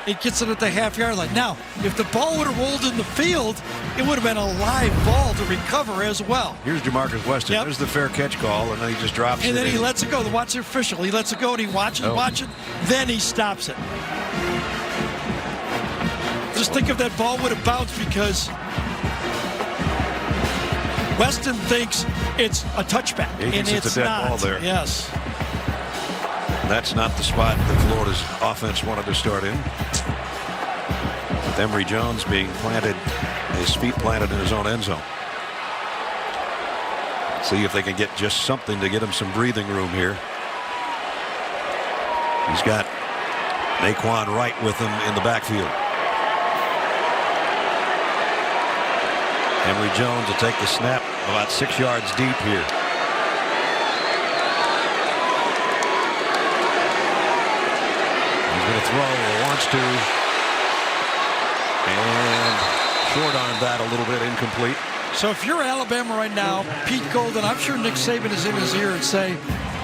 Speaker 4: it gets it at the half-yard line. Now, if the ball would have rolled in the field, it would have been a live ball to recover as well.
Speaker 9: Here's Jamarcus Weston. Yep. There's the fair catch call, and then he just drops it.
Speaker 4: And then he lets it go. Watch the official. He lets it go, and he watches, then he stops it. Just think if that ball would have bounced, because Weston thinks it's a touchback, and it's
Speaker 9: a dead
Speaker 4: not.
Speaker 9: Ball there.
Speaker 4: Yes.
Speaker 9: That's not the spot that Florida's offense wanted to start in. With Emory Jones being planted, his feet planted in his own end zone. See if they can get just something to get him some breathing room here. He's got Naquan Wright with him in the backfield. Emory Jones will take the snap about 6 yards deep here. He's going to throw or wants to. And short on that a little bit, incomplete.
Speaker 4: So if you're Alabama right now, Pete Golden, I'm sure Nick Saban is in his ear and say,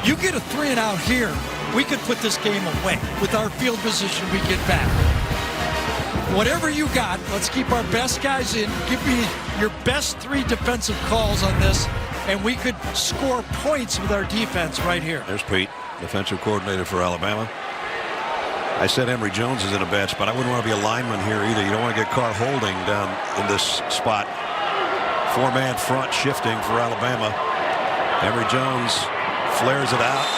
Speaker 4: you get a 3-and-out here, we could put this game away with our field position we get back. Whatever you got, let's keep our best guys in. Give me your best 3 defensive calls on this, and we could score points with our defense right here.
Speaker 9: There's Pete, defensive coordinator for Alabama. I said Emory Jones is in a bad spot. I wouldn't want to be a lineman here either. You don't want to get caught holding down in this spot. 4-man front shifting for Alabama. Emory Jones flares it out,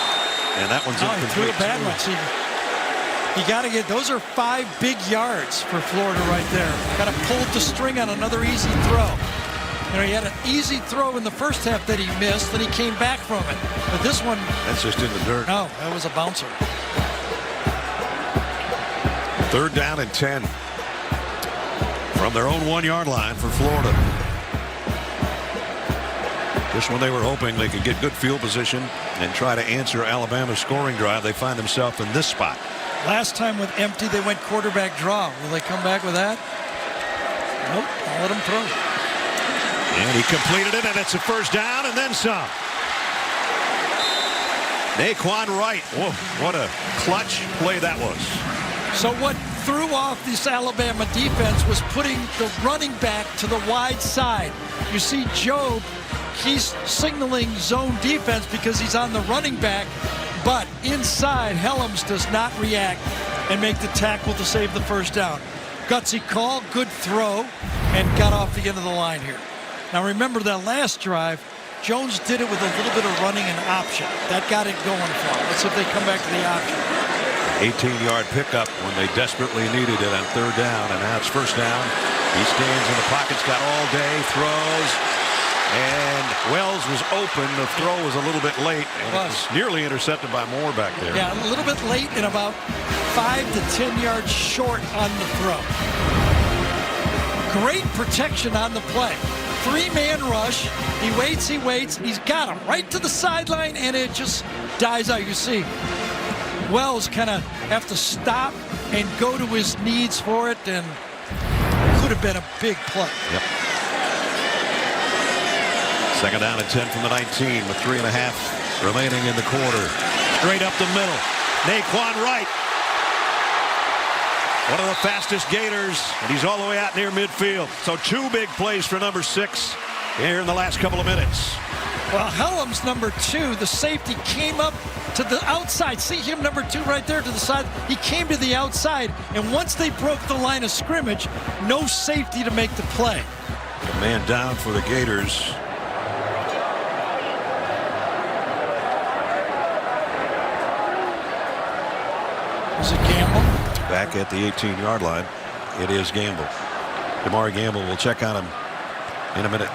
Speaker 9: and that one's incomplete.
Speaker 4: He threw a bad one. See, you got to get, those are 5 big yards for Florida right there. Got to pull the string on another easy throw. You know, he had an easy throw in the first half that he missed, then he came back from it. But this one,
Speaker 9: that's just in the dirt.
Speaker 4: No, that was a bouncer.
Speaker 9: 3rd down and 10 from their own 1-yard line for Florida. Just when they were hoping they could get good field position and try to answer Alabama's scoring drive, they find themselves in this spot.
Speaker 4: Last time with empty, they went quarterback draw. Will they come back with that? Nope, I'll let them throw.
Speaker 1: And he completed it, and it's a 1st down and then some. Naquan Wright. Whoa, what a clutch play that was.
Speaker 4: So what threw off this Alabama defense was putting the running back to the wide side. You see Job, he's signaling zone defense because he's on the running back, but inside, Helms does not react and make the tackle to save the 1st down. Gutsy call, good throw, and got off the end of the line here. Now remember that last drive, Jones did it with a little bit of running and option. That got it going for him. Let's see if they come back to the option.
Speaker 9: 18-yard pickup when they desperately needed it on 3rd down, and now it's 1st down. He stands in the pocket, got all day, throws, and Wells was open. The throw was a little bit late, and it was nearly intercepted by Moore back there.
Speaker 4: Yeah, a little bit late and about 5 to 10 yards short on the throw. Great protection on the play. 3-man rush. He waits, he's got him right to the sideline, and it just dies out. You see Wells kind of have to stop and go to his knees for it, and could have been a big play.
Speaker 9: Yep. 2nd down and 10 from the 19 with 3.5 remaining in the quarter.
Speaker 1: Straight up the middle. Naquan Wright. One of the fastest Gators, and he's all the way out near midfield. So 2 big plays for number 6 here in the last couple of minutes.
Speaker 4: Well, Helms, number 2, the safety, came up to the outside. See him, number 2, right there to the side. He came to the outside, and once they broke the line of scrimmage, no safety to make the play.
Speaker 9: A man down for the Gators.
Speaker 4: Was it Gamble?
Speaker 9: Back at the 18-yard line. It is Gamble. Damari Gamble will check on him in a minute.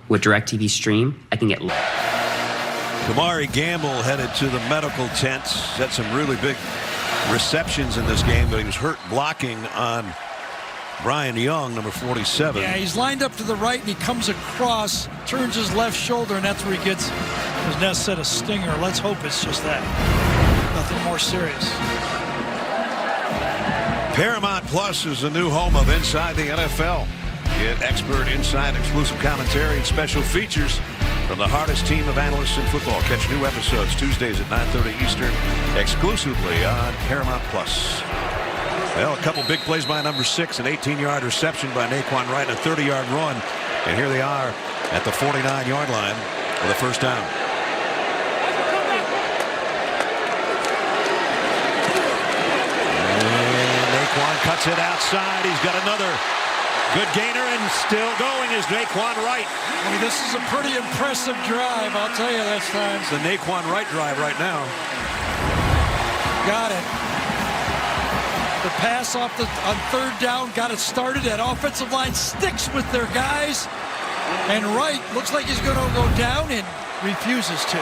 Speaker 14: With DirecTV Stream, I can get
Speaker 9: Damari Gamble headed to the medical tent. Had some really big receptions in this game, but he was hurt blocking on Brian Young, number 47.
Speaker 4: Yeah, he's lined up to the right, and he comes across, turns his left shoulder, and that's where he gets, as Ness said, a stinger. Let's hope it's just that. Nothing more serious.
Speaker 1: Paramount Plus is the new home of Inside the NFL. Get expert insight, exclusive commentary, and special features from the hardest team of analysts in football. Catch new episodes Tuesdays at 9:30 Eastern exclusively on Paramount Plus. Well, a couple big plays by number 6, an 18-yard reception by Naquan Wright, and a 30-yard run. And here they are at the 49-yard line with a 1st down. And Naquan cuts it outside. He's got another good gainer, and still going is Naquan Wright.
Speaker 4: I mean, this is a pretty impressive drive, I'll tell you this time.
Speaker 9: It's the Naquan Wright drive right now.
Speaker 4: Got it. The pass off on 3rd down got it started. That offensive line sticks with their guys. And Wright looks like he's going to go down and refuses to.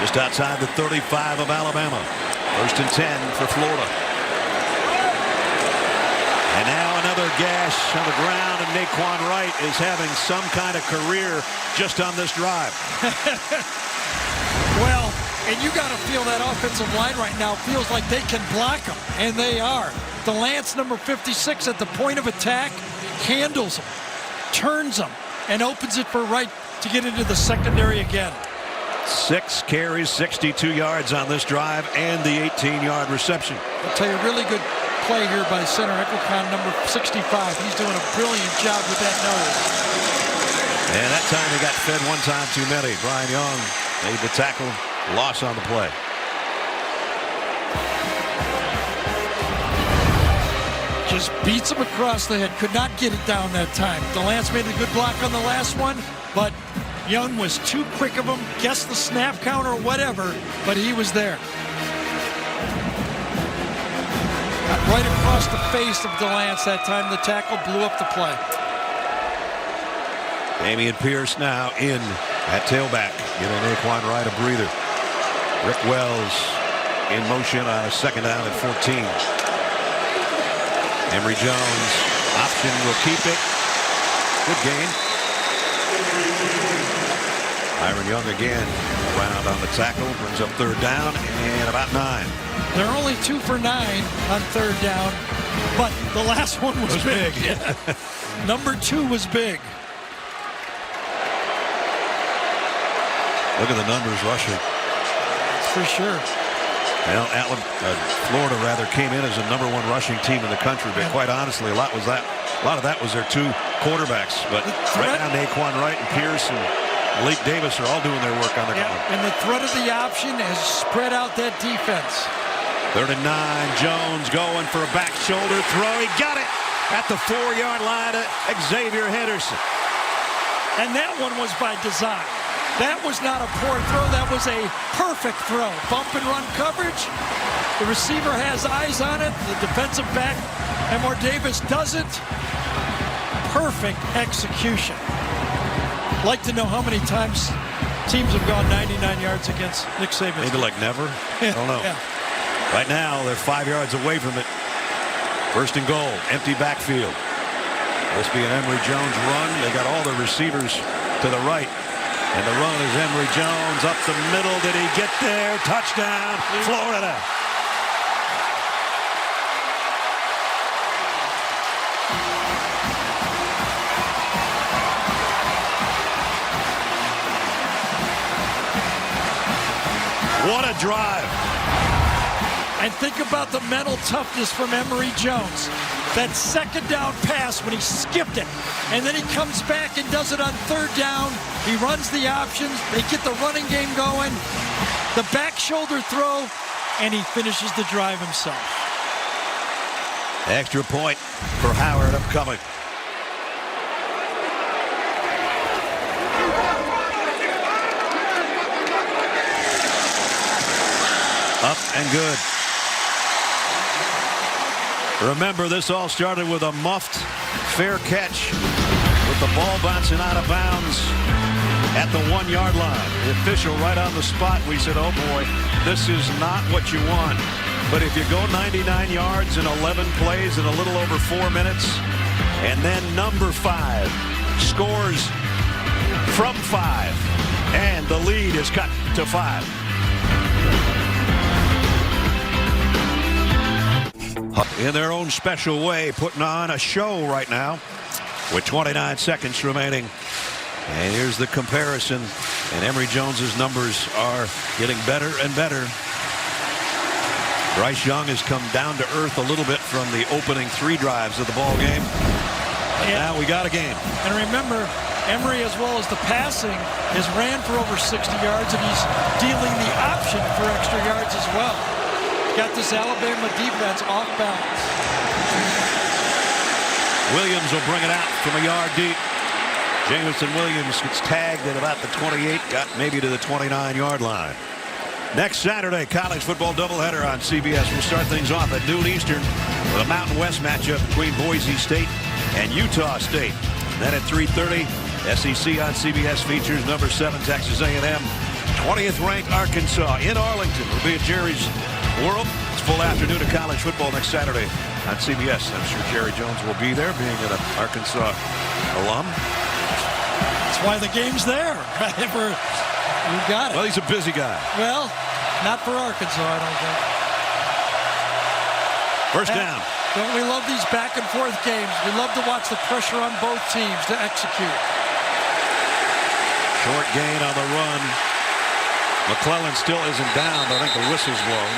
Speaker 1: Just outside the 35 of Alabama. 1st and 10 for Florida. And now another gash on the ground, and Naquan Wright is having some kind of career just on this drive.
Speaker 4: Well, And you got to feel that offensive line right now feels like they can block them, and they are. Delance, number 56, at the point of attack, handles them, turns them, and opens it for Wright to get into the secondary again.
Speaker 9: 6 carries, 62 yards on this drive, and the 18-yard reception.
Speaker 4: I'll tell you, really good play here by center Equicon, number 65. He's doing a brilliant job with that nose.
Speaker 9: And that time he got fed one time too many. Brian Young made the tackle, loss on the play.
Speaker 4: Just beats him across the head. Could not get it down that time. Delance made a good block on the last one, but Young was too quick of him. Guessed the snap count or whatever, but he was there. Got right across the face of Delance that time. The tackle blew up the play.
Speaker 9: Damian Pierce now in at tailback, giving Naquan Wright a breather. Rick Wells in motion on a second down at 14. Emory Jones, option, will keep it. Good gain. Byron Young again around on the tackle, brings up third down and about 9.
Speaker 4: They're only 2 for 9 on third down, but the last one was big. Yeah. Number 2 was big.
Speaker 9: Look at the numbers rushing.
Speaker 4: For sure.
Speaker 9: Well, Florida rather came in as a #1 rushing team in the country, but quite honestly, a lot of that was their 2 quarterbacks. But right now, Naquan Wright and Pierce and Malik Davis are all doing their work on the ground.
Speaker 4: And the threat of the option has spread out that defense.
Speaker 9: 3rd and 9. Jones going for a back shoulder throw. He got it at the 4-yard line to Xavier Henderson.
Speaker 4: And that one was by design. That was not a poor throw. That was a perfect throw. Bump and run coverage. The receiver has eyes on it. The defensive back, Emory Davis, doesn't. Perfect execution. Like to know how many times teams have gone 99 yards against Nick Saban.
Speaker 9: Maybe like never. I don't know.
Speaker 4: Yeah.
Speaker 9: Right now, they're 5 yards away from it. 1st and goal. Empty backfield. This be an Emory Jones run. They got all the receivers to the right. And the run is Emory Jones up the middle. Did he get there? Touchdown, Florida. What a drive.
Speaker 4: And think about the mental toughness from Emory Jones. That second down pass when he skipped it. And then he comes back and does it on 3rd down. He runs the options. They get the running game going. The back shoulder throw. And he finishes the drive himself.
Speaker 9: Extra point for Howard upcoming. Up and good. Remember, this all started with a muffed fair catch with the ball bouncing out of bounds at the 1-yard line. The official right on the spot. We said, oh boy, this is not what you want. But if you go 99 yards in 11 plays in a little over 4 minutes, and then number 5 scores from 5, and the lead is cut to 5. In their own special way, putting on a show right now with 29 seconds remaining. And here's the comparison. And Emory Jones's numbers are getting better and better. Bryce Young has come down to earth a little bit from the opening 3 drives of the ball game. And now we got a game.
Speaker 4: And remember, Emory, as well as the passing, has ran for over 60 yards, and he's dealing the option for extra yards as well. Got this Alabama defense off balance.
Speaker 9: Williams will bring it out from a yard deep. Jamison Williams gets tagged at about the 28, got maybe to the 29-yard line. Next Saturday, college football doubleheader on CBS. We'll start things off at noon Eastern with a Mountain West matchup between Boise State and Utah State. Then at 3:30, SEC on CBS features number 7 Texas A&M, 20th ranked Arkansas in Arlington. We'll be at Jerry's World. It's full afternoon of college football next Saturday on CBS. I'm sure Jerry Jones will be there, being an Arkansas alum.
Speaker 4: That's why the game's there. Right? You got it.
Speaker 9: Well, he's a busy guy.
Speaker 4: Well, Not for Arkansas, I don't think.
Speaker 9: First down.
Speaker 4: Don't we love these back and forth games? We love to watch the pressure on both teams to execute.
Speaker 9: Short gain on the run. McClellan still isn't down, but I think the whistle's blown.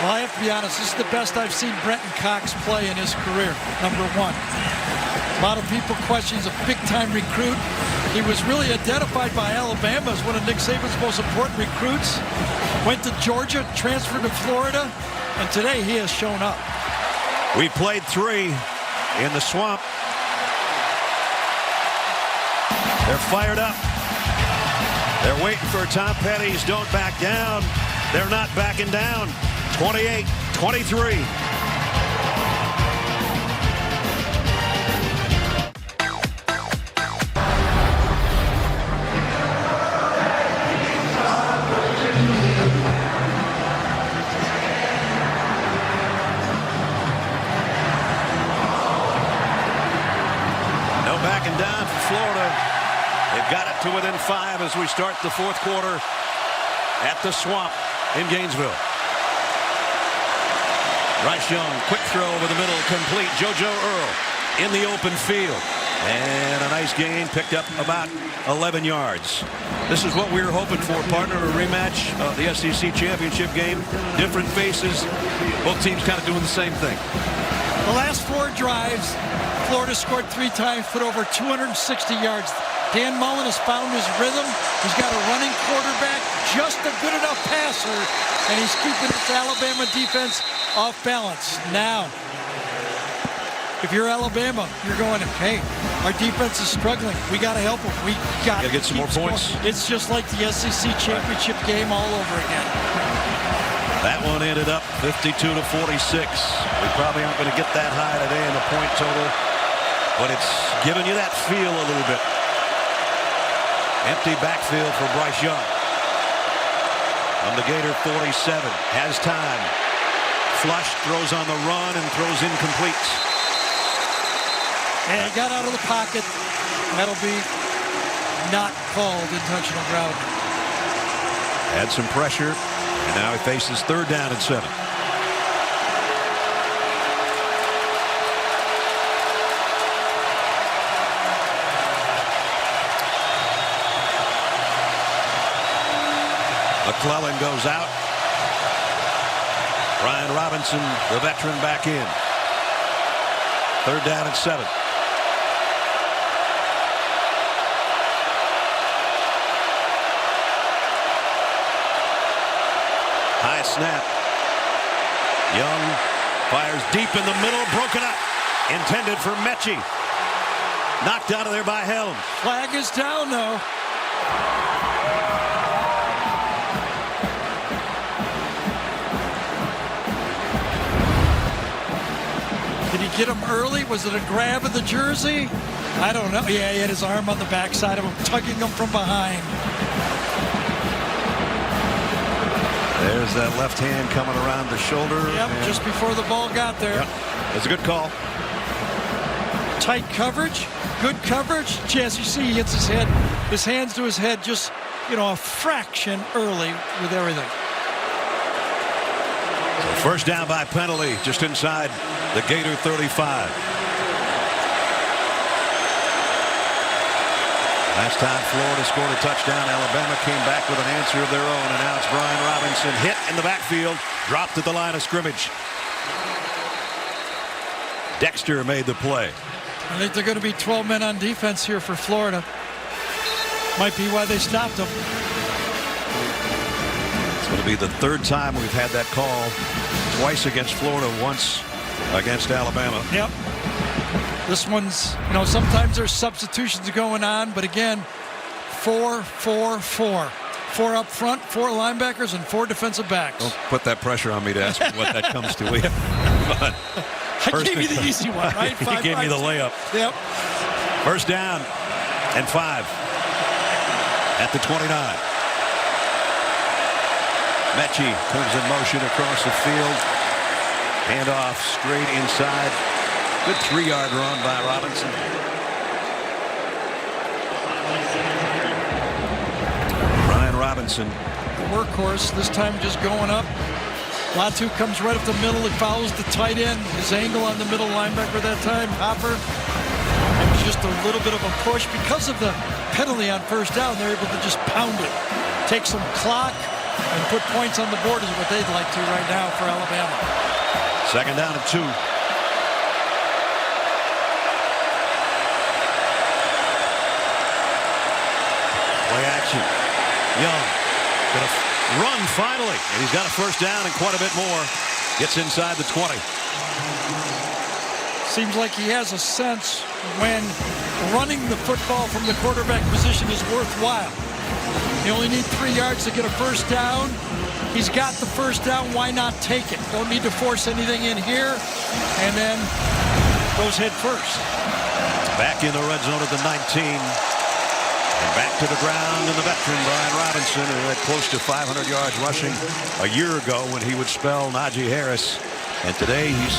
Speaker 4: Well, I have to be honest, this is the best I've seen Brenton Cox play in his career, number one. A lot of people question he's a big-time recruit. He was really identified by Alabama as one of Nick Saban's most important recruits. Went to Georgia, transferred to Florida, and today he has shown up.
Speaker 9: We played 3 in the swamp. They're fired up. They're waiting for Tom Petty's don't back down. They're not backing down. 28-23. No backing down for Florida. They've got it to within 5 as we start the fourth quarter at the Swamp in Gainesville. Bryce Young, quick throw over the middle, complete. JoJo Earl in the open field. And a nice gain, picked up about 11 yards. This is what we were hoping for, partner, a rematch of the SEC championship game. Different faces, both teams kind of doing the same thing.
Speaker 4: The last 4 drives, Florida scored 3 times, put over 260 yards. Dan Mullen has found his rhythm. He's got a running quarterback, just a good enough passer, and he's keeping this Alabama defense off balance. Now, if you're Alabama, you're going, hey, our defense is struggling. We got to help them. We got to
Speaker 9: get some more points.
Speaker 4: It's just like the SEC championship game all over again.
Speaker 9: That one ended up 52-46. We probably aren't going to get that high today in the point total, but it's giving you that feel a little bit. Empty backfield for Bryce Young. From the Gator 47, has time. Flush, throws on the run and throws incomplete.
Speaker 4: And he got out of the pocket. That'll be not called intentional grounding.
Speaker 9: Had some pressure, and now he faces 3rd down and 7. McClellan goes out. Ryan Robinson, the veteran, back in. 3rd down and 7. High snap. Young fires deep in the middle, broken up. Intended for Mechie. Knocked out of there by Helm.
Speaker 4: Flag is down, though. Did he get him early? Was it a grab of the jersey? I don't know. Yeah, he had his arm on the backside of him, tugging him from behind.
Speaker 9: There's that left hand coming around the shoulder.
Speaker 4: Yep, just before the ball got there.
Speaker 9: Yep, that's a good call.
Speaker 4: Tight coverage, good coverage. As you see, he hits his head, his hands to his head, just, you know, a fraction early with everything.
Speaker 9: First down by penalty, just inside the Gator 35. Last time Florida scored a touchdown, Alabama came back with an answer of their own, and now it's Brian Robinson hit in the backfield, dropped at the line of scrimmage. Dexter made the play.
Speaker 4: I think they're going to be 12 men on defense here for Florida. Might be why they stopped them.
Speaker 9: It's going to be the 3rd time we've had that call. Twice against Florida, once against Alabama.
Speaker 4: Yep. This one's, you know, sometimes there's substitutions going on, but again, 4-4-4. 4 up front, 4 linebackers, and 4 defensive backs.
Speaker 9: Don't put that pressure on me to ask me what that comes to. But
Speaker 4: I gave you the easy one, right?
Speaker 9: You gave me the layup.
Speaker 4: Yep.
Speaker 9: First down and 5 at the 29. Mechie comes in motion across the field. Handoff straight inside. Good 3-yard run by Robinson. Brian Robinson
Speaker 4: workhorse, this time just going up. Latu comes right up the middle. He follows the tight end. His angle on the middle linebacker that time, Hopper. It was just a little bit of a push. Because of the penalty on first down, they're able to just pound it, take some clock, and put points on the board is what they'd like to right now for Alabama.
Speaker 9: Second down and 2. Play action. Young gonna run finally, and he's got a first down and quite a bit more. Gets inside the 20.
Speaker 4: Seems like he has a sense when running the football from the quarterback position is worthwhile. You only need 3 yards to get a first down. He's got the first down. Why not take it? Don't need to force anything in here. And then goes head first.
Speaker 9: Back in the red zone at the 19. And back to the ground, and the veteran Brian Robinson, who had close to 500 yards rushing a year ago when he would spell Najee Harris. And today he's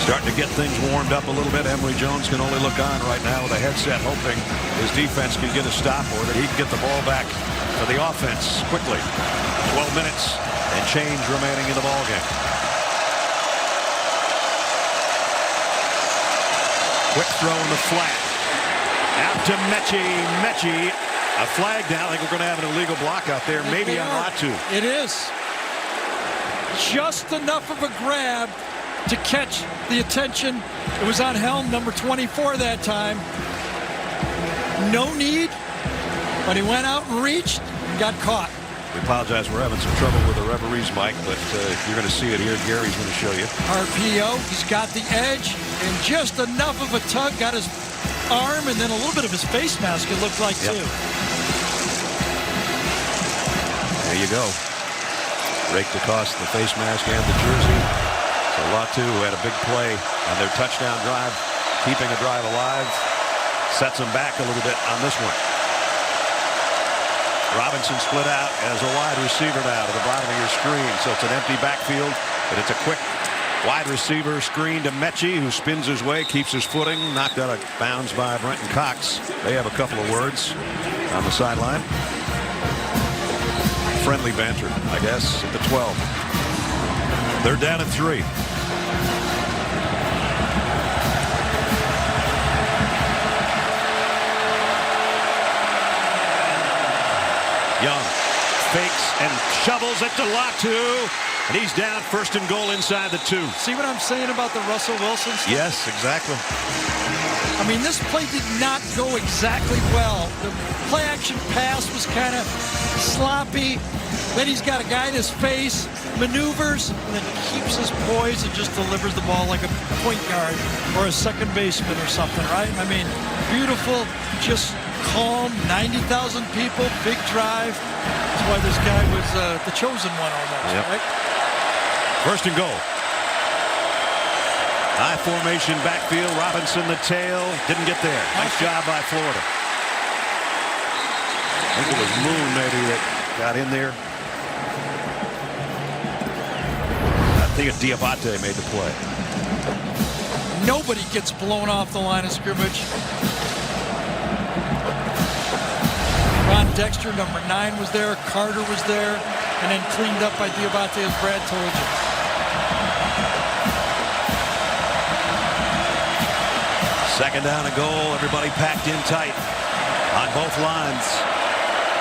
Speaker 9: starting to get things warmed up a little bit. Emory Jones can only look on right now with a headset, hoping his defense can get a stop or that he can get the ball back for the offense quickly. 12 minutes and change remaining in the ballgame. Quick throw in the flat. Out to Mechie. A flag down. I think we're going to have an illegal block out there, maybe on Latu.
Speaker 4: It is. Just enough of a grab to catch the attention. It was on helm number 24 that time. No need, but he went out and reached and got caught.
Speaker 9: We apologize. We're having some trouble with the referee's mic, but you're going to see it here. Gary's going to show you.
Speaker 4: RPO. He's got the edge and just enough of a tug. Got his arm and then a little bit of his face mask, it looked like, too.
Speaker 9: There you go. Raked across the face mask and the jersey. So Latu, who had a big play on their touchdown drive, keeping a drive alive, sets them back a little bit on this one. Robinson split out as a wide receiver now to the bottom of your screen. So it's an empty backfield, but it's a quick wide receiver screen to Mechie, who spins his way, keeps his footing, knocked out of bounds by Brenton Cox. They have a couple of words on the sideline. Friendly banter, I guess, at the 12. They're down at 3. Young fakes and shovels it to Latu. And he's down, first and goal inside the 2.
Speaker 4: See what I'm saying about the Russell Wilson stuff?
Speaker 9: Yes, exactly.
Speaker 4: I mean, this play did not go exactly well. The play action pass was kind of sloppy. Then he's got a guy in his face, maneuvers, and then keeps his poise and just delivers the ball like a point guard or a second baseman or something, right? I mean, beautiful, just calm, 90,000 people, big drive. That's why this guy was the chosen one almost, right?
Speaker 9: First and goal. High formation backfield. Robinson the tail. Didn't get there. Nice job by Florida. I think it was Moon maybe that got in there. I think Diabate made the play.
Speaker 4: Nobody gets blown off the line of scrimmage. Ron Dexter, number 9, was there. Carter was there. And then cleaned up by Diabate, as Brad told you.
Speaker 9: Second down and goal. Everybody packed in tight on both lines.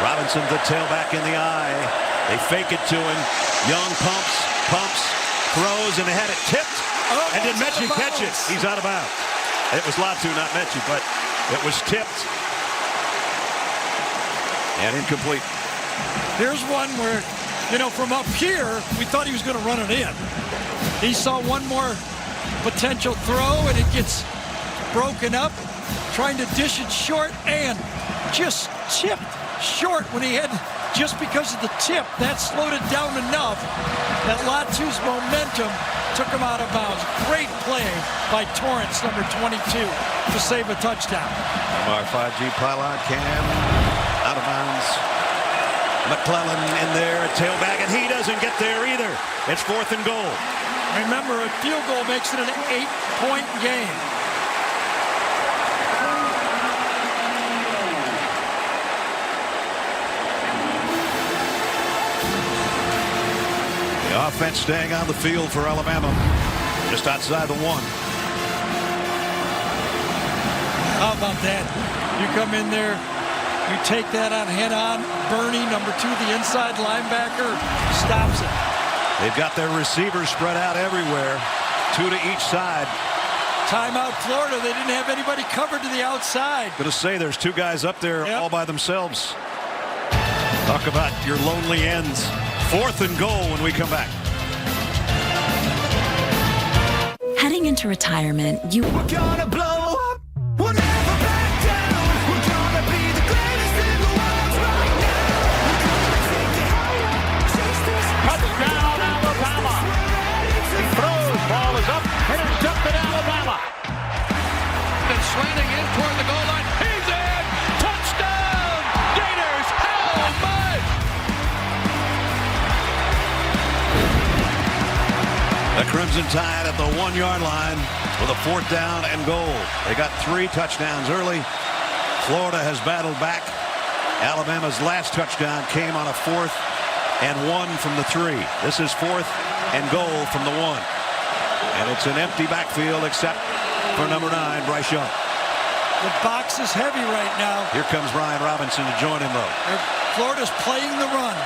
Speaker 9: Robinson, the tailback in the eye. They fake it to him. Young pumps, throws, and they had it tipped. And did Mechie catch it? He's out of bounds. It was Latu, not Mechie, but it was tipped. And incomplete.
Speaker 4: Here's one where, you know, from up here, we thought he was going to run it in. He saw one more potential throw, and it gets broken up, trying to dish it short, and just chipped short when he had, just because of the tip, that slowed it down enough that Latu's momentum took him out of bounds. Great play by Torrance, number 22, to save a touchdown.
Speaker 9: Our 5G pylon cam out of bounds. McClellan in there, tailback, and he doesn't get there either. It's 4th and goal.
Speaker 4: Remember, a field goal makes it an 8-point game.
Speaker 9: Offense staying on the field for Alabama. Just outside the 1.
Speaker 4: How about that? You come in there, you take that on head-on. Bernie, number 2, the inside linebacker, stops it.
Speaker 9: They've got their receivers spread out everywhere, 2 to each side.
Speaker 4: Timeout Florida. They didn't have anybody covered to the outside.
Speaker 9: Gonna say there's 2 guys up there all by themselves. Talk about your lonely ends. 4th and goal when we come back.
Speaker 15: Heading into retirement, we're
Speaker 7: gonna blow up. We'll never back down. We're gonna be the greatest in the world right now.
Speaker 2: Touchdown, Alabama. He throws. Ball is up. Intercepted, Alabama. And slanting in toward the goal line. He's in. Touchdown. Gators. How much?
Speaker 9: The Crimson Tide at the 1-yard line with a 4th down and goal. They got 3 touchdowns early. Florida has battled back. Alabama's last touchdown came on a 4th and 1 from the 3. This is 4th and goal from the 1. And it's an empty backfield except for number 9, Bryce Young.
Speaker 4: The box is heavy right now.
Speaker 9: Here comes Brian Robinson to join him, though.
Speaker 4: Florida's playing the run.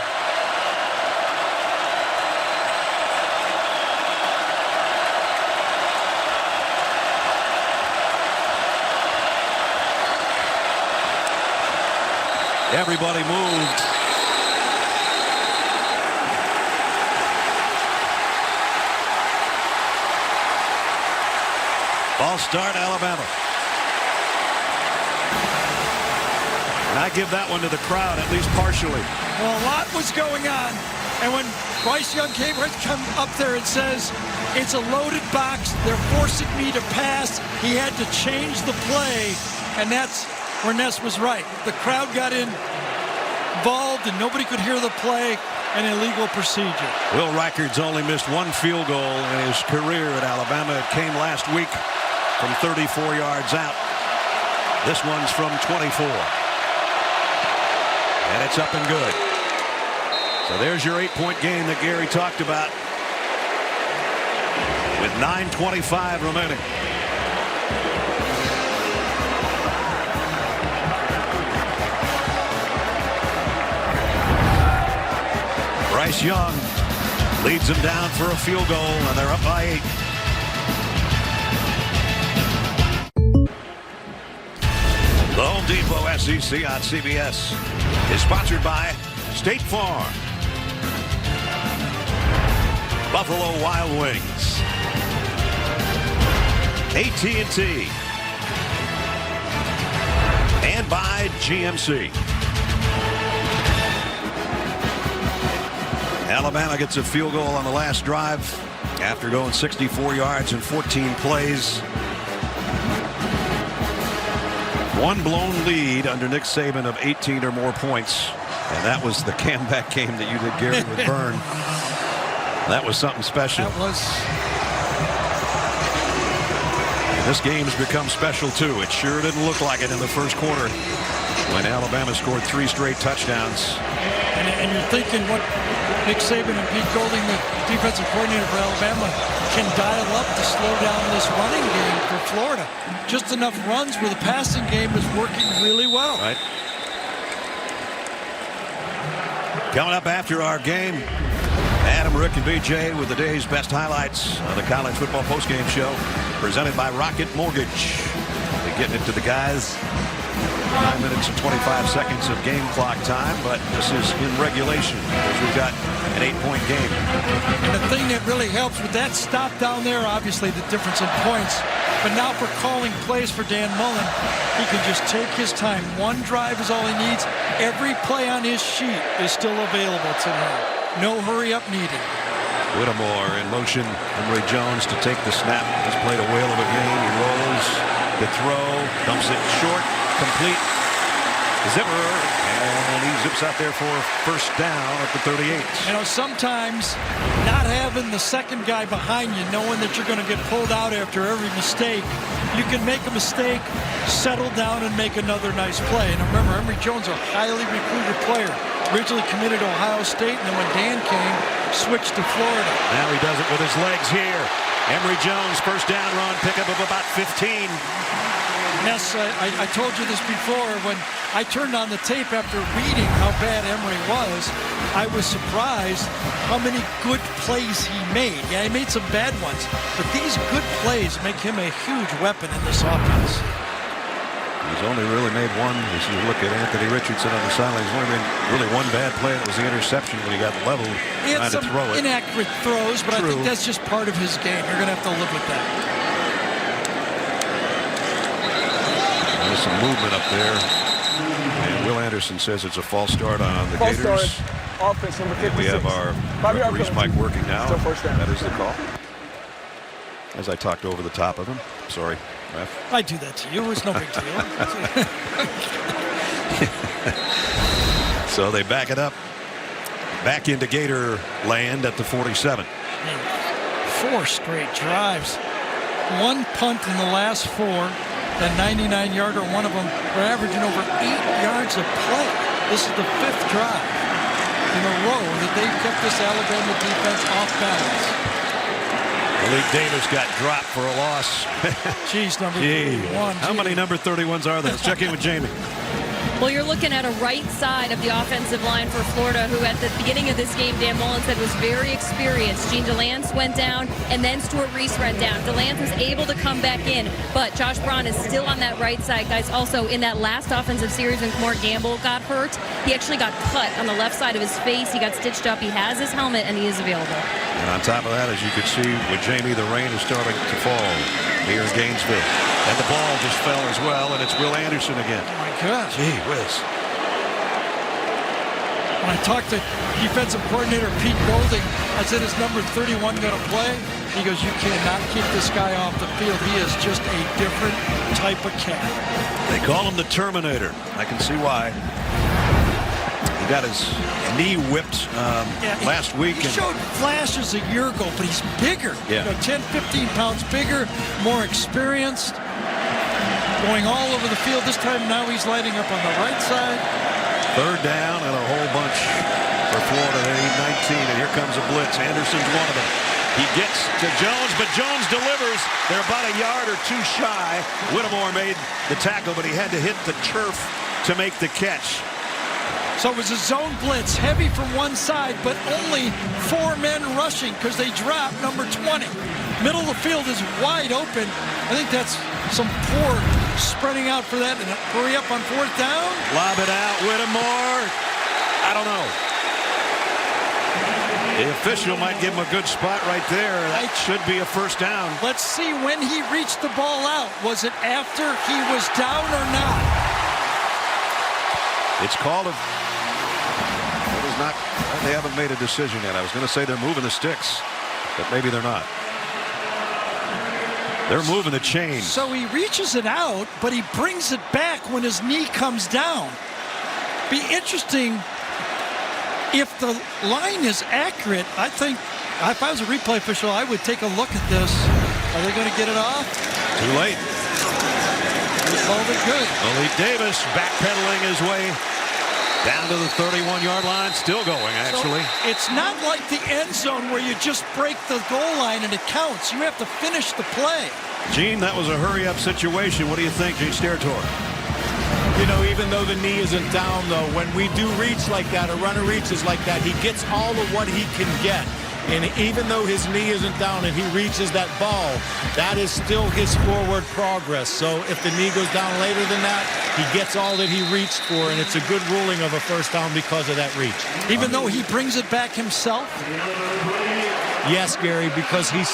Speaker 9: Everybody moved. Ball start, Alabama. And I give that one to the crowd, at least partially.
Speaker 4: Well, a lot was going on. And when Bryce Young came up there and says, it's a loaded box, they're forcing me to pass, he had to change the play. And that's where Ness was right. The crowd got involved and nobody could hear the play. An illegal procedure.
Speaker 9: Will Reichard's only missed 1 field goal in his career at Alabama. It came last week from 34 yards out. This one's from 24. And it's up and good. So there's your 8-point game that Gary talked about with 9:25 remaining. Bryce Young leads them down for a field goal, and they're up by 8. The Home Depot SEC on CBS is sponsored by State Farm, Buffalo Wild Wings, AT&T, and by GMC. Alabama gets a field goal on the last drive after going 64 yards in 14 plays. 1 blown lead under Nick Saban of 18 or more points. And that was the comeback game that you did, Gary, with Byrne. That was something special.
Speaker 4: That was.
Speaker 9: This game's become special, too. It sure didn't look like it in the first quarter when Alabama scored 3 straight touchdowns.
Speaker 4: And you're thinking what Nick Saban and Pete Golding, the defensive coordinator for Alabama, can dial up to slow down this running game for Florida. Just enough runs where the passing game is working really well.
Speaker 9: Right. Coming up after our game, Adam, Rick, and BJ with the day's best highlights on the College Football Postgame Show, presented by Rocket Mortgage. They're getting it to the guys. 9 minutes and 25 seconds of game clock time, but this is in regulation because we've got an 8-point game.
Speaker 4: And the thing that really helps with that stop down there, obviously the difference in points, but now for calling plays for Dan Mullen, he can just take his time. 1 drive is all he needs. Every play on his sheet is still available to him. No hurry up needed.
Speaker 9: Whittemore in motion. Emory Jones to take the snap. He's played a whale of a game. He rolls the throw, dumps it short, complete. Zipper, and he zips out there for first down at the 38.
Speaker 4: You know, sometimes not having the second guy behind you, knowing that you're going to get pulled out after every mistake, you can make a mistake, settle down, and make another nice play. And remember, Emory Jones, a highly recruited player, originally committed to Ohio State, and then when Dan came, switch to Florida.
Speaker 9: Now he does it with his legs here. Emory Jones, first down run, pickup of about 15.
Speaker 4: Yes, I told you this before. When I turned on the tape after reading how bad Emory was, I was surprised how many good plays he made. Yeah, he made some bad ones, but these good plays make him a huge weapon in this offense.
Speaker 9: He's only really made one. As you look at Anthony Richardson on the sideline, he's only made really one bad play. It was the interception when he got leveled
Speaker 4: He had
Speaker 9: trying to
Speaker 4: some
Speaker 9: throw it.
Speaker 4: inaccurate throws, but
Speaker 9: True.
Speaker 4: I think that's just part of his game. You're going to have to live with that.
Speaker 9: There's some movement up there. And Will Anderson says it's a false start on the
Speaker 6: False
Speaker 9: Gators.
Speaker 6: start. Offense number 56.
Speaker 9: And we have our
Speaker 6: 5-yard
Speaker 9: referee's
Speaker 6: penalty.
Speaker 9: mic working now.
Speaker 6: Still first down.
Speaker 9: That is the call. As I talked over the top of him. Sorry, ref.
Speaker 4: I do that to you. It's no big deal.
Speaker 9: So they back it up. Back into Gator land at the 47.
Speaker 4: 4 straight drives. 1 punt in the last 4. That 99-yarder, one of them, we're averaging over 8 yards a play. This is the 5th drive in a row that they've kept this Alabama defense off balance.
Speaker 9: Malik Davis got dropped for a loss.
Speaker 4: Jeez, number 31.
Speaker 9: How many number 31s are there? Let's check in with Jamie.
Speaker 5: Well, you're looking at a right side of the offensive line for Florida, who at the beginning of this game, Dan Mullen said was very experienced. Gene DeLance went down, and then Stuart Reese went down. DeLance was able to come back in, but Josh Braun is still on that right side. Guys, also in that last offensive series when Kamar Gamble got hurt, he actually got cut on the left side of his face. He got stitched up. He has his helmet, and he is available.
Speaker 9: And on top of that, as you can see with Jamie, the rain is starting to fall here in Gainesville. And the ball just fell as well, and it's Will Anderson again.
Speaker 4: Oh, my God.
Speaker 9: Gee whiz.
Speaker 4: When I talked to defensive coordinator Pete Golding, I said, is number 31 going to play? He goes, you cannot keep this guy off the field. He is just a different type of cat.
Speaker 9: They call him the Terminator. I can see why. He got his knee whipped last week.
Speaker 4: He showed flashes a year ago, but he's bigger.
Speaker 9: Yeah.
Speaker 4: 10, 15 pounds bigger, more experienced, going all over the field. This time now he's lighting up on the right side.
Speaker 9: Third down and a whole bunch for Florida. They need 19, and here comes a blitz. Anderson's one of them. He gets to Jones, but Jones delivers. They're about a yard or two shy. Whittemore made the tackle, but he had to hit the turf to make the catch.
Speaker 4: So it was a zone blitz, heavy from one side, but only 4 men rushing because they dropped number 20. Middle of the field is wide open. I think that's some poor spreading out for that. And hurry up on 4th down.
Speaker 9: Lob it out, Whittemore. I don't know. The official might give him a good spot right there. That should be a first down.
Speaker 4: Let's see when he reached the ball out. Was it after he was down or not?
Speaker 9: It's called a... It is not... They haven't made a decision yet. I was going to say they're moving the sticks, but maybe they're not. They're moving the chains.
Speaker 4: So he reaches it out, but he brings it back when his knee comes down. Be interesting if the line is accurate. I think if I was a replay official, I would take a look at this. Are they going to get it off?
Speaker 9: Too late.
Speaker 4: They called it good.
Speaker 9: Malik Davis backpedaling his way down to the 31-yard line. Still going, actually.
Speaker 4: So it's not like the end zone where you just break the goal line and it counts. You have to finish the play.
Speaker 9: Gene, that was a hurry-up situation. What do you think, Gene Steratore?
Speaker 13: You know, even though the knee isn't down, though, when we do reach like that, a runner reaches like that, he gets all of what he can get. And even though his knee isn't down and he reaches that ball, that is still his forward progress. So if the knee goes down later than that, he gets all that he reached for, and it's a good ruling of a first down because of that reach.
Speaker 4: Even though he brings it back himself?
Speaker 13: Yes, Gary, because he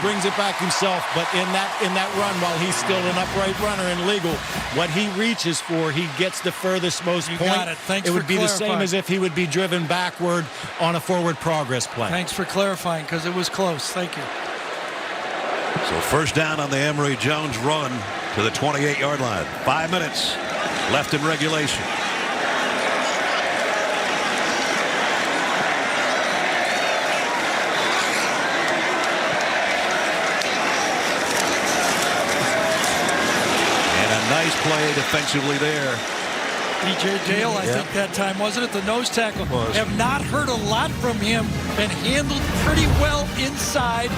Speaker 13: brings it back himself, but in that run, while he's still an upright runner and legal, what he reaches for, he gets the furthest most point.
Speaker 4: Got it. Thanks
Speaker 13: it would
Speaker 4: for
Speaker 13: be
Speaker 4: clarifying.
Speaker 13: the same as if he would be driven backward on a forward progress play.
Speaker 4: Thanks for clarifying, because it was close. Thank you.
Speaker 9: So first down on the Emory Jones run to the 28-yard line. 5 minutes left in regulation. Nice play defensively there
Speaker 4: DJ Dale, I think that time, wasn't it? The nose tackle. Have not heard a lot from him. Been handled pretty well inside.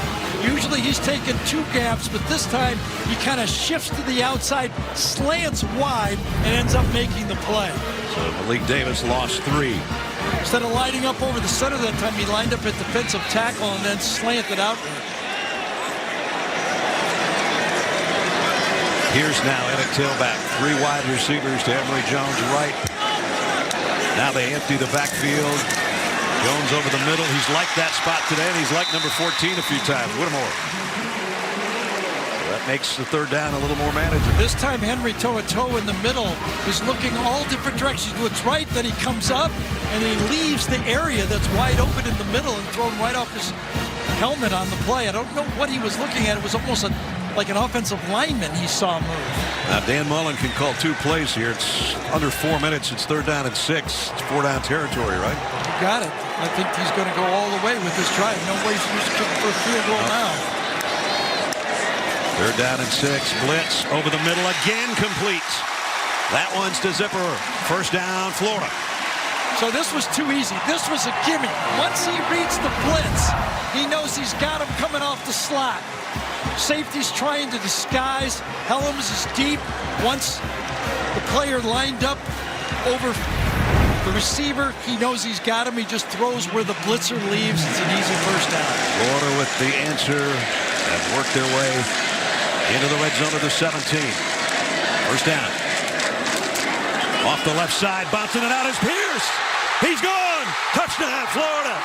Speaker 4: Usually he's taken 2 gaps, but this time he kind of shifts to the outside, slants wide, and ends up making the play.
Speaker 9: So Malik Davis lost 3.
Speaker 4: Instead of lining up over the center that time, he lined up at defensive tackle and then slanted outward.
Speaker 9: Here's now Emmett tailback. 3 wide receivers to Emory Jones right. Now they empty the backfield. Jones over the middle. He's liked that spot today, and he's liked number 14 a few times. Whittemore. So that makes the 3rd down a little more manageable.
Speaker 4: This time Henry toe-to-toe in the middle is looking all different directions. He looks right, then he comes up, and he leaves the area that's wide open in the middle and thrown right off his helmet on the play. I don't know what he was looking at. It was almost like an offensive lineman he saw move.
Speaker 9: Now Dan Mullen can call 2 plays here. It's under 4 minutes. It's 3rd down and 6. It's 4-down territory, right?
Speaker 4: You got it. I think he's going to go all the way with this drive. No way he's kicking for a field goal now.
Speaker 9: 3rd down and 6. Blitz over the middle again, complete. That one's to Zipper. 1st down, Florida.
Speaker 4: So this was too easy. This was a gimme. Once he reads the blitz, he knows he's got him coming off the slot. Safety's trying to disguise. Helms is deep. Once the player lined up over the receiver, he knows he's got him. He just throws where the blitzer leaves. It's an easy 1st down.
Speaker 9: Florida with the answer and worked their way into the red zone of the 17. 1st down. Off the left side, bouncing it out is Pierce. He's gone. Touchdown, Florida.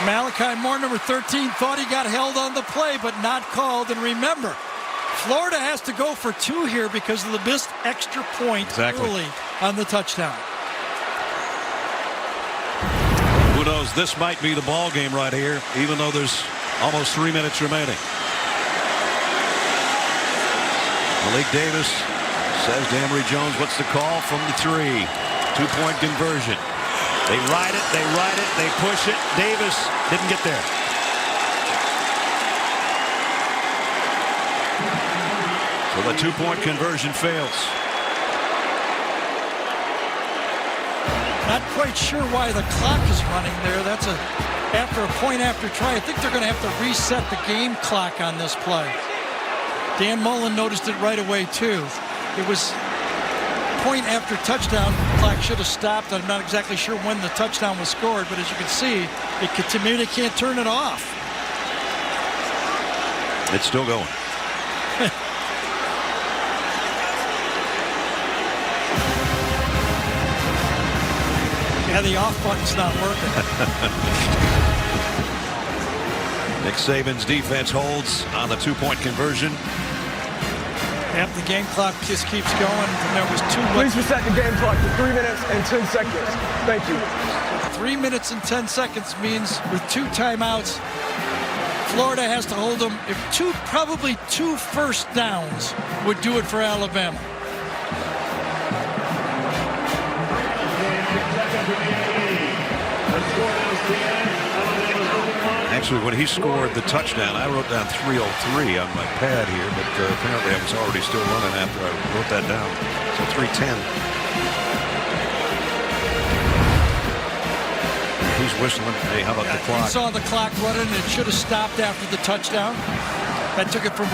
Speaker 4: Malachi Moore, number 13, thought he got held on the play, but not called. And remember, Florida has to go for 2 here because of the missed extra point early on the touchdown.
Speaker 9: Who knows? This might be the ball game right here, even though there's almost 3 minutes remaining. Malik Davis says to Emory Jones, what's the call from the 3? 2-point conversion. They ride it, they push it. Davis didn't get there. So the 2-point conversion fails.
Speaker 4: Not quite sure why the clock is running there. That's after a point after try. I think they're going to have to reset the game clock on this play. Dan Mullen noticed it right away too. It was point after touchdown. The clock should have stopped. I'm not exactly sure when the touchdown was scored, but as you can see, to me, they can't turn it off.
Speaker 9: It's still going.
Speaker 4: Yeah, the off button's not working.
Speaker 9: Nick Saban's defense holds on the 2-point conversion.
Speaker 4: Yep, the game clock just keeps going. And there was 2.
Speaker 6: Please reset the game clock to 3 minutes and 10 seconds. Thank you.
Speaker 4: 3 minutes and 10 seconds means with 2 timeouts, Florida has to hold them. If probably 2 first downs would do it for Alabama.
Speaker 9: Actually, when he scored the touchdown, I wrote down 3:03 on my pad here, but apparently I was already still running after I wrote that down. So 3:10. He's whistling. Hey, how about the clock?
Speaker 4: He saw the clock running, and it should have stopped after the touchdown. That took it from,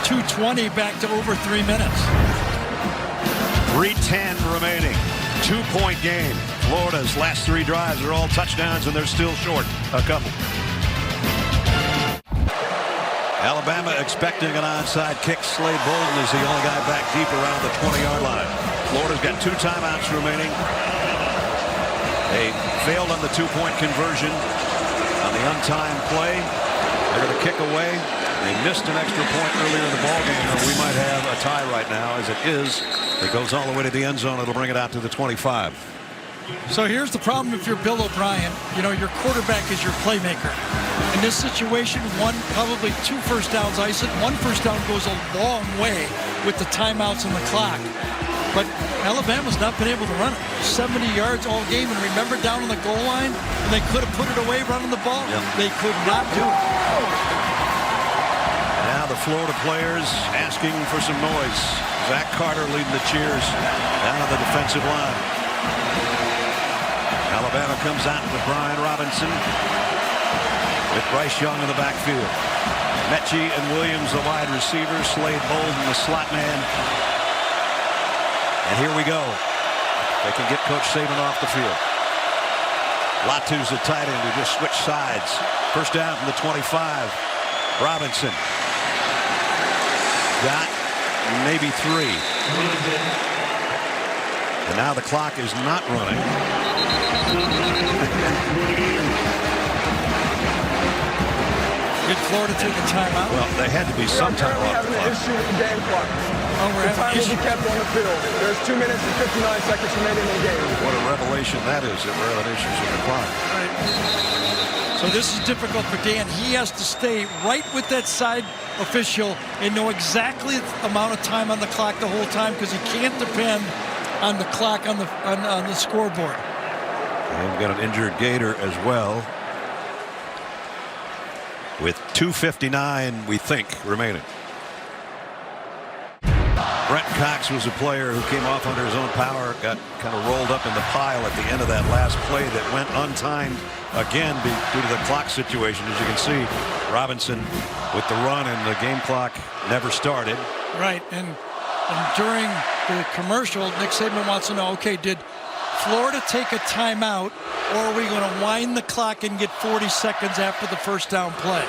Speaker 4: 2:20 back to over 3 minutes.
Speaker 9: 3:10 remaining. 2-point game. Florida's last 3 drives are all touchdowns, and they're still short a couple. Alabama expecting an onside kick. Slade Bolden is the only guy back deep around the 20-yard line. Florida's got 2 timeouts remaining. They failed on the 2-point conversion on the untimed play. They're going to kick away. They missed an extra point earlier in the ballgame. We might have a tie right now. As it is, it goes all the way to the end zone. It'll bring it out to the 25.
Speaker 4: So here's the problem if you're Bill O'Brien. You know, your quarterback is your playmaker. In this situation, probably 2 first downs ice it. 1 first down goes a long way with the timeouts and the clock. But Alabama's not been able to run it. 70 yards all game. And remember down on the goal line, and they could have put it away running the ball?
Speaker 9: Yep.
Speaker 4: They could not do it.
Speaker 9: Now the Florida players asking for some noise. Zach Carter leading the cheers down on the defensive line. Alabama comes out with Brian Robinson with Bryce Young in the backfield. Mechie and Williams the wide receivers. Slade Bolden the slot man. And here we go. They can get Coach Saban off the field. Latu's the tight end who just switched sides. First down from the 25. Robinson got maybe 3. And now the clock is not running.
Speaker 4: Did Florida take a timeout?
Speaker 9: Well, they had to be some time off the
Speaker 6: having an issue with the game clock.
Speaker 4: We're
Speaker 6: the time will be kept on the field. There's 2 minutes and 59 seconds remaining in the game.
Speaker 9: What a revelation that is that we're having issues with the clock.
Speaker 4: Right. So this is difficult for Dan. He has to stay right with that side official and know exactly the amount of time on the clock the whole time because he can't depend on the clock on the scoreboard.
Speaker 9: And we've got an injured Gator as well. With 2:59, we think, remaining. Brent Cox was a player who came off under his own power, got kind of rolled up in the pile at the end of that last play that went untimed again due to the clock situation. As you can see, Robinson with the run and the game clock never started.
Speaker 4: Right, and during the commercial, Nick Saban wants to know, okay, did Florida take a timeout, or are we going to wind the clock and get 40 seconds after the first down play?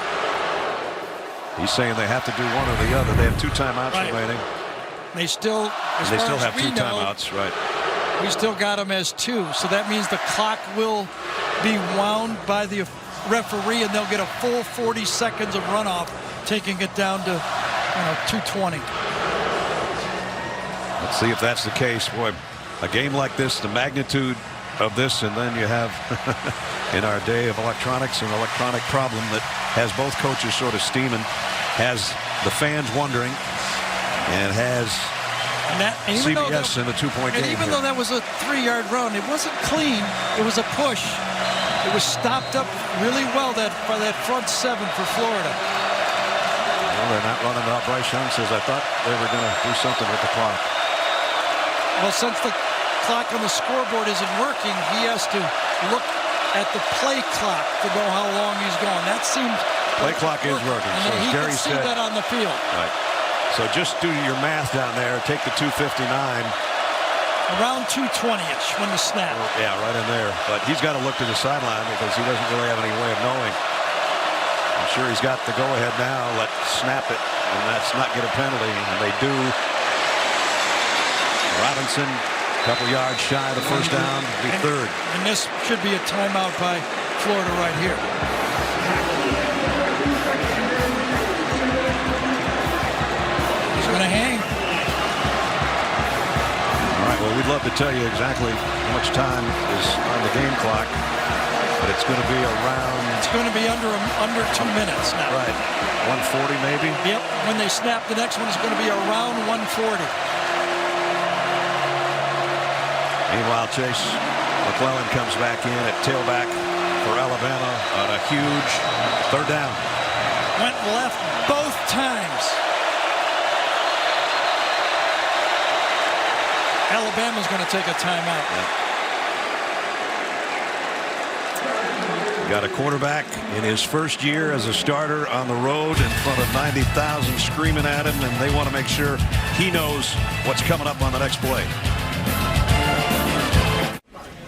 Speaker 9: He's saying they have to do one or the other. They have 2 timeouts remaining.
Speaker 4: They still
Speaker 9: have 2 timeouts, right?
Speaker 4: We still got them as 2, so that means the clock will be wound by the referee, and they'll get a full 40 seconds of runoff, taking it down to 2:20.
Speaker 9: Let's see if that's the case. Boy, a game like this, the magnitude of this, and then you have in our day of electronics, an electronic problem that has both coaches sort of steaming, has the fans wondering, and has CBS in a 2-point game.
Speaker 4: And even though that was a 3-yard run, it wasn't clean. It was a push. It was stopped up really well by that front 7 for Florida.
Speaker 9: Well, they're not running out. Bryce Young says, I thought they were going to do something with the clock.
Speaker 4: Well, since the clock on the scoreboard isn't working, he has to look at the play clock to know how long he's gone. That seems
Speaker 9: play clock is working.
Speaker 4: And
Speaker 9: so
Speaker 4: he
Speaker 9: Gary
Speaker 4: can see
Speaker 9: said
Speaker 4: that on the field.
Speaker 9: Right. So just do your math down there. Take the 2:59.
Speaker 4: Around 2:20ish when the snap.
Speaker 9: Yeah, right in there. But he's got to look to the sideline because he doesn't really have any way of knowing. I'm sure he's got the go-ahead now. Let's snap it, and that's not get a penalty, and they do. Robinson, a couple yards shy of the first down, be third.
Speaker 4: And this should be a timeout by Florida right here. He's going to hang.
Speaker 9: All right, well, we'd love to tell you exactly how much time is on the game clock, but it's going to be around...
Speaker 4: It's going to be under 2 minutes now.
Speaker 9: Right. 140 maybe?
Speaker 4: Yep. When they snap the next one, it's going to be around 140.
Speaker 9: Meanwhile, Chase McClellan comes back in at tailback for Alabama on a huge 3rd down.
Speaker 4: Went left both times. Alabama's going to take a timeout.
Speaker 9: Got a quarterback in his first year as a starter on the road in front of 90,000 screaming at him, and they want to make sure he knows what's coming up on the next play.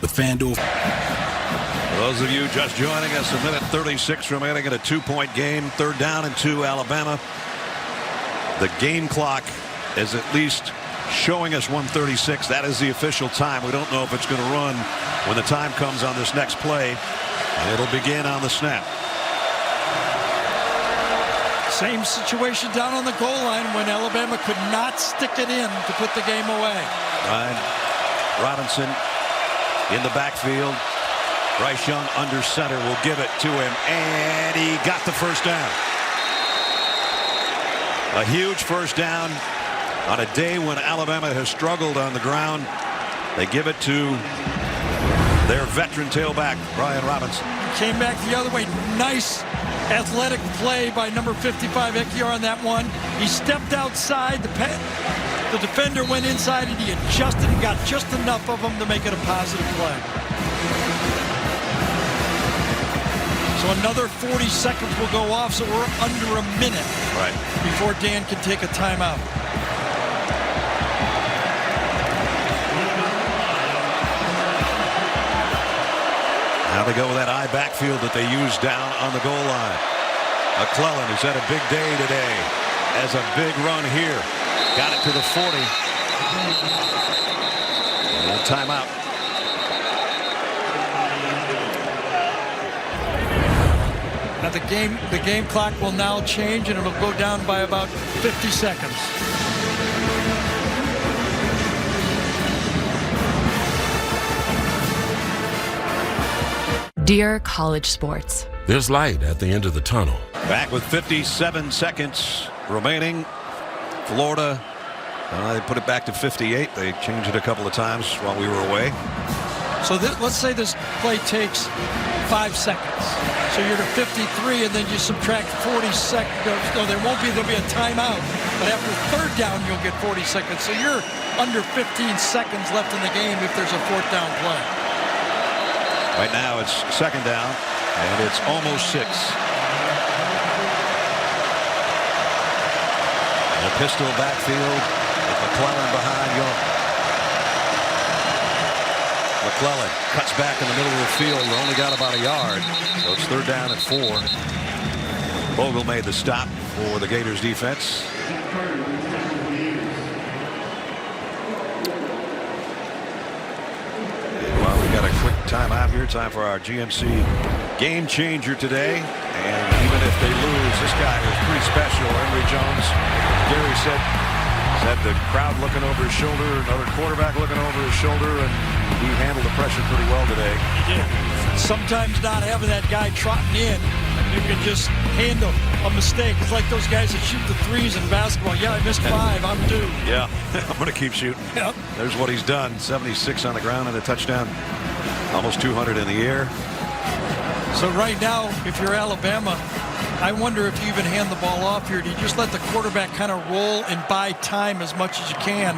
Speaker 16: The FanDuel.
Speaker 9: For those of you just joining us, 1:36 remaining in a 2-point game. 3rd down and 2, Alabama. The game clock is at least showing us 1:36. That is the official time. We don't know if it's going to run when the time comes on this next play. And it'll begin on the snap.
Speaker 4: Same situation down on the goal line when Alabama could not stick it in to put the game away.
Speaker 9: Ryan Robinson in the backfield. Bryce Young under center will give it to him, and he got the first down. A huge first down on a day when Alabama has struggled on the ground. They give it to their veteran tailback, Brian Robinson.
Speaker 4: Came back the other way. Nice athletic play by number 55 Ekiar on that one. He stepped outside. The defender went inside and he adjusted and got just enough of him to make it a positive play. So another 40 seconds will go off, so we're under a minute before Dan can take a timeout.
Speaker 9: Now they go with that I backfield that they use down on the goal line. McClellan, who's had a big day today, has a big run here. Got it to the 40. And timeout.
Speaker 4: Now the game clock will now change, and it'll go down by about 50 seconds.
Speaker 16: Dear college sports,
Speaker 8: there's light at the end of the tunnel.
Speaker 9: Back with 57 seconds remaining. Florida, they put it back to 58. They changed it a couple of times while we were away.
Speaker 4: So let's say this play takes 5 seconds. So you're to 53, and then you subtract 40 seconds. No, there'll be a timeout. But after third down, you'll get 40 seconds. So you're under 15 seconds left in the game if there's a fourth down play.
Speaker 9: Right now it's second down, and it's almost 6. And a pistol backfield with McClellan behind Young. McClellan cuts back in the middle of the field. We only got about a yard, so it's third down and 4. Bogle made the stop for the Gators defense. Well, we got a quick timeout here. Time for our GMC game changer today. And even if they lose, this guy is pretty special. Emory Jones, Gary said the crowd looking over his shoulder, another quarterback looking over his shoulder, and he handled the pressure pretty well today.
Speaker 4: He did. Sometimes not having that guy trotting in, you can just handle a mistake. It's like those guys that shoot the threes in basketball. Yeah, I missed 5. I'm due.
Speaker 9: Yeah, I'm going to keep shooting.
Speaker 4: Yep.
Speaker 9: There's what he's done. 76 on the ground and a touchdown. Almost 200 in the air.
Speaker 4: So right now, if you're Alabama, I wonder if you even hand the ball off here. Do you just let the quarterback kind of roll and buy time as much as you can?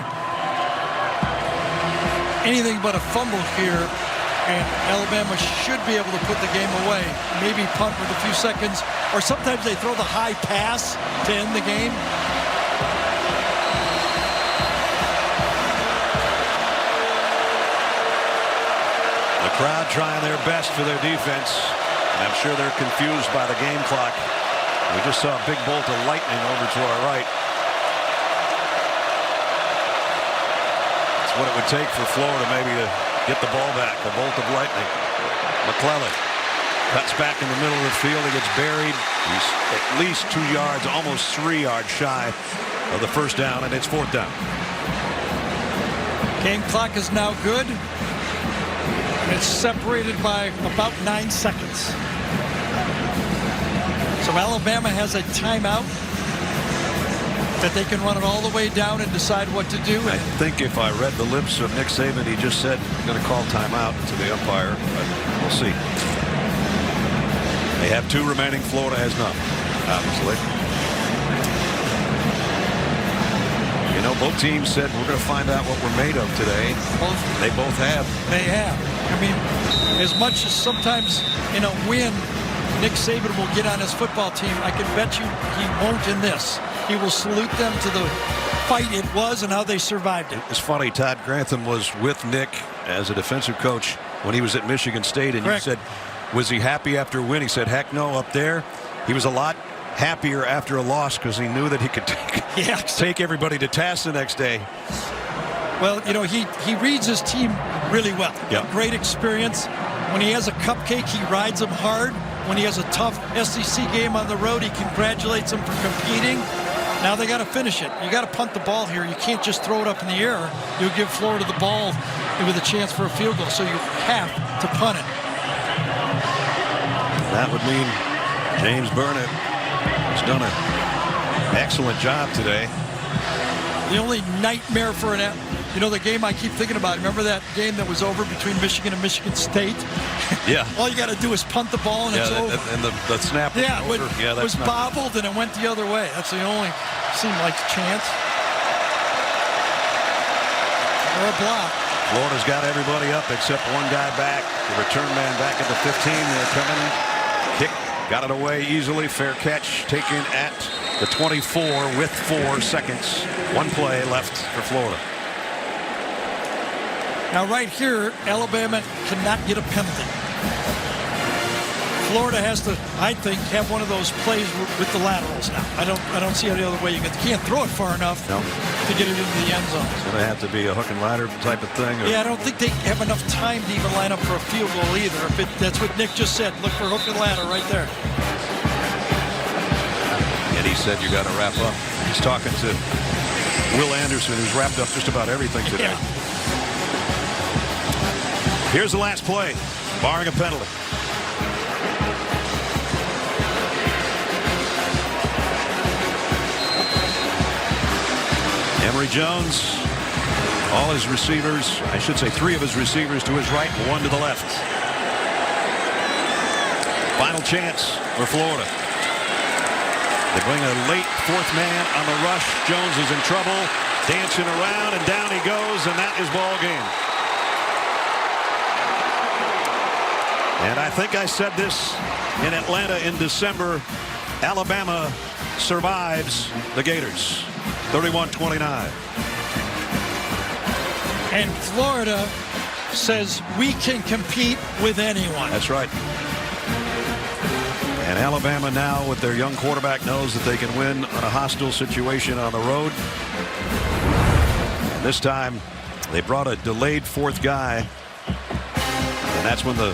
Speaker 4: Anything but a fumble here, and Alabama should be able to put the game away. Maybe punt with a few seconds, or sometimes they throw the high pass to end the game.
Speaker 9: The crowd trying their best for their defense. And I'm sure they're confused by the game clock. We just saw a big bolt of lightning over to our right. That's what it would take for Florida maybe to get the ball back. A bolt of lightning. McClellan cuts back in the middle of the field. He gets buried. He's at least 2 yards, almost 3 yards shy of the first down, and it's fourth down.
Speaker 4: Game clock is now good. It's separated by about 9 seconds. So Alabama has a timeout that they can run it all the way down and decide what to do.
Speaker 9: I think if I read the lips of Nick Saban, he just said he's going to call timeout to the umpire, but we'll see. They have 2 remaining. Florida has none, obviously. You know, both teams said we're going to find out what we're made of today. They both have.
Speaker 4: They have. I mean, as much as sometimes in a win, Nick Saban will get on his football team, I can bet you he won't in this. He will salute them to the fight it was and how they survived it.
Speaker 9: It's funny, Todd Grantham was with Nick as a defensive coach when he was at Michigan State, and
Speaker 4: Correct.
Speaker 9: You said, was he happy after a win? He said, heck no, up there. He was a lot happier after a loss because he knew that he could take everybody to task the next day.
Speaker 4: Well, you know, he reads his team really well.
Speaker 9: Yep.
Speaker 4: Great experience. When he has a cupcake, he rides them hard. When he has a tough SEC game on the road, he congratulates them for competing. Now they got to finish it. You got to punt the ball here. You can't just throw it up in the air. You'll give Florida the ball with a chance for a field goal, so you have to punt it.
Speaker 9: That would mean James Burnett has done an excellent job today.
Speaker 4: The only nightmare for the game I keep thinking about, remember that game that was over between Michigan and Michigan State?
Speaker 9: Yeah.
Speaker 4: All you got to do is punt the ball and it's over.
Speaker 9: And the snap was over.
Speaker 4: It was bobbled and it went the other way. That's the only seemed like chance. Or a block.
Speaker 9: Florida's got everybody up except one guy back. The return man back at the 15. They're coming. Kick. Got it away easily. Fair catch taken at the 24 with 4 seconds. One play left for Florida.
Speaker 4: Now right here, Alabama cannot get a penalty. Florida has to, I think, have one of those plays with the laterals now. I don't see any other way you can't throw it far enough to get it into the end zone.
Speaker 9: It's going to have to be a hook and ladder type of thing.
Speaker 4: Yeah, I don't think they have enough time to even line up for a field goal either. That's what Nick just said. Look for hook and ladder right there.
Speaker 9: And he said you got to wrap up. He's talking to Will Anderson, who's wrapped up just about everything today.
Speaker 4: Yeah.
Speaker 9: Here's the last play, barring a penalty. Emory Jones, all his receivers, I should say 3 of his receivers to his right, 1 to the left. Final chance for Florida. They bring a late 4th man on the rush. Jones is in trouble, dancing around, and down he goes, and that is ball game. And I think I said this in Atlanta in December. Alabama survives the Gators. 31-29.
Speaker 4: And Florida says we can compete with anyone.
Speaker 9: That's right. And Alabama now with their young quarterback knows that they can win on a hostile situation on the road. And this time they brought a delayed 4th guy. And that's when the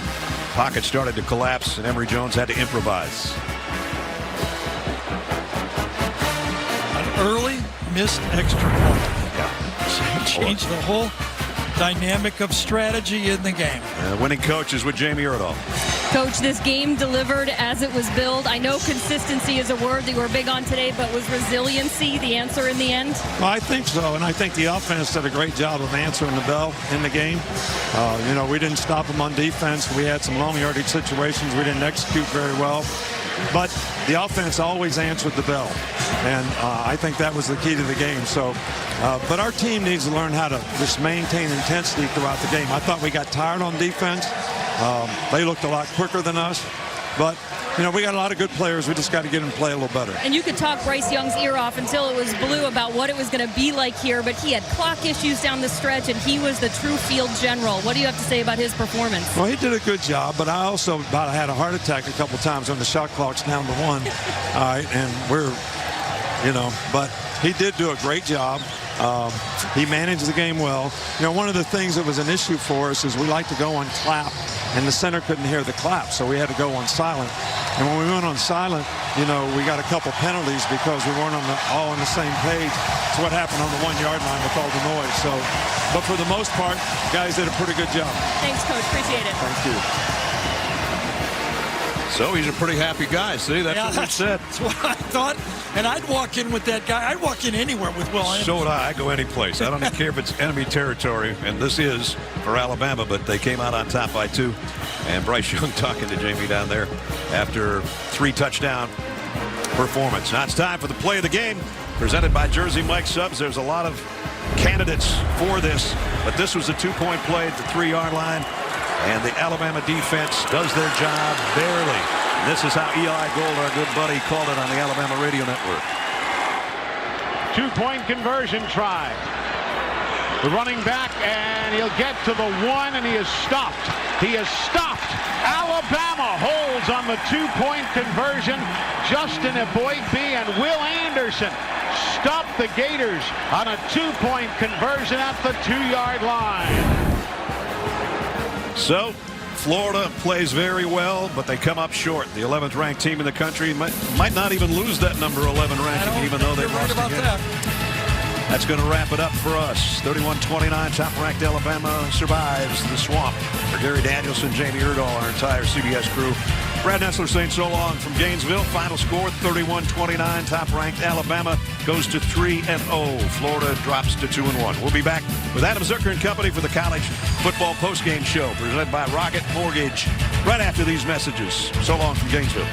Speaker 9: pocket started to collapse and Emory Jones had to improvise.
Speaker 4: An early missed extra point.
Speaker 9: Yeah.
Speaker 4: Changed the whole dynamic of strategy in the game.
Speaker 9: Winning coach is with Jamie Erdahl.
Speaker 5: Coach, this game delivered as it was billed. I know consistency is a word that you were big on today, but was resiliency the answer in the end?
Speaker 17: Well, I think so, and I think the offense did a great job of answering the bell in the game. We didn't stop them on defense. We had some long yardage situations. We didn't execute very well. But the offense always answered the bell, and I think that was the key to the game. So, but our team needs to learn how to just maintain intensity throughout the game. I thought we got tired on defense. They looked a lot quicker than us, but we got a lot of good players. We just got to get them to play a little better.
Speaker 5: And you could talk Bryce Young's ear off until it was blue about what it was going to be like here, but he had clock issues down the stretch, and he was the true field general. What do you have to say about his performance?
Speaker 17: Well, he did a good job, but I also about had a heart attack a couple times when the shot clock's down to 1. All right, and we're, but he did do a great job. He managed the game well. One of the things that was an issue for us is we like to go on clap, and the center couldn't hear the clap, so we had to go on silent. And when we went on silent, we got a couple penalties because we weren't all on the same page. It's what happened on the 1-yard line with all the noise. So, but for the most part, guys did a pretty good job.
Speaker 5: Thanks, Coach. Appreciate it.
Speaker 17: Thank you.
Speaker 9: So he's a pretty happy guy. See, that's what we said.
Speaker 4: That's what I thought. And I'd walk in with that guy. I'd walk in anywhere with Will Anderson.
Speaker 9: So would I. I go any place. I don't even care if it's enemy territory. And this is for Alabama, but they came out on top by 2. And Bryce Young talking to Jamie down there after 3 touchdown performance. Now it's time for the play of the game, presented by Jersey Mike Subs. There's a lot of candidates for this, but this was a 2-point play at the 3-yard line. And the Alabama defense does their job barely. And this is how Eli Gold, our good buddy, called it on the Alabama Radio Network.
Speaker 2: 2-point conversion try. The running back, and he'll get to the 1, and he is stopped. He is stopped. Alabama holds on the 2-point conversion. Justin Eboigbe and Will Anderson stop the Gators on a 2-point conversion at the 2-yard line.
Speaker 9: So
Speaker 1: Florida plays very well, but they come up short. The 11th ranked team in the country might not even lose that number 11 ranking, even though they lost again. That's going to wrap it up for us. 31-29, top-ranked Alabama survives the swamp. For Gary Danielson, Jamie Erdahl, our entire CBS crew, Brad Nessler saying so long from Gainesville. Final score, 31-29. Top-ranked Alabama goes to 3-0. Florida drops to 2-1. We'll be back with Adam Zucker and company for the college football postgame show presented by Rocket Mortgage right after these messages. So long from Gainesville.